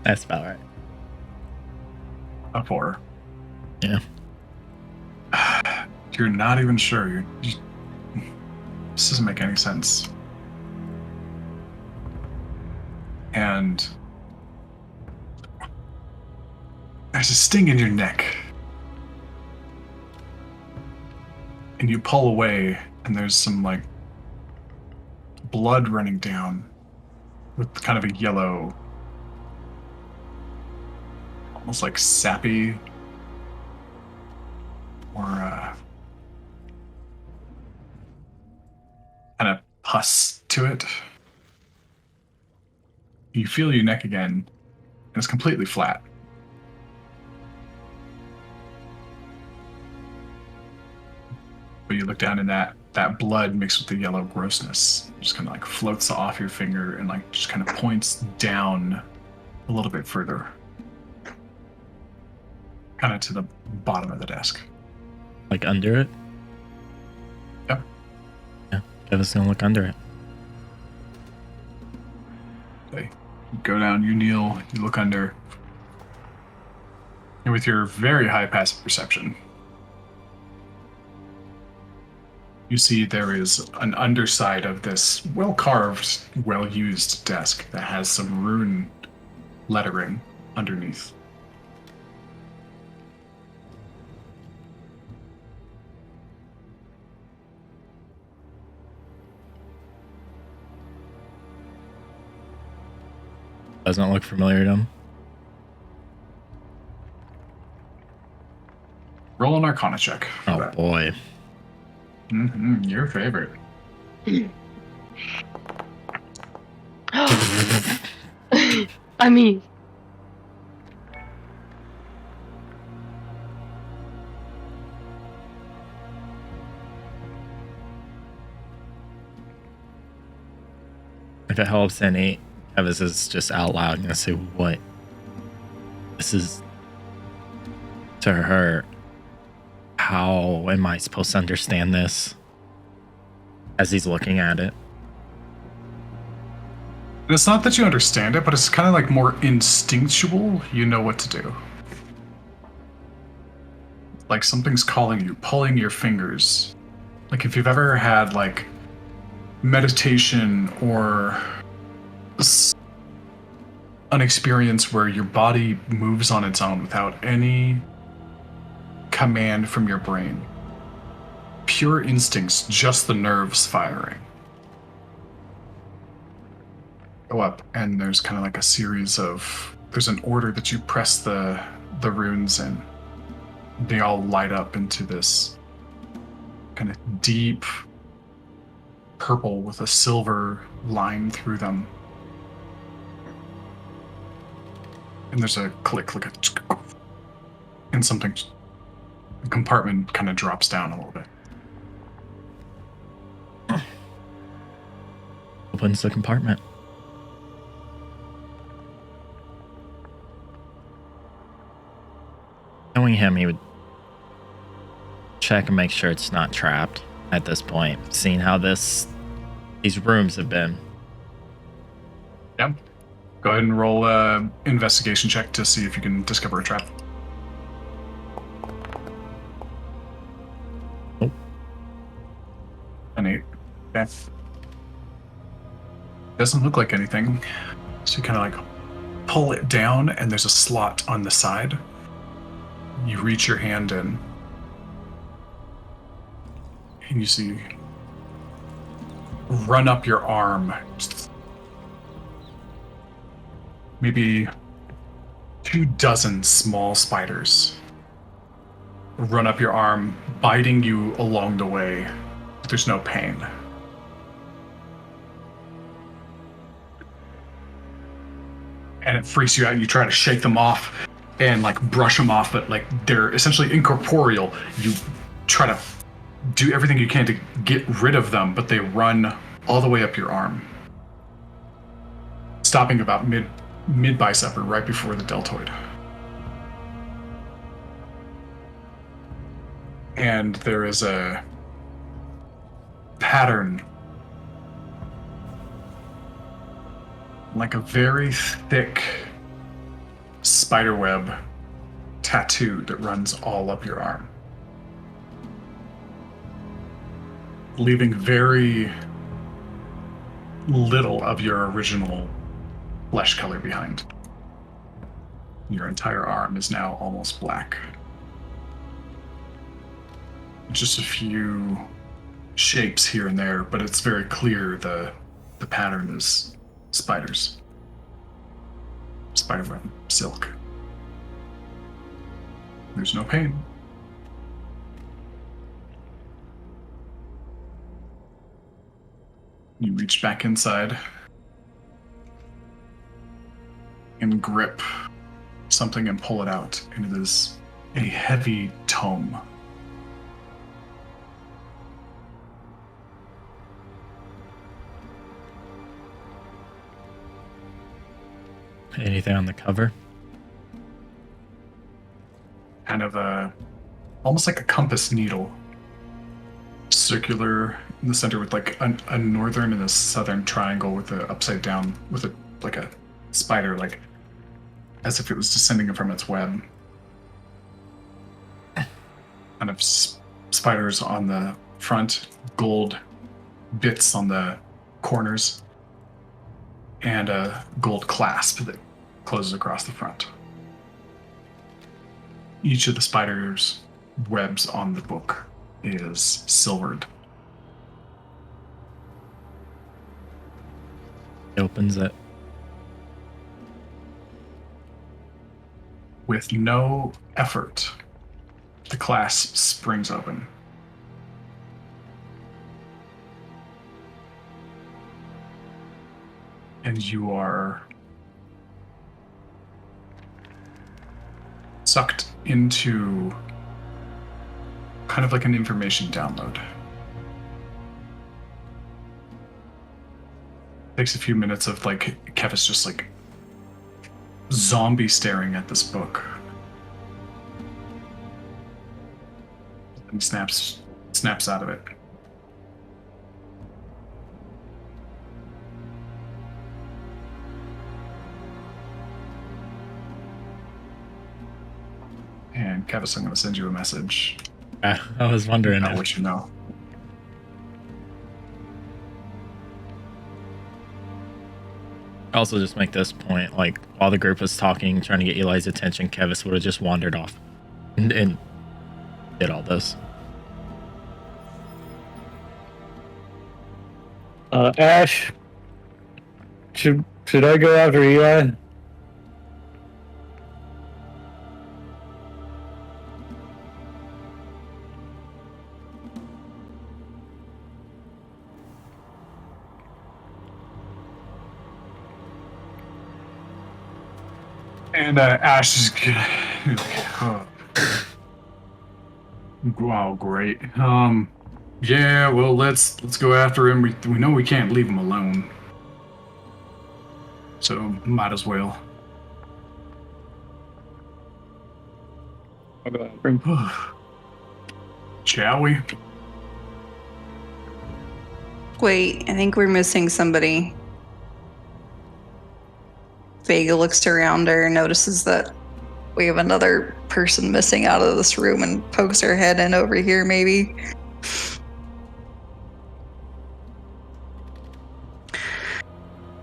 That's about right. A 4. Yeah. You're not even sure. This doesn't make any sense. And there's a sting in your neck. And you pull away, and there's some, like, blood running down with kind of a yellow, almost like sappy, or kind of pus to it. You feel your neck again, and it's completely flat. But you look down and that blood mixed with the yellow grossness just kind of like floats off your finger and like just kind of points down a little bit further. Kind of to the bottom of the desk. Like under it? Yep. Yeah, Kevin's gonna look under it. Okay. You go down, you kneel, you look under. And with your very high passive perception, you see there is an underside of this well-carved, well-used desk that has some rune lettering underneath. Doesn't look familiar to him. Roll an Arcana check. For Oh that. boy. Your favorite. I mean, If it helps any, Kevis is just out loud gonna say, what? This is to her. How am I supposed to understand this? As he's looking at it. And it's not that you understand it, but it's kind of like more instinctual. You know what to do. Like something's calling you, pulling your fingers. Like if you've ever had like meditation or an experience where your body moves on its own without any command from your brain. Pure instincts, just the nerves firing. Go up, and there's kind of like a series of... There's an order that you press the runes in. They all light up into this kind of deep purple with a silver line through them. And there's a click, like a... And something... The compartment kind of drops down a little bit. Opens the compartment. Knowing him, he would check and make sure it's not trapped at this point, seeing how these rooms have been. Yep. Go ahead and roll a investigation check to see if you can discover a trap. Nope. An 8. Okay. Doesn't look like anything. So you kind of like pull it down, and there's a slot on the side. You reach your hand in, and you see run up your arm. Maybe 24 small spiders run up your arm, biting you along the way. There's no pain. And it freaks you out. You try to shake them off and like brush them off, but like they're essentially incorporeal. You try to do everything you can to get rid of them, but they run all the way up your arm, stopping about mid bicep or right before the deltoid. And there is a pattern, like a very thick spiderweb tattoo that runs all up your arm, leaving very little of your original flesh color behind. Your entire arm is now almost black. Just a few shapes here and there, but it's very clear the pattern is spiders. Spiderweb, silk. There's no pain. You reach back inside and grip something and pull it out, and it is a heavy tome. Anything on the cover? Kind of almost like a compass needle. Circular in the center with like a northern and a southern triangle with a upside down, with like a spider, like as if it was descending from its web. Kind of spiders on the front, gold bits on the corners, and a gold clasp that closes across the front. Each of the spider's webs on the book is silvered. He opens it. With no effort, the clasp springs open. And you are sucked into kind of like an information download. Takes a few minutes of like Kevis just like zombie staring at this book. And snaps out of it. And Kevis, I'm going to send you a message. I was wondering. I'll let you know. Also, just make this point, like, while the group was talking, trying to get Eli's attention, Kevis would have just wandered off and did all this. Ash, should I go after Eli? And Ash is wow, great. Yeah, well, let's go after him. We know we can't leave him alone, so might as well. I'll go after him. Shall we? Wait, I think we're missing somebody. Vega looks around her and notices that we have another person missing out of this room and pokes her head in over here, maybe.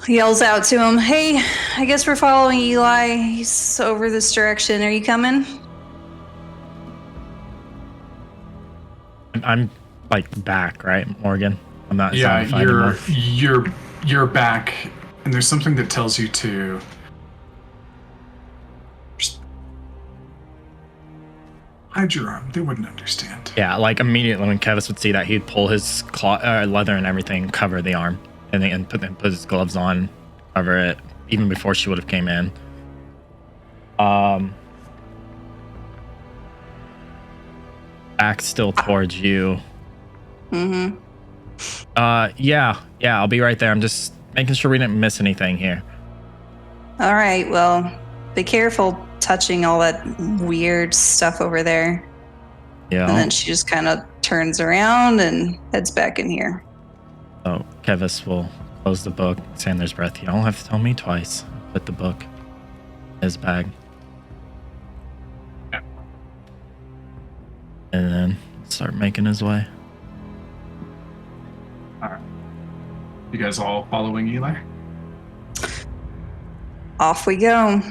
Yells out to him, "Hey, I guess we're following Eli. He's over this direction. Are you coming?" I'm like back, right, Morgan? I'm not Yeah, zombified anymore. you're back, and there's something that tells you to just hide your arm. They wouldn't understand. Yeah, like immediately when Kevis would see that, he'd pull his leather and everything, cover the arm, and put his gloves on, cover it, even before she would have came in. Back still towards you. Mm-hmm. Yeah, I'll be right there. I'm just making sure we didn't miss anything here. All right, well, be careful touching all that weird stuff over there. Yeah. And then she just kind of turns around and heads back in here. So Kevis will close the book, say under his breath, "You don't have to tell me twice." Put the book in his bag. Yeah. And then start making his way. Alright. You guys all following Eli? Off we go.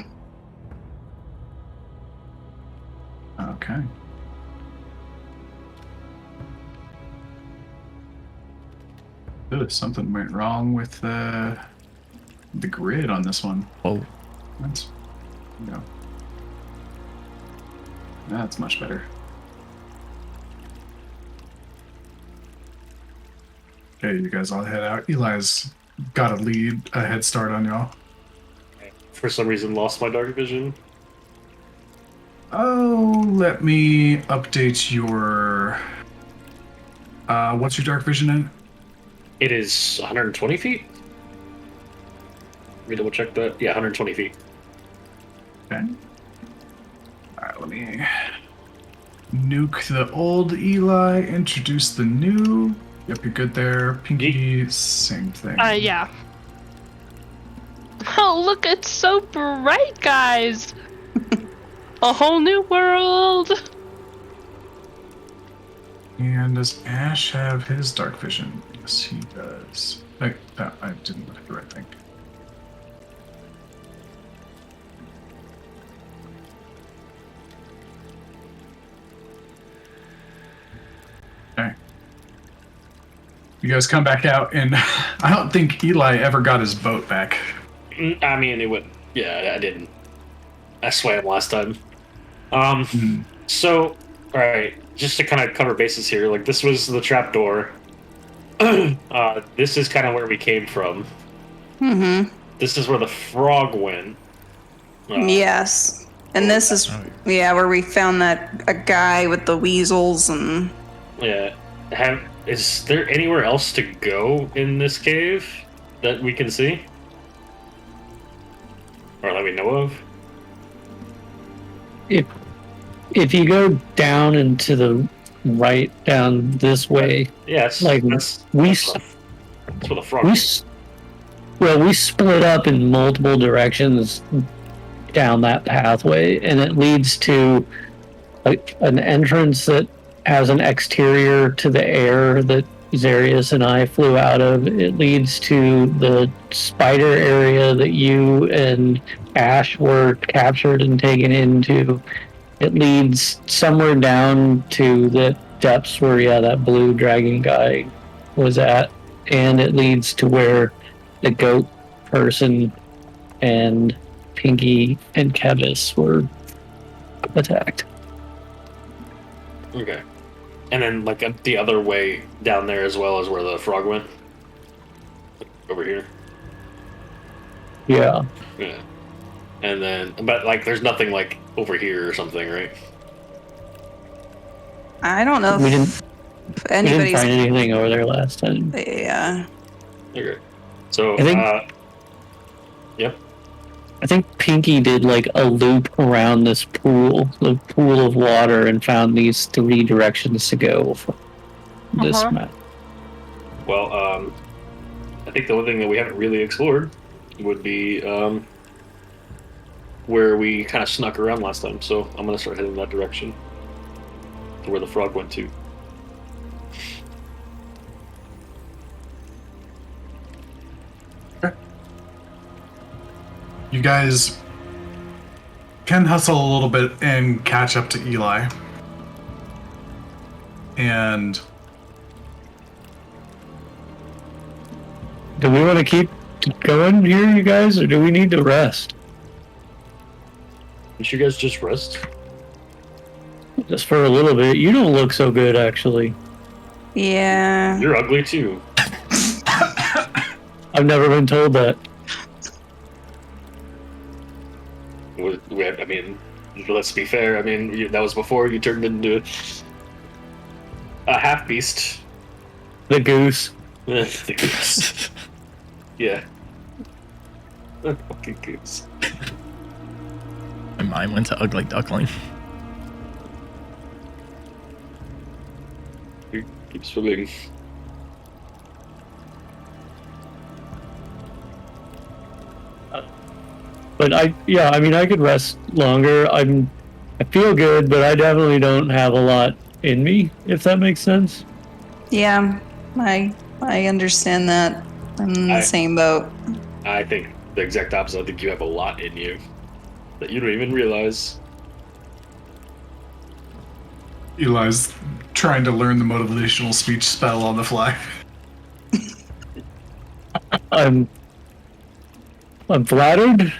Okay. Ooh, something went wrong with the grid on this one. Oh, That's, that's much better. Okay, you guys all head out. Eli's got a head start on y'all. For some reason, lost my dark vision. Oh, let me update your. What's your dark vision in? It is 120 feet. Let me double check that. Yeah, 120 feet. Okay. Alright, let me nuke the old Eli, introduce the new. Yep, you're good there. Pinky, same thing. Yeah. Oh, look, it's so bright, guys. A whole new world. And does Ash have his dark vision? Yes, he does. I didn't look at the right thing. Okay. You guys come back out, and I don't think Eli ever got his boat back. I mean, it would. Yeah, I didn't. I swam last time. So, all right, just to kind of cover bases here, like this was the trap door. This is kind of where we came from. Mm-hmm. This is where the frog went. Yes. And this is, where we found a guy with the weasels and... Yeah. Is there anywhere else to go in this cave that we can see? Or that we know of? If you go down into the right, down this way, Yes. like That's we where the frog went. we split up in multiple directions down that pathway, and it leads to an entrance that has an exterior to the air that Zarius and I flew out of. It leads to the spider area that you and Ash were captured and taken into. It leads somewhere down to the depths where, that blue dragon guy was at. And it leads to where the goat person and Pinky and Kevis were attacked. Okay. And then, like, the other way down there as well is where the frog went? Over here? Yeah. Yeah. And then, but, like, there's nothing, like, over here or something, right? I don't know We if didn't anybody's... find anything over there last time. Yeah. Okay. So, I think- yep. I think Pinky did like a loop around this pool, the pool of water, and found these 3 directions to go for this map. Well, I think the only thing that we haven't really explored would be where we kind of snuck around last time. So I'm gonna start heading that direction to where the frog went to. You guys can hustle a little bit and catch up to Eli. And Do we want to keep going here, you guys, or do we need to rest? Did you guys just rest? Just for a little bit. You don't look so good, actually. Yeah. You're ugly too. I've never been told that. I mean, let's be fair. I mean, that was before you turned into a half beast. The goose. The goose. Yeah. The fucking goose. My mind went to ugly duckling. Keep swimming. But I could rest longer. I feel good, but I definitely don't have a lot in me, if that makes sense. Yeah. I understand that. I'm in the same boat. I think the exact opposite. I think you have a lot in you that you don't even realize. Eli's trying to learn the motivational speech spell on the fly. I'm flattered.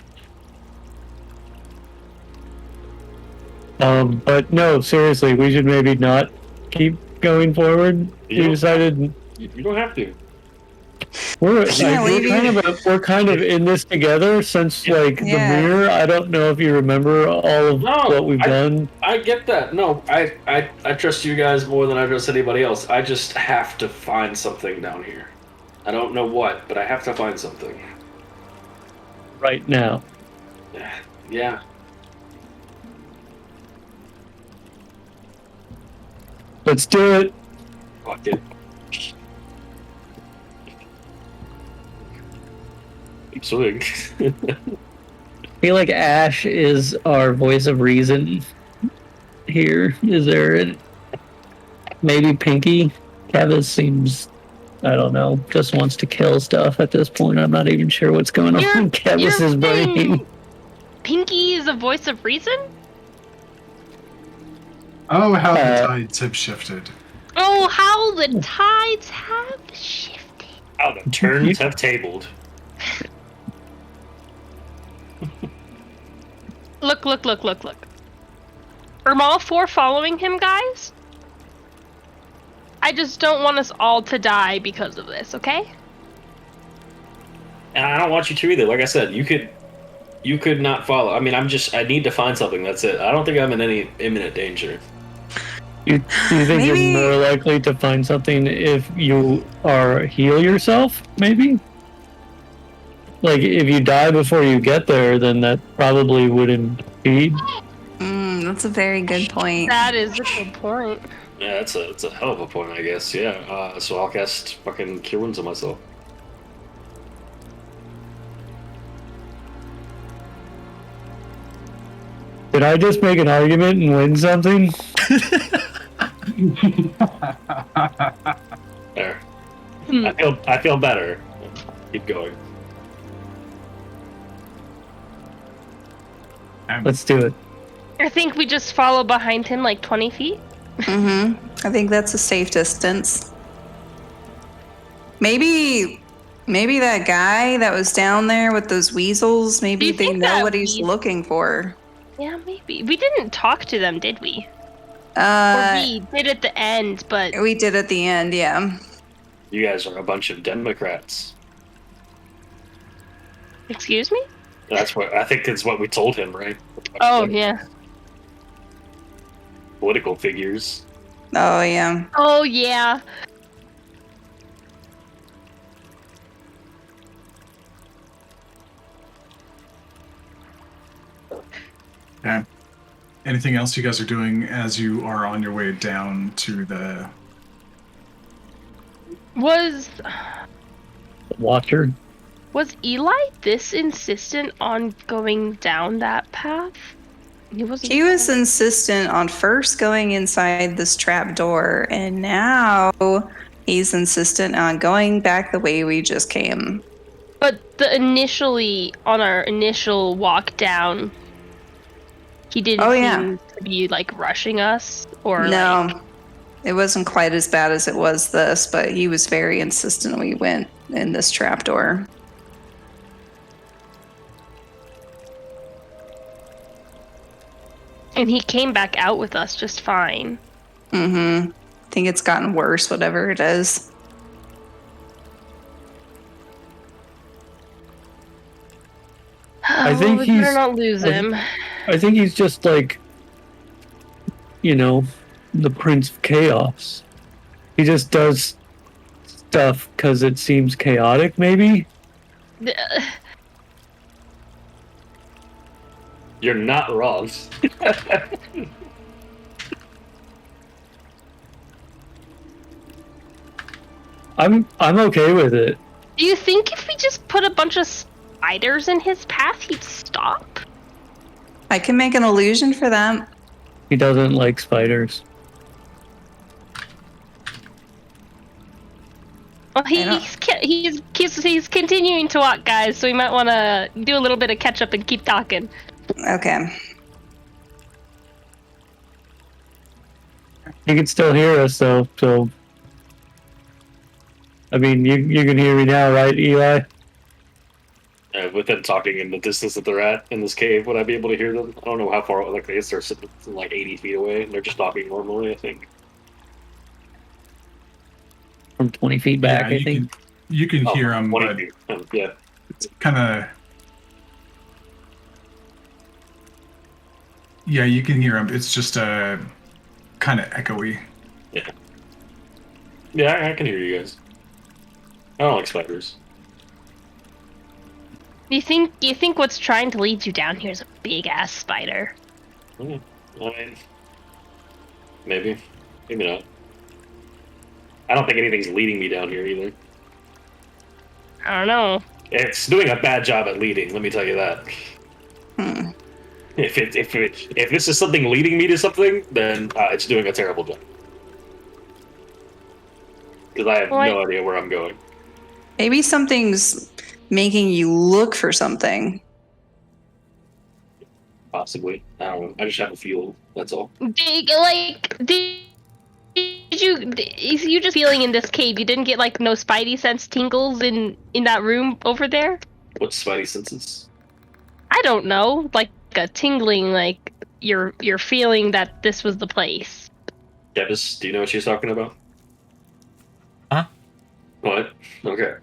But no, seriously, we should maybe not keep going forward. We decided You don't have to. we're kind of in this together since like the mirror. I don't know if you remember all of what we've done. I get that. No, I trust you guys more than I trust anybody else. I just have to find something down here. I don't know what, but I have to find something. Right now. Yeah. Let's do it. Fuck it. Keep swimming. I feel like Ash is our voice of reason here. Is there maybe Pinky? Kevis seems, I don't know, just wants to kill stuff at this point. I'm not even sure what's going on in Kevis's brain. Pinky is a voice of reason? Oh, how the tides have shifted. Oh, how the tides have shifted. How the turns have tabled. Look. Are all 4 following him, guys? I just don't want us all to die because of this, okay? And I don't want you to either. Like I said, you could not follow. I mean, I need to find something. That's it. I don't think I'm in any imminent danger. You think you're more likely to find something if you heal yourself, maybe? Like, if you die before you get there, then that probably would impede. That's a very good point. That is a good point. Yeah, it's a hell of a point, I guess. Yeah. So I'll cast fucking Cure Wounds on myself. Did I just make an argument and win something? There. I feel better. Keep going. Let's do it. I think we just follow behind him like 20 feet. I think that's a safe distance. Maybe that guy that was down there with those weasels, maybe they know what he's looking for. Yeah, maybe. We didn't talk to them, did we? Or we did at the end, but... We did at the end, yeah. You guys are a bunch of Democrats. Excuse me? That's what I think is what we told him, right? Oh, yeah. Political figures. Oh, yeah. Oh, yeah. anything else you guys are doing as you are on your way down to the... Was Watcher. Eli this insistent on going down that path? He wasn't. He was insistent on first going inside this trap door, and now he's insistent on going back the way we just came. But initially, on our initial walk down, he didn't seem to be like rushing us, or no, like... it wasn't quite as bad as it was this, but he was very insistent we went in this trap door. And he came back out with us just fine. Mm-hmm. I think it's gotten worse, whatever it is. I think we he's- better not lose him. I think he's just like, you know, the Prince of Chaos. He just does stuff because it seems chaotic, maybe? You're not wrong. I'm okay with it. Do you think if we just put a bunch of spiders in his path, he'd stop? I can make an illusion for them. He doesn't like spiders. Well, he's continuing to walk, guys, so we might want to do a little bit of catch up and keep talking. Okay. He can still hear us, though, so... I mean, you can hear me now, right, Eli? With them talking in the distance that they're at in this cave, would I be able to hear them? I don't know how far, like, they're sitting like 80 feet away, and they're just talking normally, I think. From 20 feet back, I think. You can hear them, 20 but feet. Yeah. it's kind of... Yeah, you can hear them. It's just kind of echoey. Yeah, I can hear you guys. I don't like spiders. You think what's trying to lead you down here is a big ass spider? I mean, maybe. Maybe not. I don't think anything's leading me down here either. I don't know. It's doing a bad job at leading, let me tell you that. Hmm. If this is something leading me to something, then it's doing a terrible job. Because I have no idea where I'm going. Maybe something's making you look for something. Possibly. I don't know. I just have a feel. That's all. Is you just feeling in this cave? You didn't get like no spidey sense tingles in that room over there? What's spidey senses? I don't know. Like a tingling, like you're feeling that this was the place. Kevis, do you know what she's talking about? Huh? What? Okay.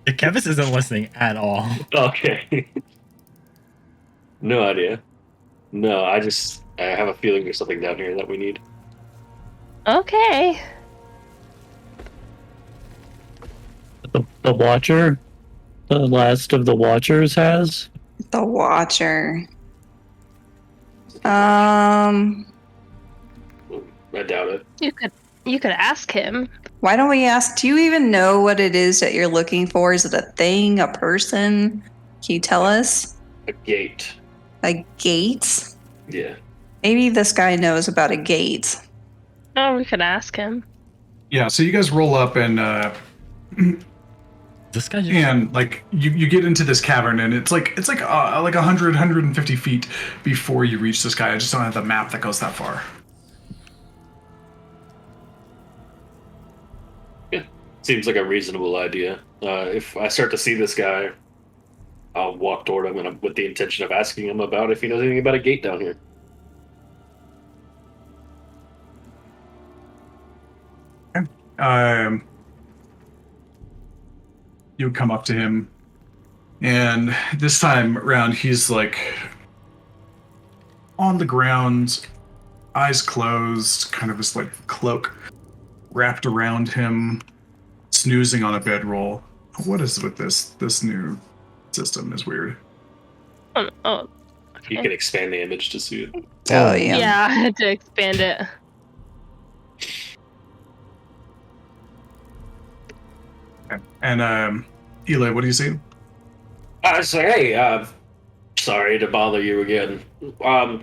Kevis isn't listening at all. Okay. No idea. No, I have a feeling there's something down here that we need. Okay. The Watcher? The last of the Watchers has? The Watcher. I doubt it. You could ask him. Why don't we ask, do you even know what it is that you're looking for? Is it a thing, a person? Can you tell us? A gate. A gate? Yeah. Maybe this guy knows about a gate. Oh, we could ask him. Yeah, so you guys roll up and This guy just... and like you get into this cavern and it's like 100 150 feet before you reach this guy. I just don't have the map that goes that far. Yeah. Seems like a reasonable idea. If I start to see this guy, I'll walk toward him and with the intention of asking him about if he knows anything about a gate down here. You would come up to him, and this time around, he's like on the ground, eyes closed, kind of this like cloak wrapped around him, snoozing on a bedroll. What is with this new system? Is weird. Oh, You can expand the image to see it. Oh yeah. Yeah, I had to expand it. And Eli, what do you see? Hey, sorry to bother you again. Do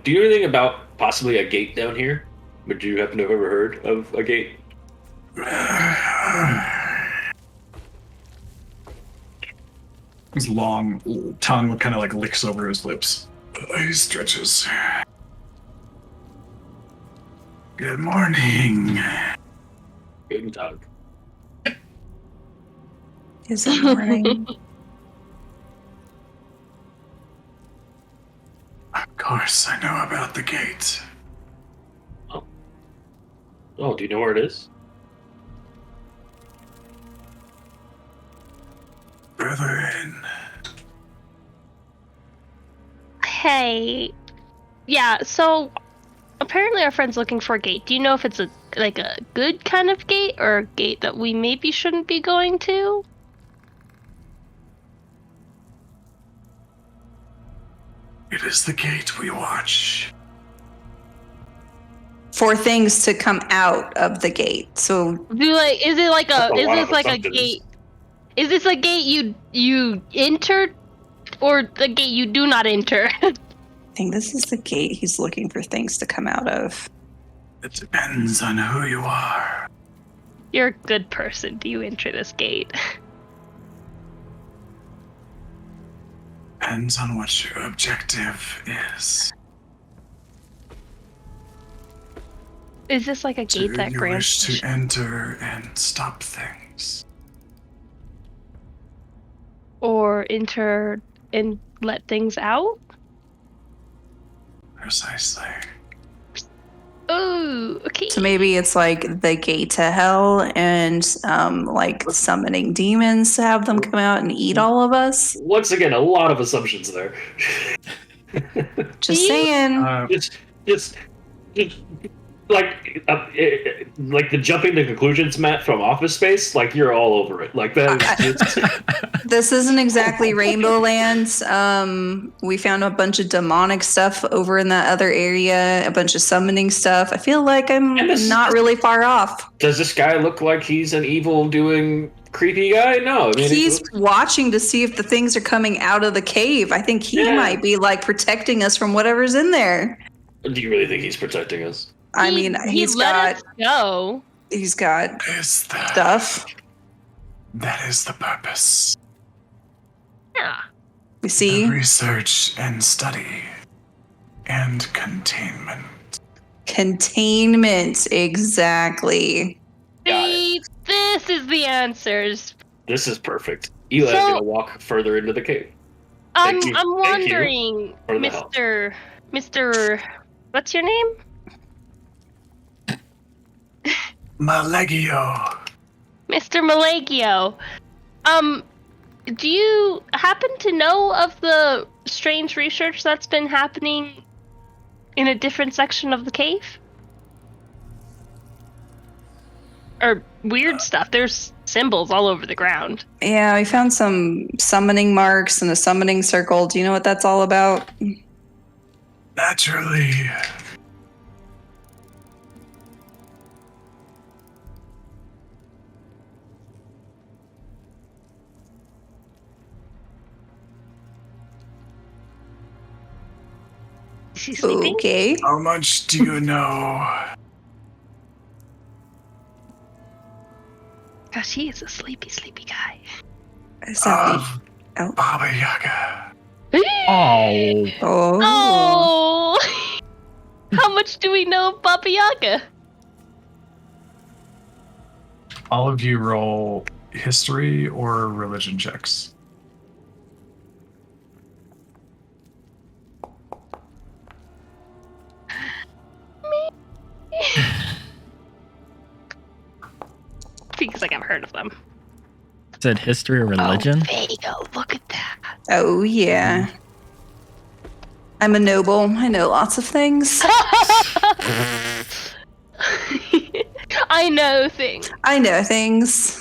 you know anything about possibly a gate down here? Would you happen to have ever heard of a gate? His long tongue kind of like licks over his lips. He stretches. Good morning. Good talk. Is it morning? Of course, I know about the gate. Oh, do you know where it is? Further in. Hey. Yeah, so apparently our friend's looking for a gate. Do you know if it's a good kind of gate or a gate that we maybe shouldn't be going to? It is the gate we watch. For things to come out of the gate. So Is it like That's a lot this of like a assumptions. gate? Is this a gate you enter or the gate you do not enter? I think this is the gate he's looking for things to come out of. It depends on who you are. You're a good person. Do you enter this gate? Depends on what your objective is. Is this like a Do gate that you grants? wish to enter and stop things? Or enter and let things out? Precisely. Oh, okay. So maybe it's like the gate to hell and like summoning demons to have them come out and eat all of us. Once again, a lot of assumptions there. Just saying. Just like the jumping to conclusions, Matt, from Office Space. Like you're all over it. Like that is just. This isn't exactly Rainbow Land. We found a bunch of demonic stuff over in that other area, a bunch of summoning stuff. I feel like I'm And this- not really far off. Does this guy look like he's an evil doing creepy guy? No, I mean He's watching to see if the things are coming out of the cave. I think he Yeah. might be like protecting us from whatever's in there. Do you really think he's protecting us? I mean, he let us go. he's got Is the stuff. That is the purpose. Yeah. We see The research and study and containment. containment. Exactly. Got See, this is the answers. This is perfect. Eli's So- gonna walk further into the cave. I'm Thank you. I'm Thank you wondering, for the help. Mr. What's your name? Malegio. Mr. Malagio. Do you happen to know of the strange research that's been happening in a different section of the cave? Or weird stuff. There's symbols all over the ground. Yeah, we found some summoning marks and a summoning circle. Do you know what that's all about? Naturally. Is he sleeping? Okay. How much do you know? Gosh, he is a sleepy guy. Is that Of Oh. Baba Yaga. Oh, oh. Oh! How much do we know of Baba Yaga? All of you roll history or religion checks. Feels like I've heard of them. said history or religion? Oh, there you go. Look at that. Oh, yeah. I'm a noble. I know lots of things. I know things. I know things.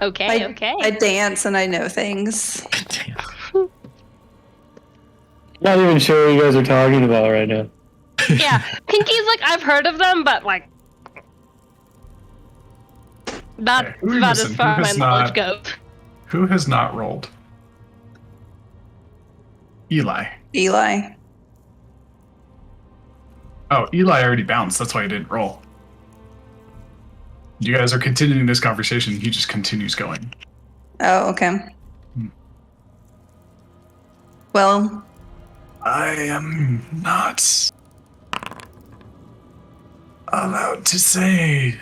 Okay, I okay. dance and I know things. Damn. Not even sure what you guys are talking about right now. Yeah, Pinky's like, I've heard of them, but like, that's Okay, who- about listen, as far who as my has knowledge not- goes. Who has not rolled? Eli. Eli. Oh, Eli already bounced. That's why he didn't roll. You guys are continuing this conversation. He just continues going. Oh, okay. Well, I am not allowed to say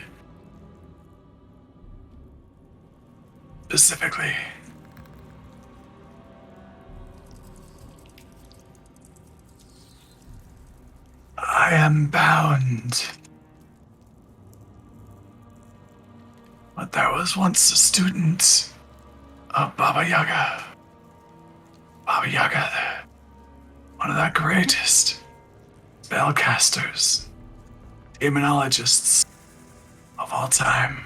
specifically. I am bound. But there was once a student of Baba Yaga. Baba Yaga, one of the greatest spellcasters, demonologists of all time.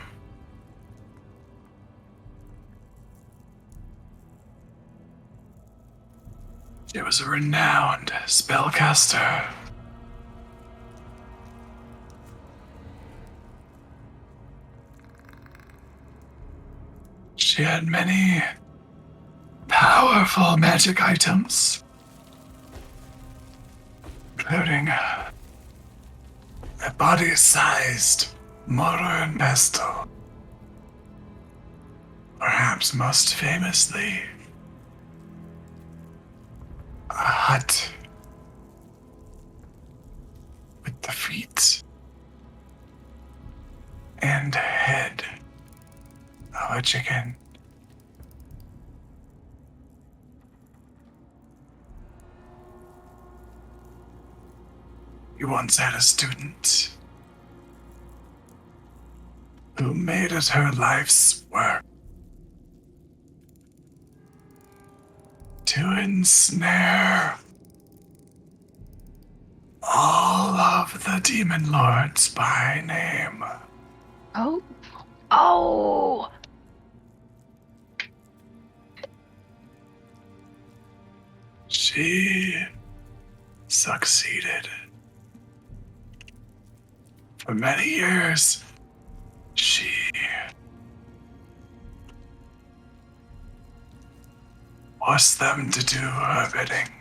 She was a renowned spellcaster. She had many powerful magic items, including a body-sized mortar and pestle. Perhaps most famously, a hut with the feet and head of a chicken. You once had a student who made it her life's work to ensnare all of the demon lords by name. Oh. Oh. She succeeded. For many years, she forced them to do her bidding,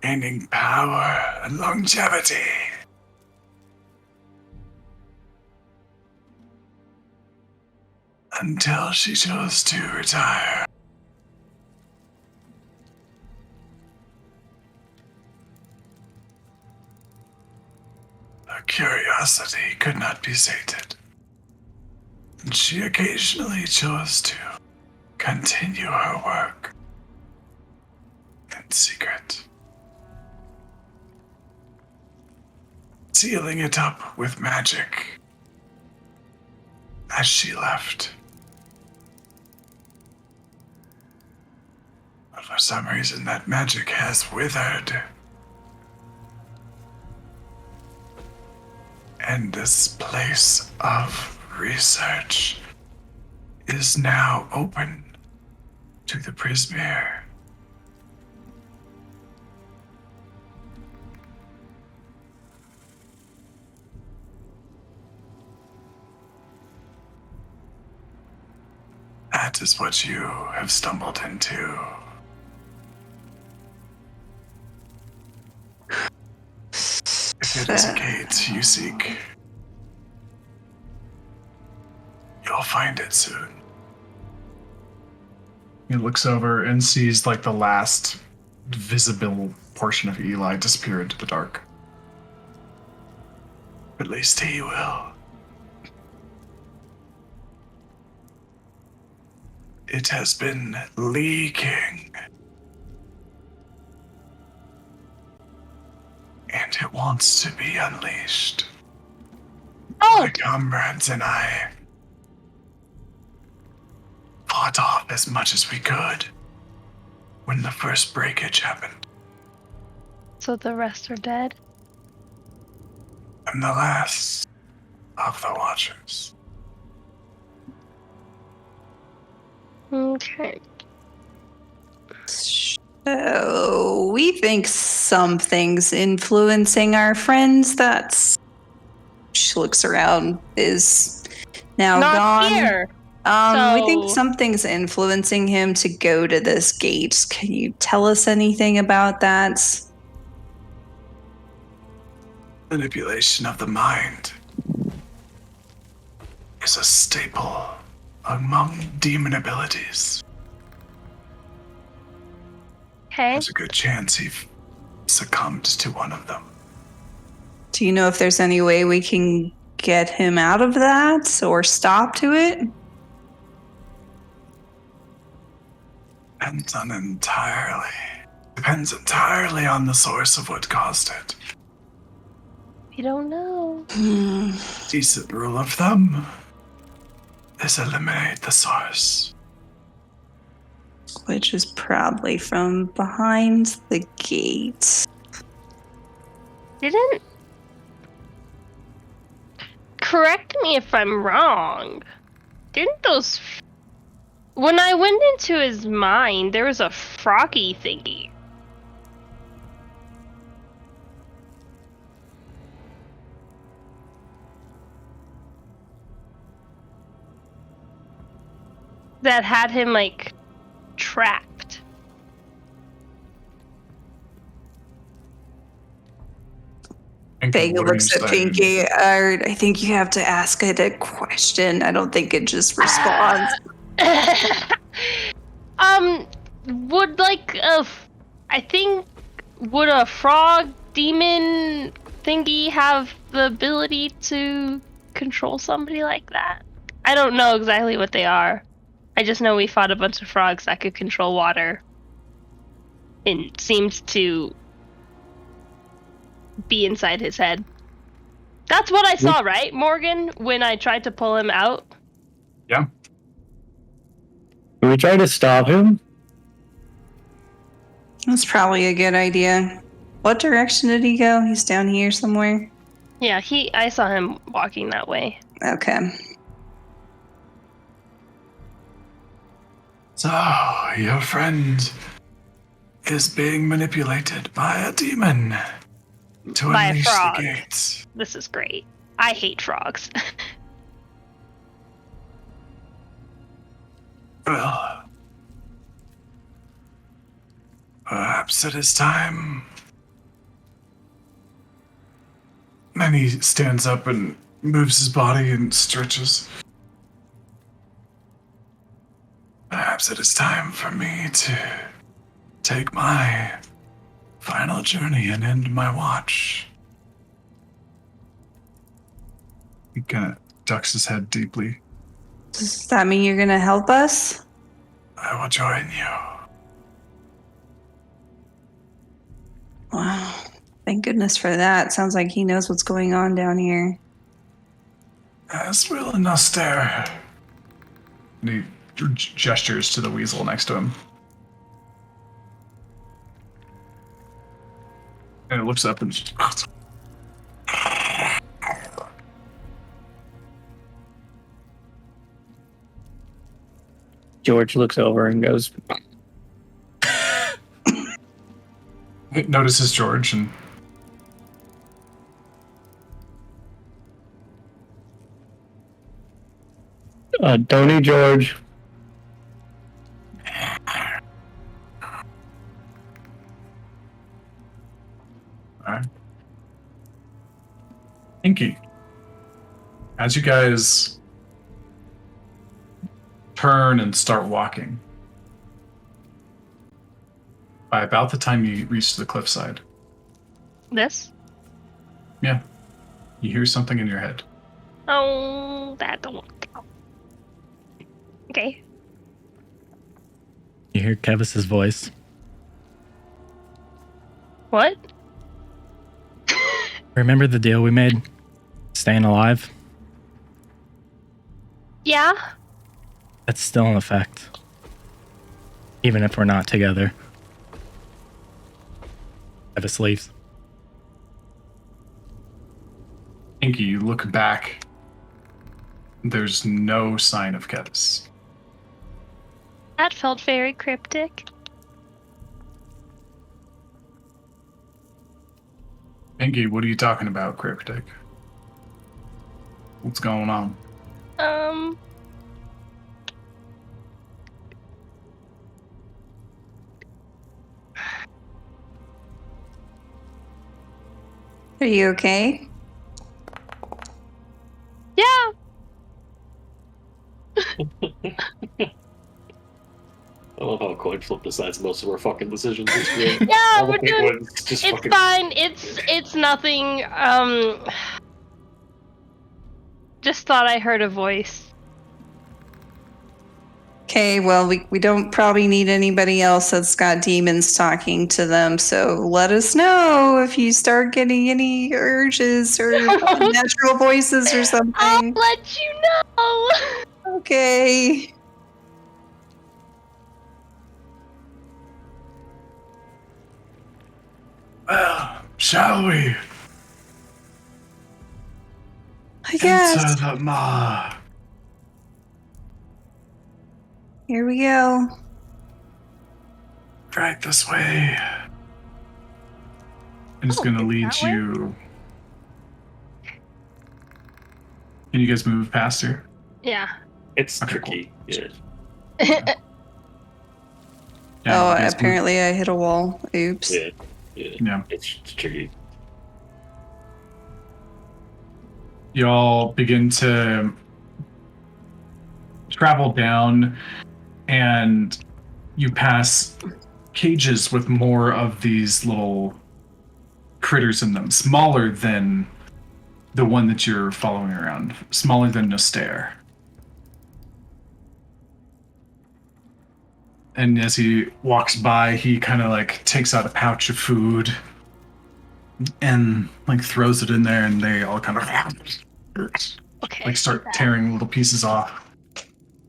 gaining power and longevity. Until she chose to retire. Her curiosity could not be sated, and she occasionally chose to continue her work in secret, sealing it up with magic as she left. But for some reason, that magic has withered. And this place of research is now open to the Prismere. That is what you have stumbled into. If it is a gate you seek, you'll find it soon. He looks over and sees like the last visible portion of Eli disappear into the dark. At least he will. It has been leaking. And it wants to be unleashed. Oh. My comrades and I fought off as much as we could when the first breakage happened. So the rest are dead? I'm the last of the Watchers. Okay. Oh, we think something's influencing our friends. She looks around, is now Not gone. here. We think So- something's influencing him to go to this gate. Can you tell us anything about that? Manipulation of the mind is a staple among demon abilities. Okay. There's a good chance he succumbed to one of them. Do you know if there's any way we can get him out of that or stop to it? Depends entirely on the source of what caused it. We don't know. Decent rule of thumb is eliminate the source. Which is probably from behind the gate. Didn't. Correct me if I'm wrong. Didn't those. When I went into his mind, there was a froggy thingy. That had him, like, trapped. Vega What are looks you at saying? Pinky. I think you have to ask it a question. I don't think it just responds. Would would a frog demon thingy have the ability to control somebody like that? I don't know exactly what they are. I just know we fought a bunch of frogs that could control water. It seems to be inside his head. That's what I saw, right, Morgan, when I tried to pull him out? Yeah. Can we try to stop him? That's probably a good idea. What direction did he go? He's down here somewhere. Yeah, I saw him walking that way. Okay. So, your friend is being manipulated by a demon to By a unleash frog. the gates. This is great. I hate frogs. Well, perhaps it is time. Then he stands up and moves his body and stretches. Perhaps it is time for me to take my final journey and end my watch. He kind of ducks his head deeply. Does that mean you're gonna help us? I will join you. Wow. Thank goodness for that. Sounds like he knows what's going on down here. As will Noster. And he gestures to the weasel next to him. And it looks up and George looks over and goes, it notices George and don't eat George. Alright. Inky. As you guys turn and start walking, by about the time you reach the cliffside, This? yeah, you hear something in your head. Oh, that don't. Okay. You hear Kevis's voice. What? Remember the deal we made? Staying alive? Yeah? That's still in effect. Even if we're not together. Kevis leaves. Inky, you look back. There's no sign of Kevis. That felt very cryptic. Pinky, what are you talking about, Cryptic? What's going on? Are you okay? Yeah. I love how a coin flip decides most of our fucking decisions this game. Yeah, All the we're big doing. ones just It's fucking. fine. It's nothing. Just thought I heard a voice. Okay, well, we don't probably need anybody else that's got demons talking to them, so let us know if you start getting any urges or natural voices or I'll something. let you know. Okay. Well, shall we? I guess. Enter the maw. Here we go. Right this way. And it's Oh, gonna it's lead that way? you. Can you guys move past here? Yeah. It's Okay, tricky. Yeah. Yeah, Oh, you guys move- apparently I hit a wall. Oops. Yeah. Yeah. Yeah. It's tricky. Y'all begin to travel down, and you pass cages with more of these little critters in them, smaller than the one that you're following around, smaller than Nostair. And as he walks by, he kind of like takes out a pouch of food and like throws it in there, and they all kind of Okay. like start tearing little pieces off.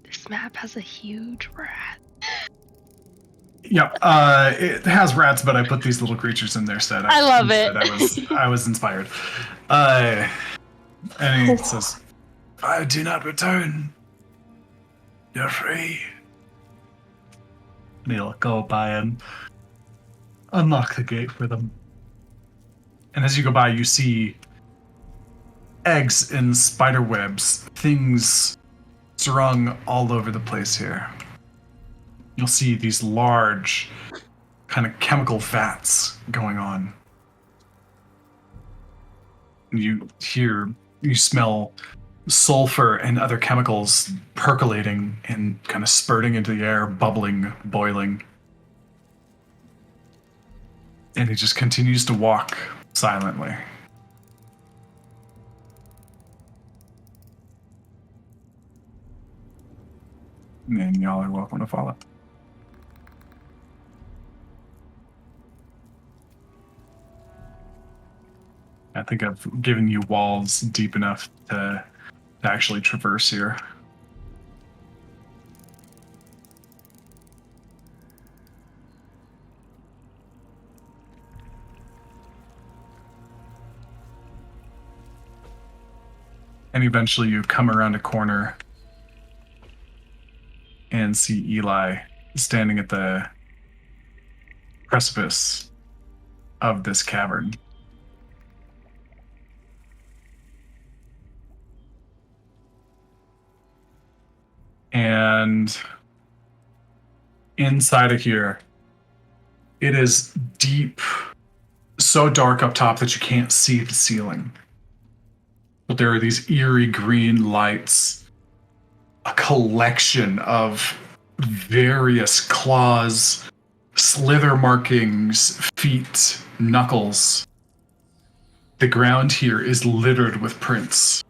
This map has a huge rat. Yep, it has rats, but I put these little creatures in their stead. I love it. I was inspired. And he says, "If I do not return, you're free." And he'll go by and unlock the gate for them. And as you go by, you see eggs in spider webs, things strung all over the place here. You'll see these large kind of chemical vats going on. You smell sulfur and other chemicals percolating and kind of spurting into the air, bubbling, boiling. And he just continues to walk silently. And y'all are welcome to follow. I think I've given you walls deep enough to actually traverse here. And eventually you come around a corner and see Eli standing at the precipice of this cavern. And inside of here, it is deep, so dark up top that you can't see the ceiling. But there are these eerie green lights, a collection of various claws, slither markings, feet, knuckles. The ground here is littered with prints.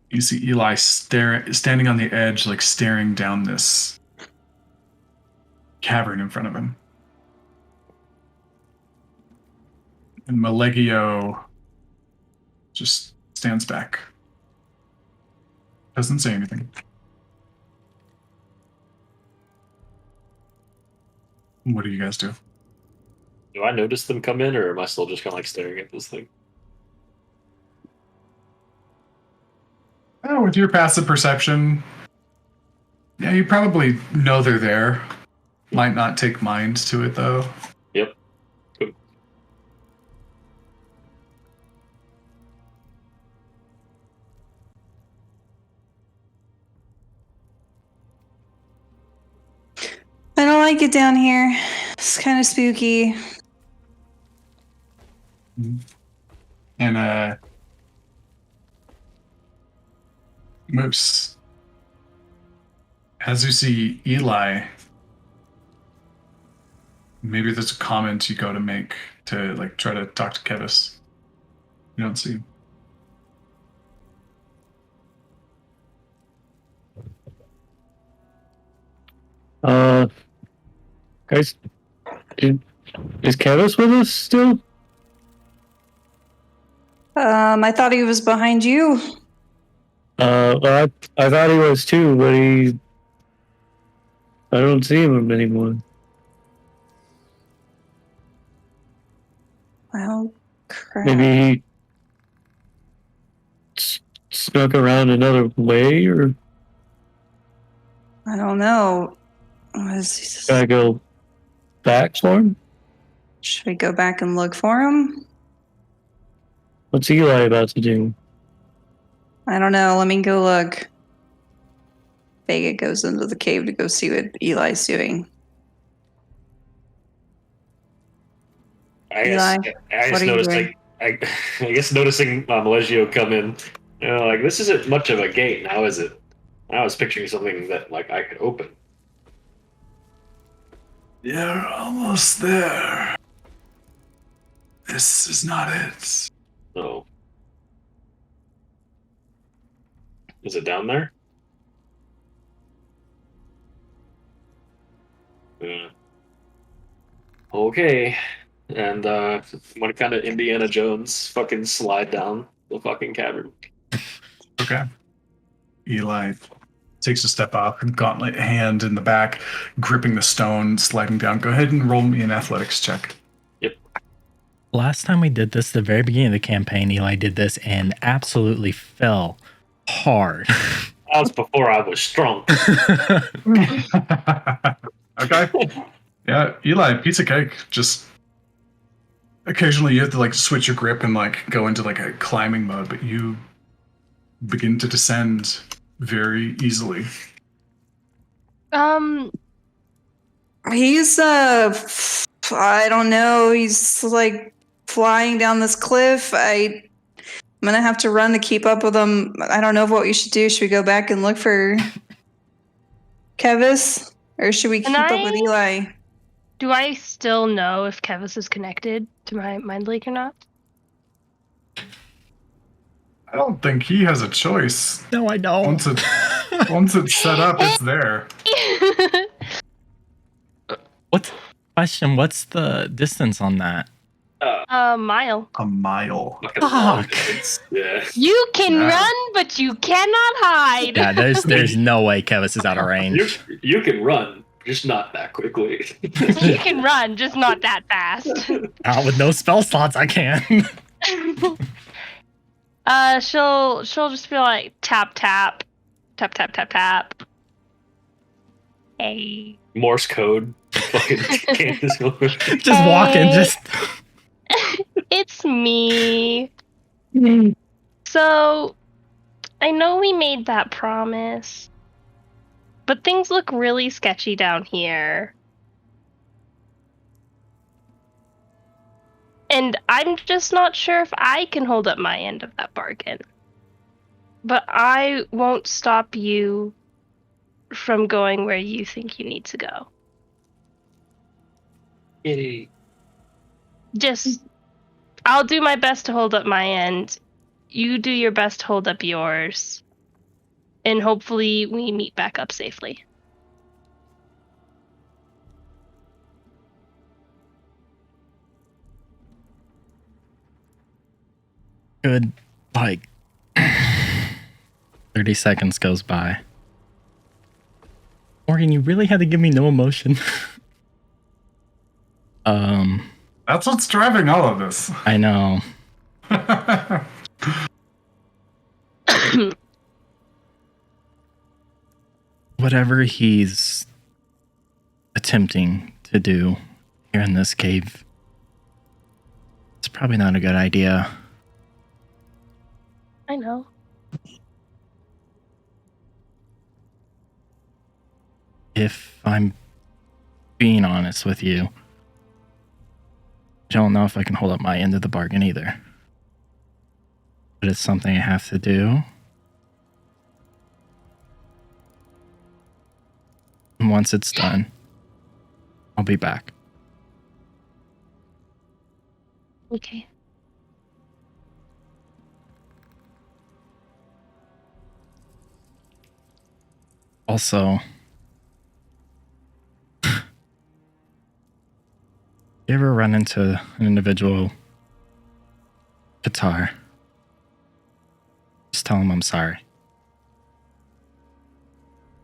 You see Eli standing on the edge, like staring down this cavern in front of him. And Malegio just stands back. Doesn't say anything. What do you guys do? Do I notice them come in, or am I still just kind of like staring at this thing? Oh, with your passive perception, yeah, you probably know they're there. Might not take mind to it though. Yep. Good. I don't like it down here. It's kind of spooky. And Moose, as you see Eli, maybe there's a comment you go to make to like try to talk to Kevis. You don't see him. Guys, is Kevis with us still? I thought he was behind you. Well, I thought he was too, but I don't see him anymore. Well, crap. Maybe he snuck around another way, or I don't know. Was gotta go back for him? Should we go back and look for him? What's Eli about to do? I don't know. Let me go look. Vega goes into the cave to go see what Eli's doing. I Eli, guess what are you noticing. I guess noticing Malegio come in. You know, like this isn't much of a gate now, is it? I was picturing something that like I could open. You're almost there. This is not it. No. Is it down there? Yeah. Okay. And I'm gonna kind of Indiana Jones fucking slide down the fucking cavern. Okay. Eli takes a step up, gauntlet hand in the back, gripping the stone, sliding down. Go ahead and roll me an athletics check. Yep. Last time we did this, the very beginning of the campaign, Eli did this and absolutely fell hard. That was before I was strong. Okay. Yeah, Eli, piece of cake. Just occasionally you have to like switch your grip and like go into like a climbing mode, but you begin to descend very easily. He's I don't know. He's like flying down this cliff. I'm gonna have to run to keep up with him. I don't know what we should do. Should we go back and look for Kevis, or should we keep up with Eli? Do I still know if Kevis is connected to my mind leak or not? I don't think he has a choice. No, I don't. Once it's set up, it's there. What's the distance on that? Mile. A mile. Fuck. Yeah. You can Yeah. run, but you cannot hide. Yeah, there's no way Kevis is out of range. You can run, just not that quickly. You can run, just not that fast. Out with no spell slots, I can. She'll just be like tap tap, tap tap tap tap. Hey. Morse code. Fucking Candace. Just walking, just. It's me. So, I know we made that promise, but things look really sketchy down here. And I'm just not sure if I can hold up my end of that bargain. But I won't stop you from going where you think you need to go. Just, I'll do my best to hold up my end. You do your best to hold up yours. And hopefully we meet back up safely. Good, like 30 seconds goes by. Morgan, you really had to give me no emotion. That's what's driving all of this. I know. Whatever he's attempting to do here in this cave. It's probably not a good idea. I know. If I'm being honest with you, I don't know if I can hold up my end of the bargain either. But it's something I have to do. And once it's done, I'll be back. Okay. Also, you ever run into an individual guitar? Just tell him I'm sorry.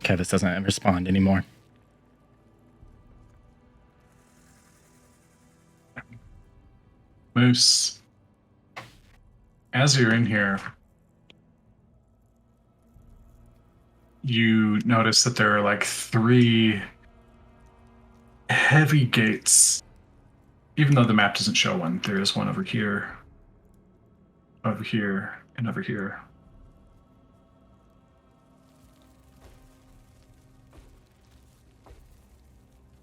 Kevis doesn't respond anymore. Moose, as you're in here, you notice that there are like 3 heavy gates. Even though the map doesn't show one, there is one over here, and over here.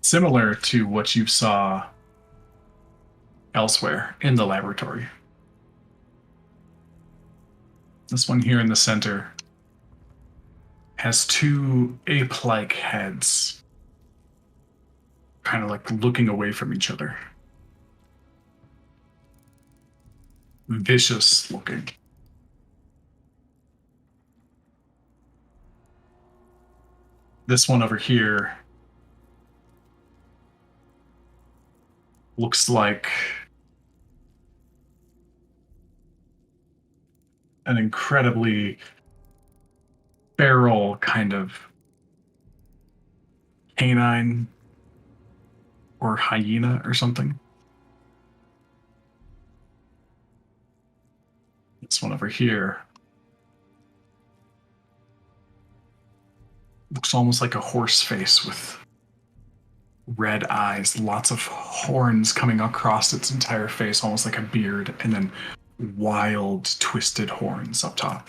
Similar to what you saw elsewhere in the laboratory. This one here in the center has 2 ape-like heads, kind of like looking away from each other. Vicious looking. This one over here looks like an incredibly feral kind of canine or hyena or something. This one over here looks almost like a horse face with red eyes, lots of horns coming across its entire face, almost like a beard, and then wild, twisted horns up top.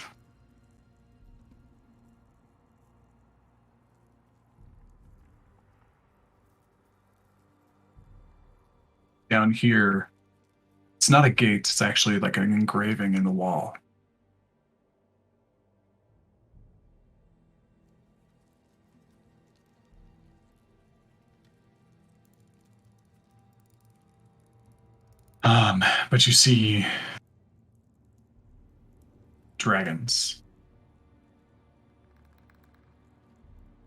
Down here, it's not a gate, it's actually like an engraving in the wall. But you see dragons.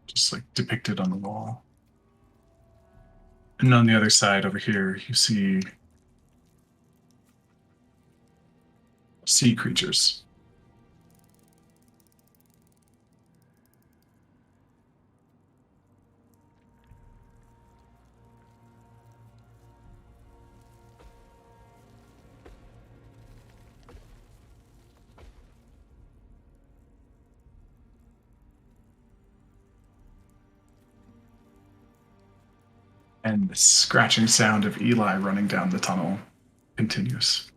Just like depicted on the wall. And on the other side over here, you see sea creatures. And the scratching sound of Eli running down the tunnel continues.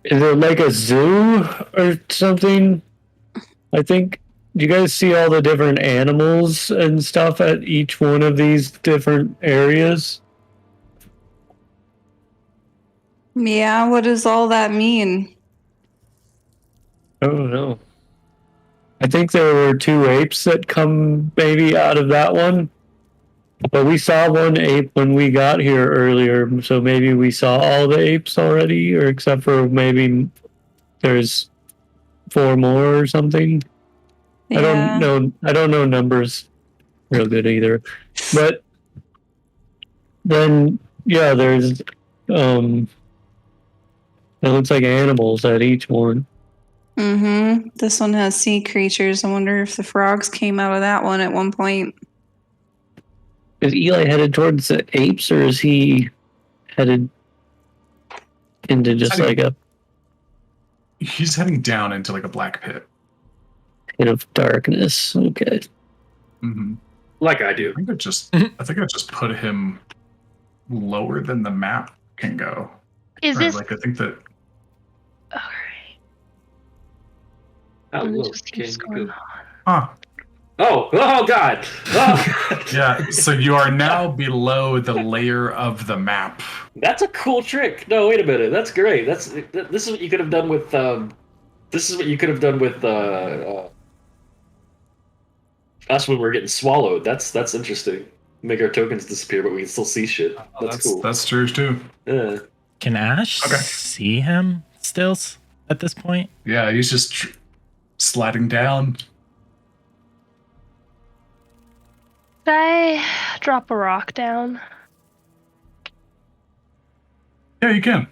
Is it like a zoo or something? I think. Do you guys see all the different animals and stuff at each one of these different areas? Yeah, what does all that mean? I don't know. I think there were 2 apes that come maybe out of that one. But we saw 1 ape when we got here earlier, so maybe we saw all the apes already, or except for maybe there's 4 more or something. Yeah. I don't know numbers real good either. But then yeah, there's it looks like animals at each one. Mm-hmm. This one has sea creatures. I wonder if the frogs came out of that one at one point. Is Eli headed towards the apes, or is he headed into just like a... He's heading down into like a black pit. Pit of darkness. Okay. Mm-hmm. Like I do. I think I just put him lower than the map can go. Is Or, this like I think that alright? How And it low just can keeps you going go? on. huh. Oh God! Oh, Yeah, so you are now below the layer of the map. that's a cool trick. No, wait a minute. That's great. This is what you could have done with. This is what you could have done with us when we're getting swallowed. That's interesting. Make our tokens disappear, but we can still see shit. That's cool. That's true too. Yeah. Can Ash Okay. see him still at this point? Yeah, he's just sliding down. Should I drop a rock down? Yeah, you can.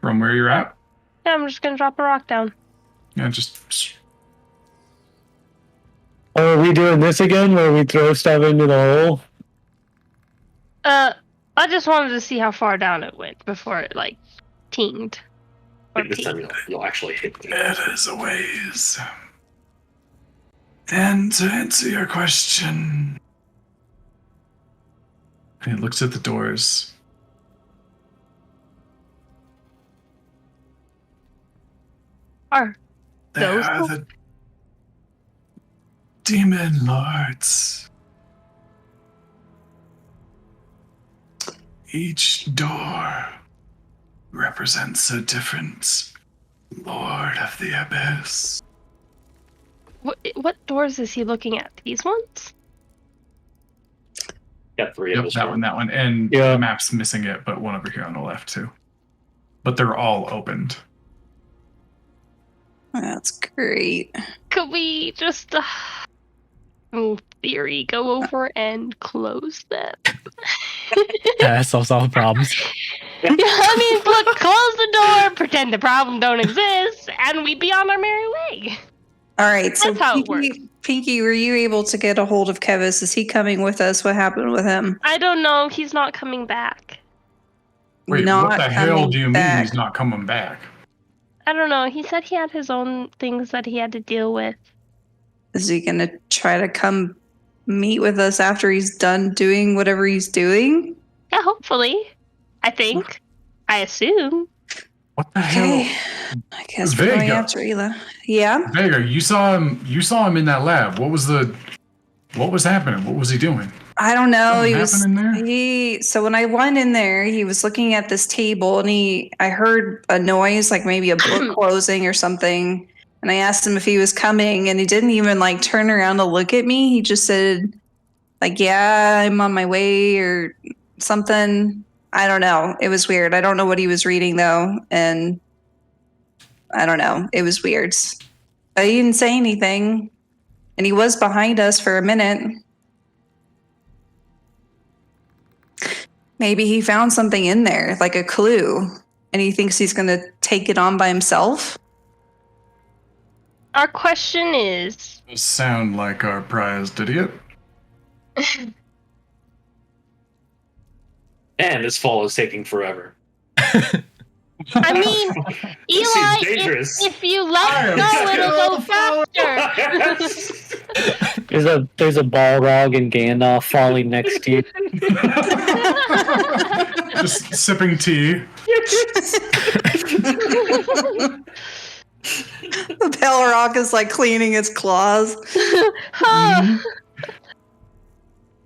From where you're at. Yeah, I'm just gonna drop a rock down. Yeah, just Oh, are we doing this again where we throw stuff into the hole? I just wanted to see how far down it went before it like tinged. I Or think this time pinged. you'll actually hit me. it is a ways. And to answer your question, he looks at the doors. Are They Those are doors? the demon lords. Each door represents a different lord of the abyss. what doors is he looking at? These ones? Got three of Yep, us. that one. And Yeah. the map's missing it, but one over here on the left too. But they're all opened. That's great. Could we just, in theory, go over and close them? Yeah, that solves all the problems. I mean, look, close the door, pretend the problem don't exist, and we'd be on our merry way. All right, so That's how it Pinky, were you able to get a hold of Kevis? Is he coming with us? What happened with him? I don't know. He's not coming back. Wait, Not what the hell coming do you mean back. he's not coming back? I don't know. He said he had his own things that he had to deal with. Is he gonna try to come meet with us after he's done doing whatever he's doing? Yeah, hopefully. I think. I assume. What the hell? Okay. I guess we're going Vega. after Hila. Yeah. Vega, you saw him in that lab. What was happening? What was he doing? I don't know. Something He was happened in there? so when I went in there, he was looking at this table and I heard a noise, like maybe a book closing or something. And I asked him if he was coming, and he didn't even like turn around to look at me. He just said, like, yeah, I'm on my way or something. I don't know. It was weird. I don't know what he was reading though, and I don't know. It was weird. But he didn't say anything. And he was behind us for a minute. Maybe he found something in there, like a clue, and he thinks he's going to take it on by himself. Our question is, Sound like our prized idiot. And this fall is taking forever. I mean, This Eli, seems dangerous. if you let go, it'll go faster. There's a Balrog and Gandalf falling next to you. Just sipping tea. The Balrog is like cleaning its claws. Huh.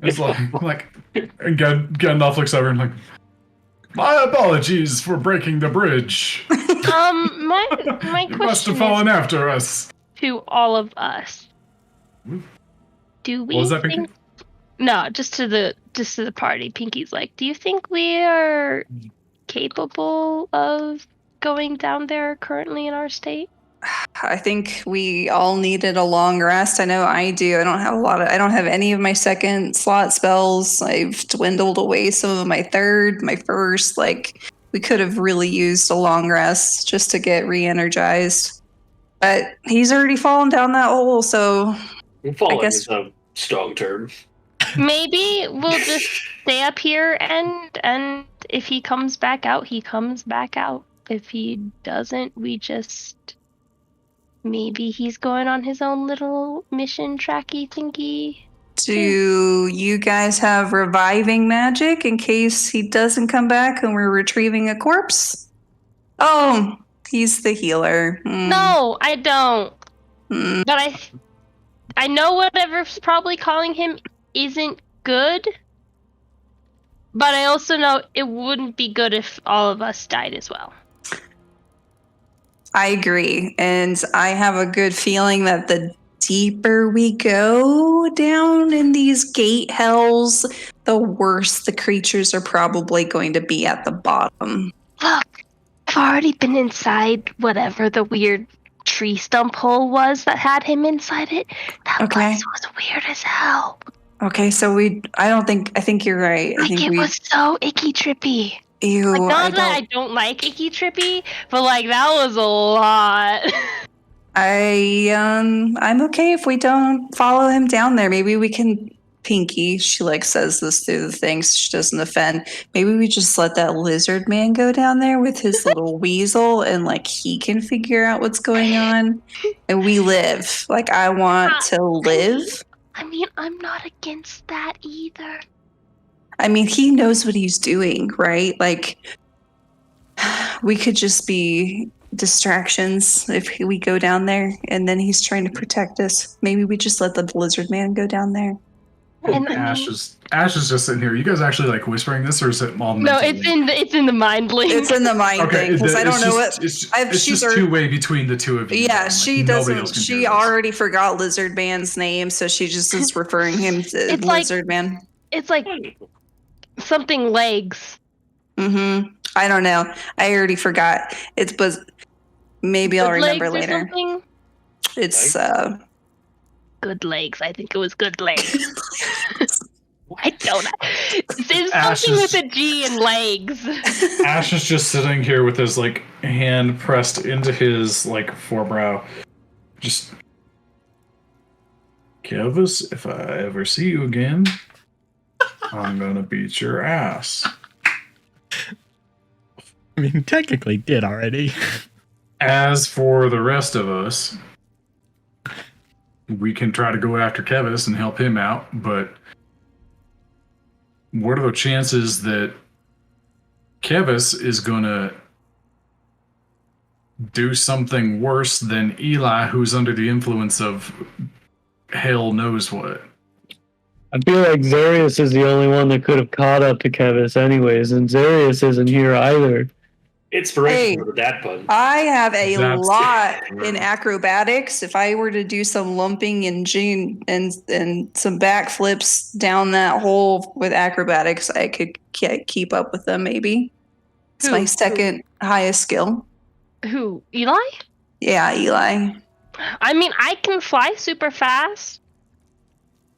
It's like and Gandalf looks over and like, my apologies for breaking the bridge. My You must question have fallen is after us. to all of us. Do we What was that, think? Pinky? No, just to the party. Pinky's like, do you think we are capable of going down there currently in our state? I think we all needed a long rest. I know I do. I don't have any of my second slot spells. I've dwindled away some of my third, my first. Like, we could have really used a long rest just to get re-energized. But he's already fallen down that hole, so Falling guess- is a strong term. Maybe we'll just stay up here and if he comes back out, he comes back out. If he doesn't, we just maybe he's going on his own little mission tracky thingy. Do you guys have reviving magic in case he doesn't come back and we're retrieving a corpse? Oh, he's the healer. No, I don't. Mm. But I know whatever's probably calling him isn't good. But I also know it wouldn't be good if all of us died as well. I agree. And I have a good feeling that the deeper we go down in these gate hells, the worse the creatures are probably going to be at the bottom. Look, I've already been inside whatever the weird tree stump hole was that had him inside it. That place was weird as hell. Okay, so I think you're right. Like, it was so icky trippy. Ew, like, not that I don't like icky trippy, but like that was a lot. I'm okay if we don't follow him down there. Maybe we can Pinky, she like says this through the thing so she doesn't offend. Maybe we just let that lizard man go down there with his little weasel and like he can figure out what's going on. And we live. Like I want to live. I mean, I'm not against that either. I mean, he knows what he's doing, right? Like, we could just be distractions if we go down there and then he's trying to protect us. Maybe we just let the lizard man go down there. And Ash is just sitting here. You guys actually like whispering this, or is it all No, mentally? it's in the mind link. It's in the mind thing because I don't know what. It's just two-way between the two of you. Yeah, like, she doesn't. She already forgot Lizard Man's name, so she just is referring him to Lizard Man. It's like something legs. Mm-hmm. I don't know. I already forgot. But maybe I'll remember later. It's good legs. I think it was good legs. I don't know. It's something with a G and legs. Ash is just sitting here with his like hand pressed into his like forebrow. Just Kelvis, if I ever see you again, I'm gonna beat your ass. I mean, technically did already. As for the rest of us, we can try to go after Kevis and help him out, but what are the chances that Kevis is gonna do something worse than Eli, who's under the influence of hell knows what? I feel like Zarius is the only one that could have caught up to Kevis anyways, and Zarius isn't here either. Inspiration for the dad pun. I have a lot in acrobatics. If I were to do some lumping and some backflips down that hole with acrobatics, I could keep up with them maybe. It's my second highest skill. Who? Eli? Yeah, Eli. I mean, I can fly super fast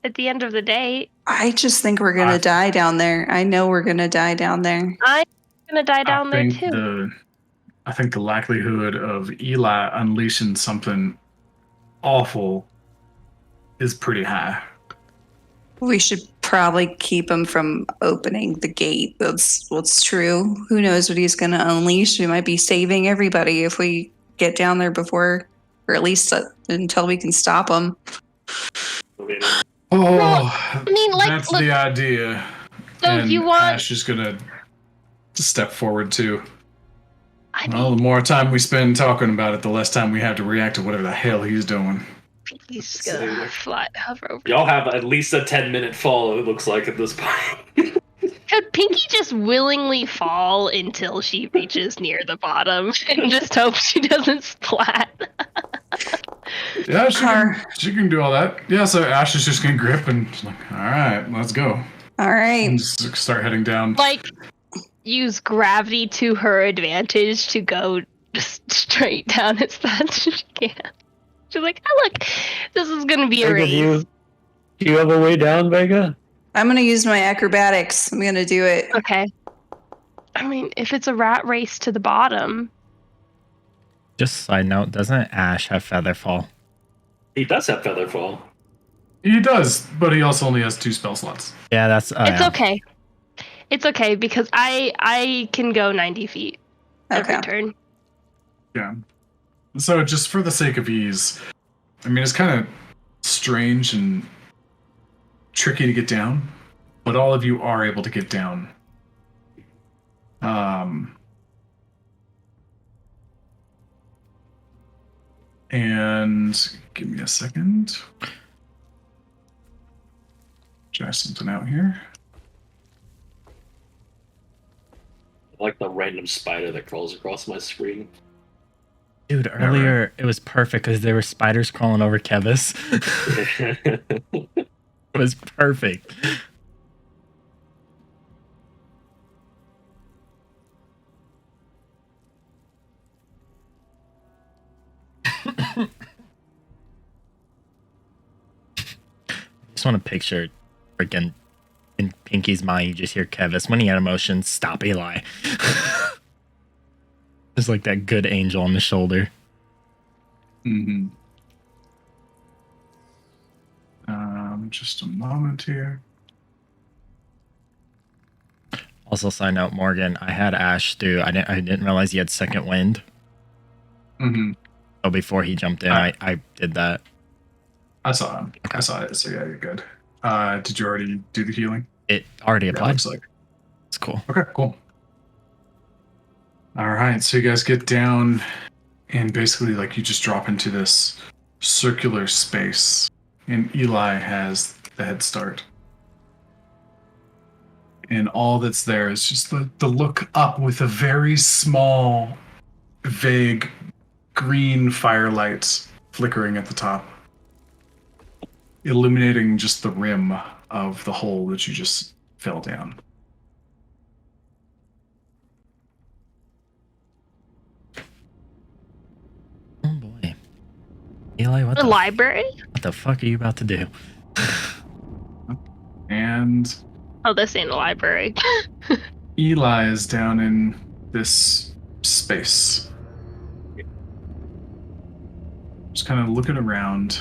at the end of the day. I just think we're going to die down there. I know we're going to die down there. I'm going to die down there too. I think the likelihood of Eli unleashing something awful is pretty high. We should probably keep him from opening the gate. That's what's true. Who knows what he's going to unleash? We might be saving everybody if we get down there before, or at least until we can stop him. I mean, like, that's the idea. So and if you want, Ash is going to step forward too. Well, the more time we spend talking about it, the less time we have to react to whatever the hell he's doing. He's gonna hover over. Y'all have at least a 10-minute fall, it looks like, at this point. Could Pinky just willingly fall until she reaches near the bottom and just hope she doesn't splat? Yeah, she can do all that. Yeah, so Ash is just going to grip and she's like, all right, let's go. All right. And just start heading down. Like, use gravity to her advantage to go just straight down as fast as she can. She's like, oh, look, this is going to be a race. Do you have a way down, Vega? I'm going to use my acrobatics. I'm going to do it. Okay. I mean, if it's a rat race to the bottom. Just side note, doesn't Ash have Featherfall? He does have Featherfall. He does, but he also only has 2 spell slots. Yeah, that's... it's okay. It's okay, because I can go 90 feet every turn. Yeah. So just for the sake of ease, I mean, it's kind of strange and tricky to get down, but all of you are able to get down. And give me a second. Try something out here. I like the random spider that crawls across my screen. Dude, earlier it was perfect because there were spiders crawling over Kevis. It was perfect. Just want to picture freaking in Pinky's mind, you just hear Kevis when he had emotions, stop Eli. Just like that good angel on the shoulder. Mm-hmm. Just a moment here. Also, side note, Morgan, I had Ash do. I didn't realize he had second wind. Mm-hmm. So before he jumped in, I did that. I saw him. I saw it. So yeah, you're good. Did you already do the healing? It already Yeah, applied. looks like. It's cool. Okay, cool. All right, so you guys get down, and basically, like, you just drop into this circular space, and Eli has the head start. And all that's there is just the look up with a very small, vague green firelight flickering at the top, illuminating just the rim of the hole that you just fell down. Oh boy. Eli, what The the library? what the fuck are you about to do? And Oh, this ain't a library. Eli is down in this space. Just kind of looking around.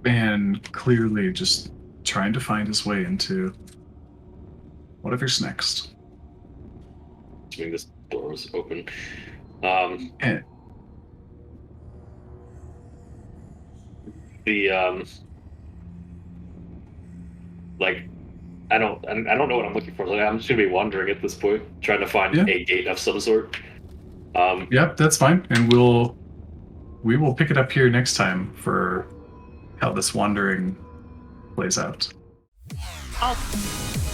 And clearly just trying to find his way into whatever's next. Assuming this door was open. And Like, I don't know what I'm looking for. Like, I'm just gonna be wandering at this point, trying to find Yeah. a gate of some sort. yep, that's fine. And we will pick it up here next time for how this wandering plays out. Oh.